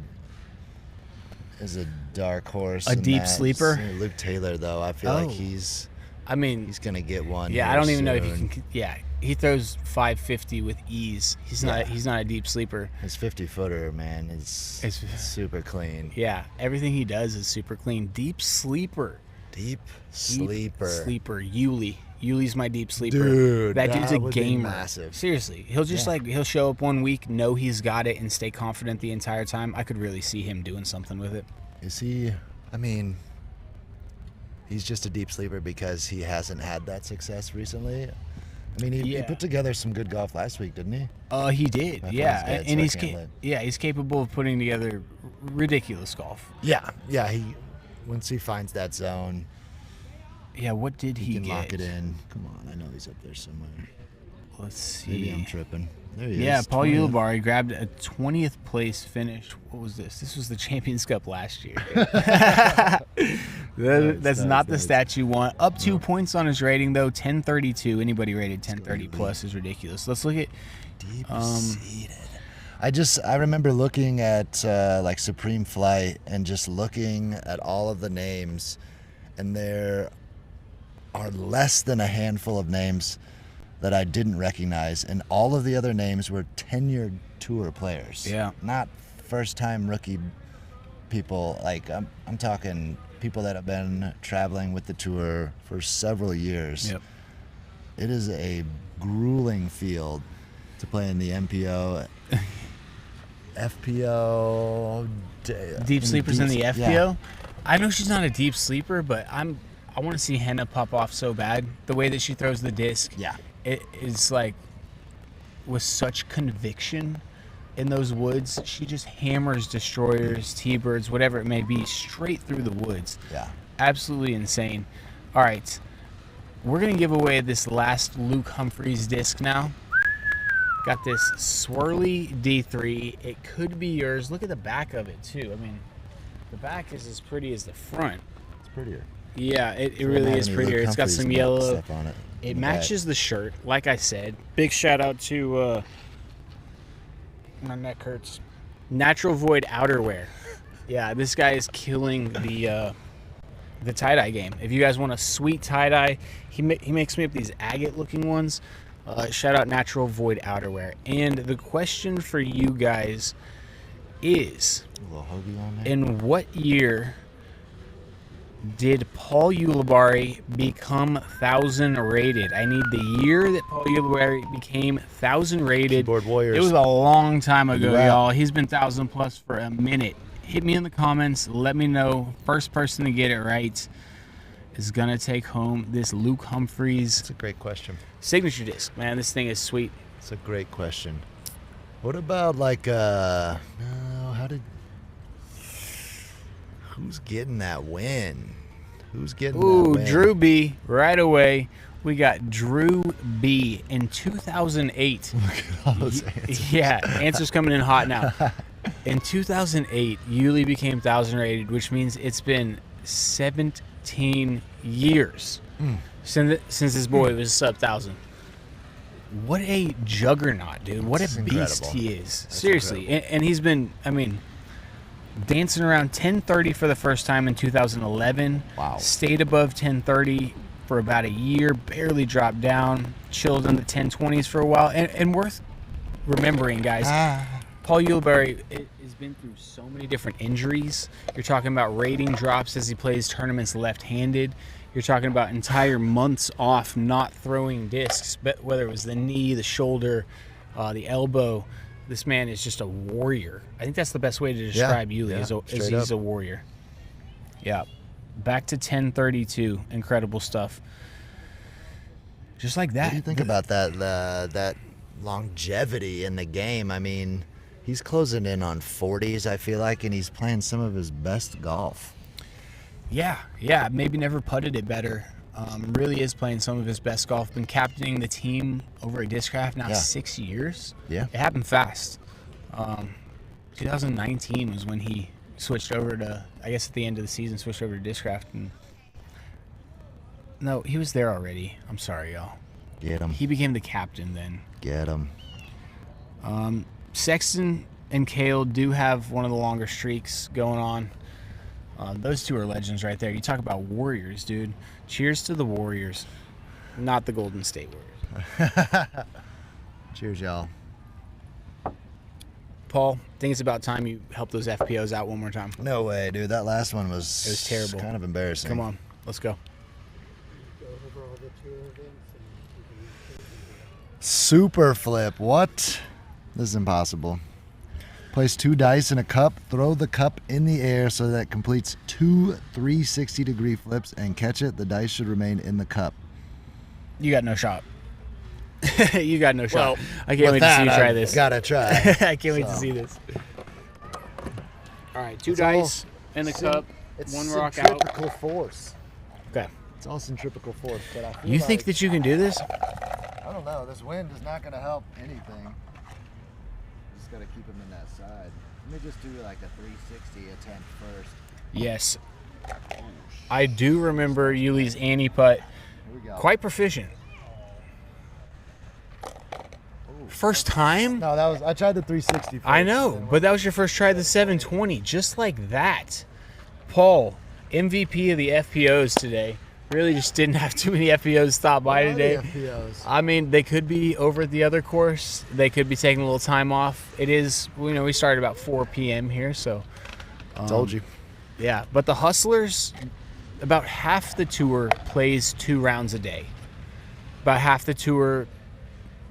dark horse. A deep sleeper? Luke Taylor, though, I feel like he's gonna get one. Yeah, I here don't even know if soon. he can. Yeah, he throws 550 with ease. He's not a deep sleeper. His 50-footer, man, is super clean. Yeah, everything he does is super clean. Deep sleeper. Deep sleeper. Yuli. Yuli's my deep sleeper. Dude, that dude's a would be gamer. massive. Seriously, he'll just he'll show up one week, know he's got it, and stay confident the entire time. I could really see him doing something with it. Is he? I mean, he's just a deep sleeper because he hasn't had that success recently. I mean, he put together some good golf last week, didn't he? He did. My Yeah, phone's dead, and so I can't he's capable of putting together ridiculous golf. Yeah. He once he finds that zone. Yeah, what did he can get? lock it in. Come on, I know he's up there somewhere. Let's see. Maybe I'm tripping. There he is. Yeah, Paul 20th. Ulibarri grabbed a 20th place finish. What was this? This was the Champions Cup last year. That's not the stat you want. Up 2 points on his rating, though. 1032. Anybody rated 1030 plus is ridiculous. Let's look at deep seated. I remember looking at like Supreme Flight and just looking at all of the names, and there are less than a handful of names that I didn't recognize, and all of the other names were tenured tour players. Yeah. Not first-time rookie people. Like I'm talking people that have been traveling with the tour for several years. Yep. It is a grueling field to play in the MPO, FPO. deep sleepers in the FPO. Yeah. I know she's not a deep sleeper, but I want to see Henna pop off so bad. The way that she throws the disc. Yeah. It is like with such conviction in those woods. She just hammers destroyers, T-birds, whatever it may be, straight through the woods. Yeah. Absolutely insane. All right. We're going to give away this last Luke Humphreys disc now. Got this swirly D3. It could be yours. Look at the back of it, too. I mean, the back is as pretty as the front. It's prettier. Yeah, it really is prettier. It's got some yellow. Stuff on it. It matches the shirt, like I said. Big shout out to My neck hurts. Natural Void outerwear. Yeah, this guy is killing the tie-dye game. If you guys want a sweet tie-dye, he makes me up these agate-looking ones. Shout out Natural Void outerwear. And the question for you guys is, in what year did Paul Ulibarri become 1,000 rated? I need the year that Paul Ulibarri became 1,000 rated. Keyboard Warriors. It was a long time ago, Wow. y'all. He's been 1,000 plus for a minute. Hit me in the comments. Let me know. First person to get it right is going to take home this Luke Humphreys. That's a great question. Signature disc. Man, this thing is sweet. It's a great question. What about who's getting that win? Who's getting that win? Drew B. Right away. We got Drew B. in 2008. Look at all those answers. Yeah, answers coming in hot now. In 2008, Yuli became 1,000 rated, which means it's been 17 years since this boy was sub 1,000. What a juggernaut, dude. What That's a beast incredible. he is. That's Seriously. And he's been, dancing around 1030 for the first time in 2011. Wow. Stayed above 1030 for about a year, barely dropped down, chilled in the 1020s for a while. And worth remembering, guys, Paul Ulibarri has been through so many different injuries. You're talking about rating drops as he plays tournaments left-handed. You're talking about entire months off not throwing discs, but whether it was the knee, the shoulder, the elbow. This man is just a warrior. I think that's the best way to describe Yuli, is he's a warrior. Yeah. Back to 1032. Incredible stuff. Just like that. What do you think about that longevity in the game? I mean, he's closing in on 40s, I feel like, and he's playing some of his best golf. Yeah. Maybe never putted it better. Really is playing some of his best golf. Been captaining the team over at Discraft now 6 years. Yeah. It happened fast. 2019 was when he switched over to, I guess at the end of the season, switched over to Discraft. And no, he was there already. I'm sorry, y'all. Get him. He became the captain then. Get him. Sexton and Kale do have one of the longer streaks going on. Those two are legends right there. You talk about warriors, dude. Cheers to the Warriors, not the Golden State Warriors. Cheers, y'all. Paul, I think it's about time you help those FPOs out one more time. No way, dude. That last one was terrible. Kind of embarrassing. Come on, let's go. Super flip. What? This is impossible. Place 2 dice in a cup, throw the cup in the air so that it completes 2 360-degree flips and catch it. The dice should remain in the cup. You got no shot. You got no shot. Well, I can't wait to see you try this. Gotta try. I can't wait to see this. All right, 2 dice in the cup, It's 1 rock out. centripetal force. Okay. It's all centripetal force. But I feel You think that you can do this? I don't know. This wind is not going to help anything. Just got to keep him in that side. Let me just do like a 360 attempt first. Yes. I do remember Yuli's Annie putt. Quite proficient. First time? No, I tried the 360 first. I know, but that was your first try at the 720, just like that. Paul, MVP of the FPOs today. Really just didn't have too many FPOs stop by today. FPOs? I mean, they could be over at the other course. They could be taking a little time off. It is, we started about 4 p.m. here, so. Told you. Yeah, but the Hustlers, about half the tour plays 2 rounds a day. About half the tour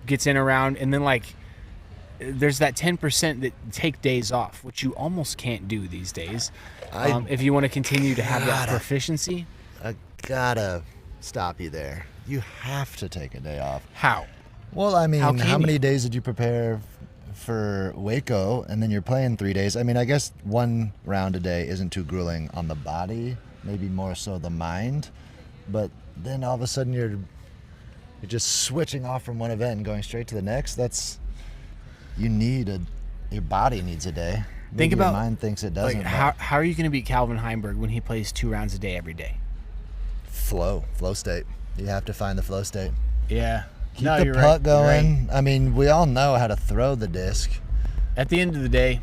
gets in around, and then there's that 10% that take days off, which you almost can't do these days. If you want to continue to have that proficiency. I gotta stop you there. You have to take a day off. How? Well, I mean, How many days did you prepare for Waco, and then you're playing 3 days? I mean, I guess 1 round a day isn't too grueling on the body, maybe more so the mind, but then all of a sudden you're just switching off from one event and going straight to the next. Your body needs a day. Maybe Think about your mind thinks it doesn't. How are you going to beat Calvin Heimberg when he plays 2 rounds a day every day? Flow state. You have to find the flow state. Yeah. Keep the putt going. Right. I mean, we all know how to throw the disc. At the end of the day,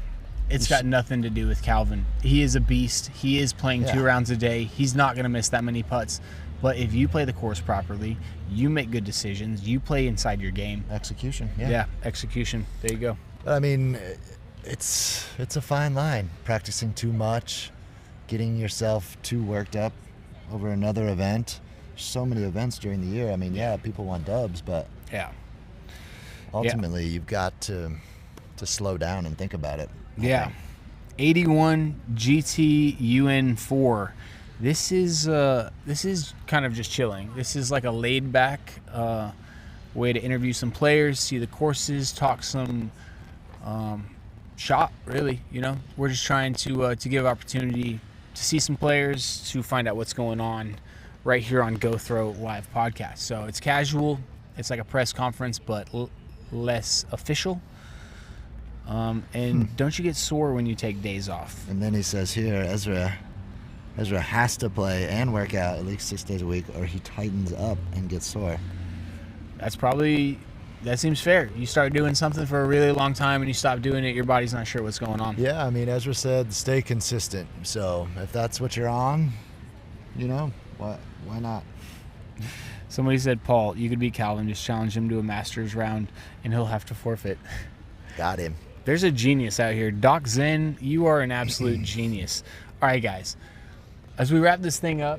it's got nothing to do with Calvin. He is a beast. He is playing 2 rounds a day. He's not going to miss that many putts. But if you play the course properly, you make good decisions, you play inside your game. Execution, execution. There you go. I mean, it's a fine line. Practicing too much, getting yourself too worked up over another event. So many events during the year. I mean, people want dubs, but ultimately you've got to slow down and think about it. Yeah. 81 GT UN4. This is kind of just chilling. This is like a laid back way to interview some players, see the courses, talk some shot, really. You know, we're just trying to give opportunity to see some players, to find out what's going on right here on Go Throw Live Podcast. So it's casual. It's like a press conference, but less official. And don't you get sore when you take days off? And then he says here, Ezra has to play and work out at least 6 days a week, or he tightens up and gets sore. That seems fair. You start doing something for a really long time and you stop doing it, your body's not sure what's going on. Yeah, I mean, Ezra said stay consistent. So if that's what you're on, you know, why not? Somebody said, Paul, you could beat Calvin, just challenge him to a Masters round and he'll have to forfeit. Got him. There's a genius out here. Doc Zen, you are an absolute genius. All right, guys. As we wrap this thing up,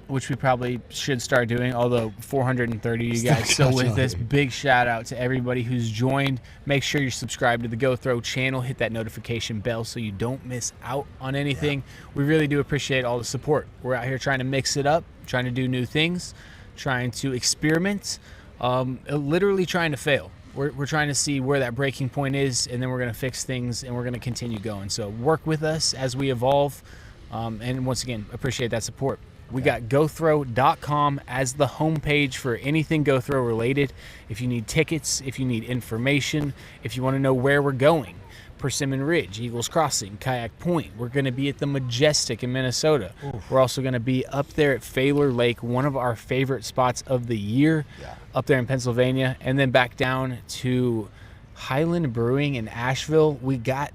which we probably should start doing, although 430 of you guys still with us, big shout out to everybody who's joined. Make sure you're subscribed to the Go Throw channel. Hit that notification bell so you don't miss out on anything. We really do appreciate all the support. We're out here trying to mix it up, trying to do new things, trying to experiment, literally trying to fail. We're trying to see where that breaking point is, and then we're going to fix things, and we're going to continue going. So work with us as we evolve. And once again, appreciate that support. We got GoThrow.com as the homepage for anything GoThrow related. If you need tickets, if you need information, if you want to know where we're going, Persimmon Ridge, Eagles Crossing, Kayak Point. We're going to be at the Majestic in Minnesota. Oof. We're also going to be up there at Failer Lake, one of our favorite spots of the year, up there in Pennsylvania, and then back down to Highland Brewing in Asheville. We got,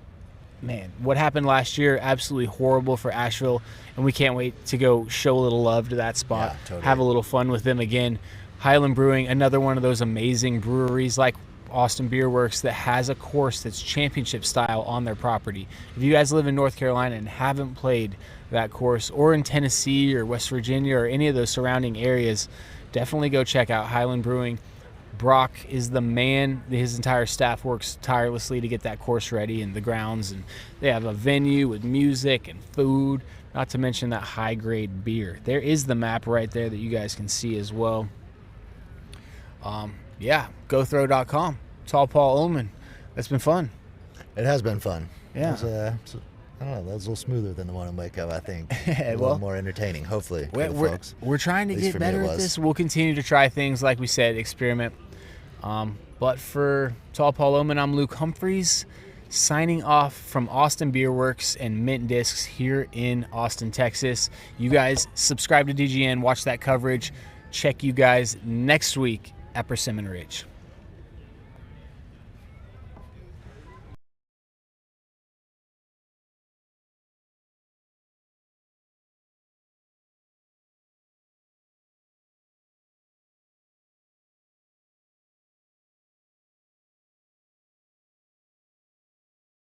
man, what happened last year, absolutely horrible for Asheville, and we can't wait to go show a little love to that spot, have a little fun with them again. Highland Brewing, another one of those amazing breweries like Austin Beer Works that has a course that's championship style on their property. If you guys live in North Carolina and haven't played that course, or in Tennessee or West Virginia or any of those surrounding areas, definitely go check out Highland Brewing. Brock is the man. His entire staff works tirelessly to get that course ready and the grounds, and they have a venue with music and food, not to mention that high grade beer. There is the map right there that you guys can see as well. GoThrow.com. Tall Paul Ullman. That's been fun. It has been fun. Yeah. I don't know, that was a little smoother than the one in Waco, I think. A little more entertaining, hopefully. We're trying to get better at this. We'll continue to try things, like we said, experiment. But for Tall Paul Ullman, I'm Luke Humphreys, signing off from Austin Beer Works and Mint Discs here in Austin, Texas. You guys subscribe to DGN, watch that coverage. Check you guys next week at Persimmon Ridge.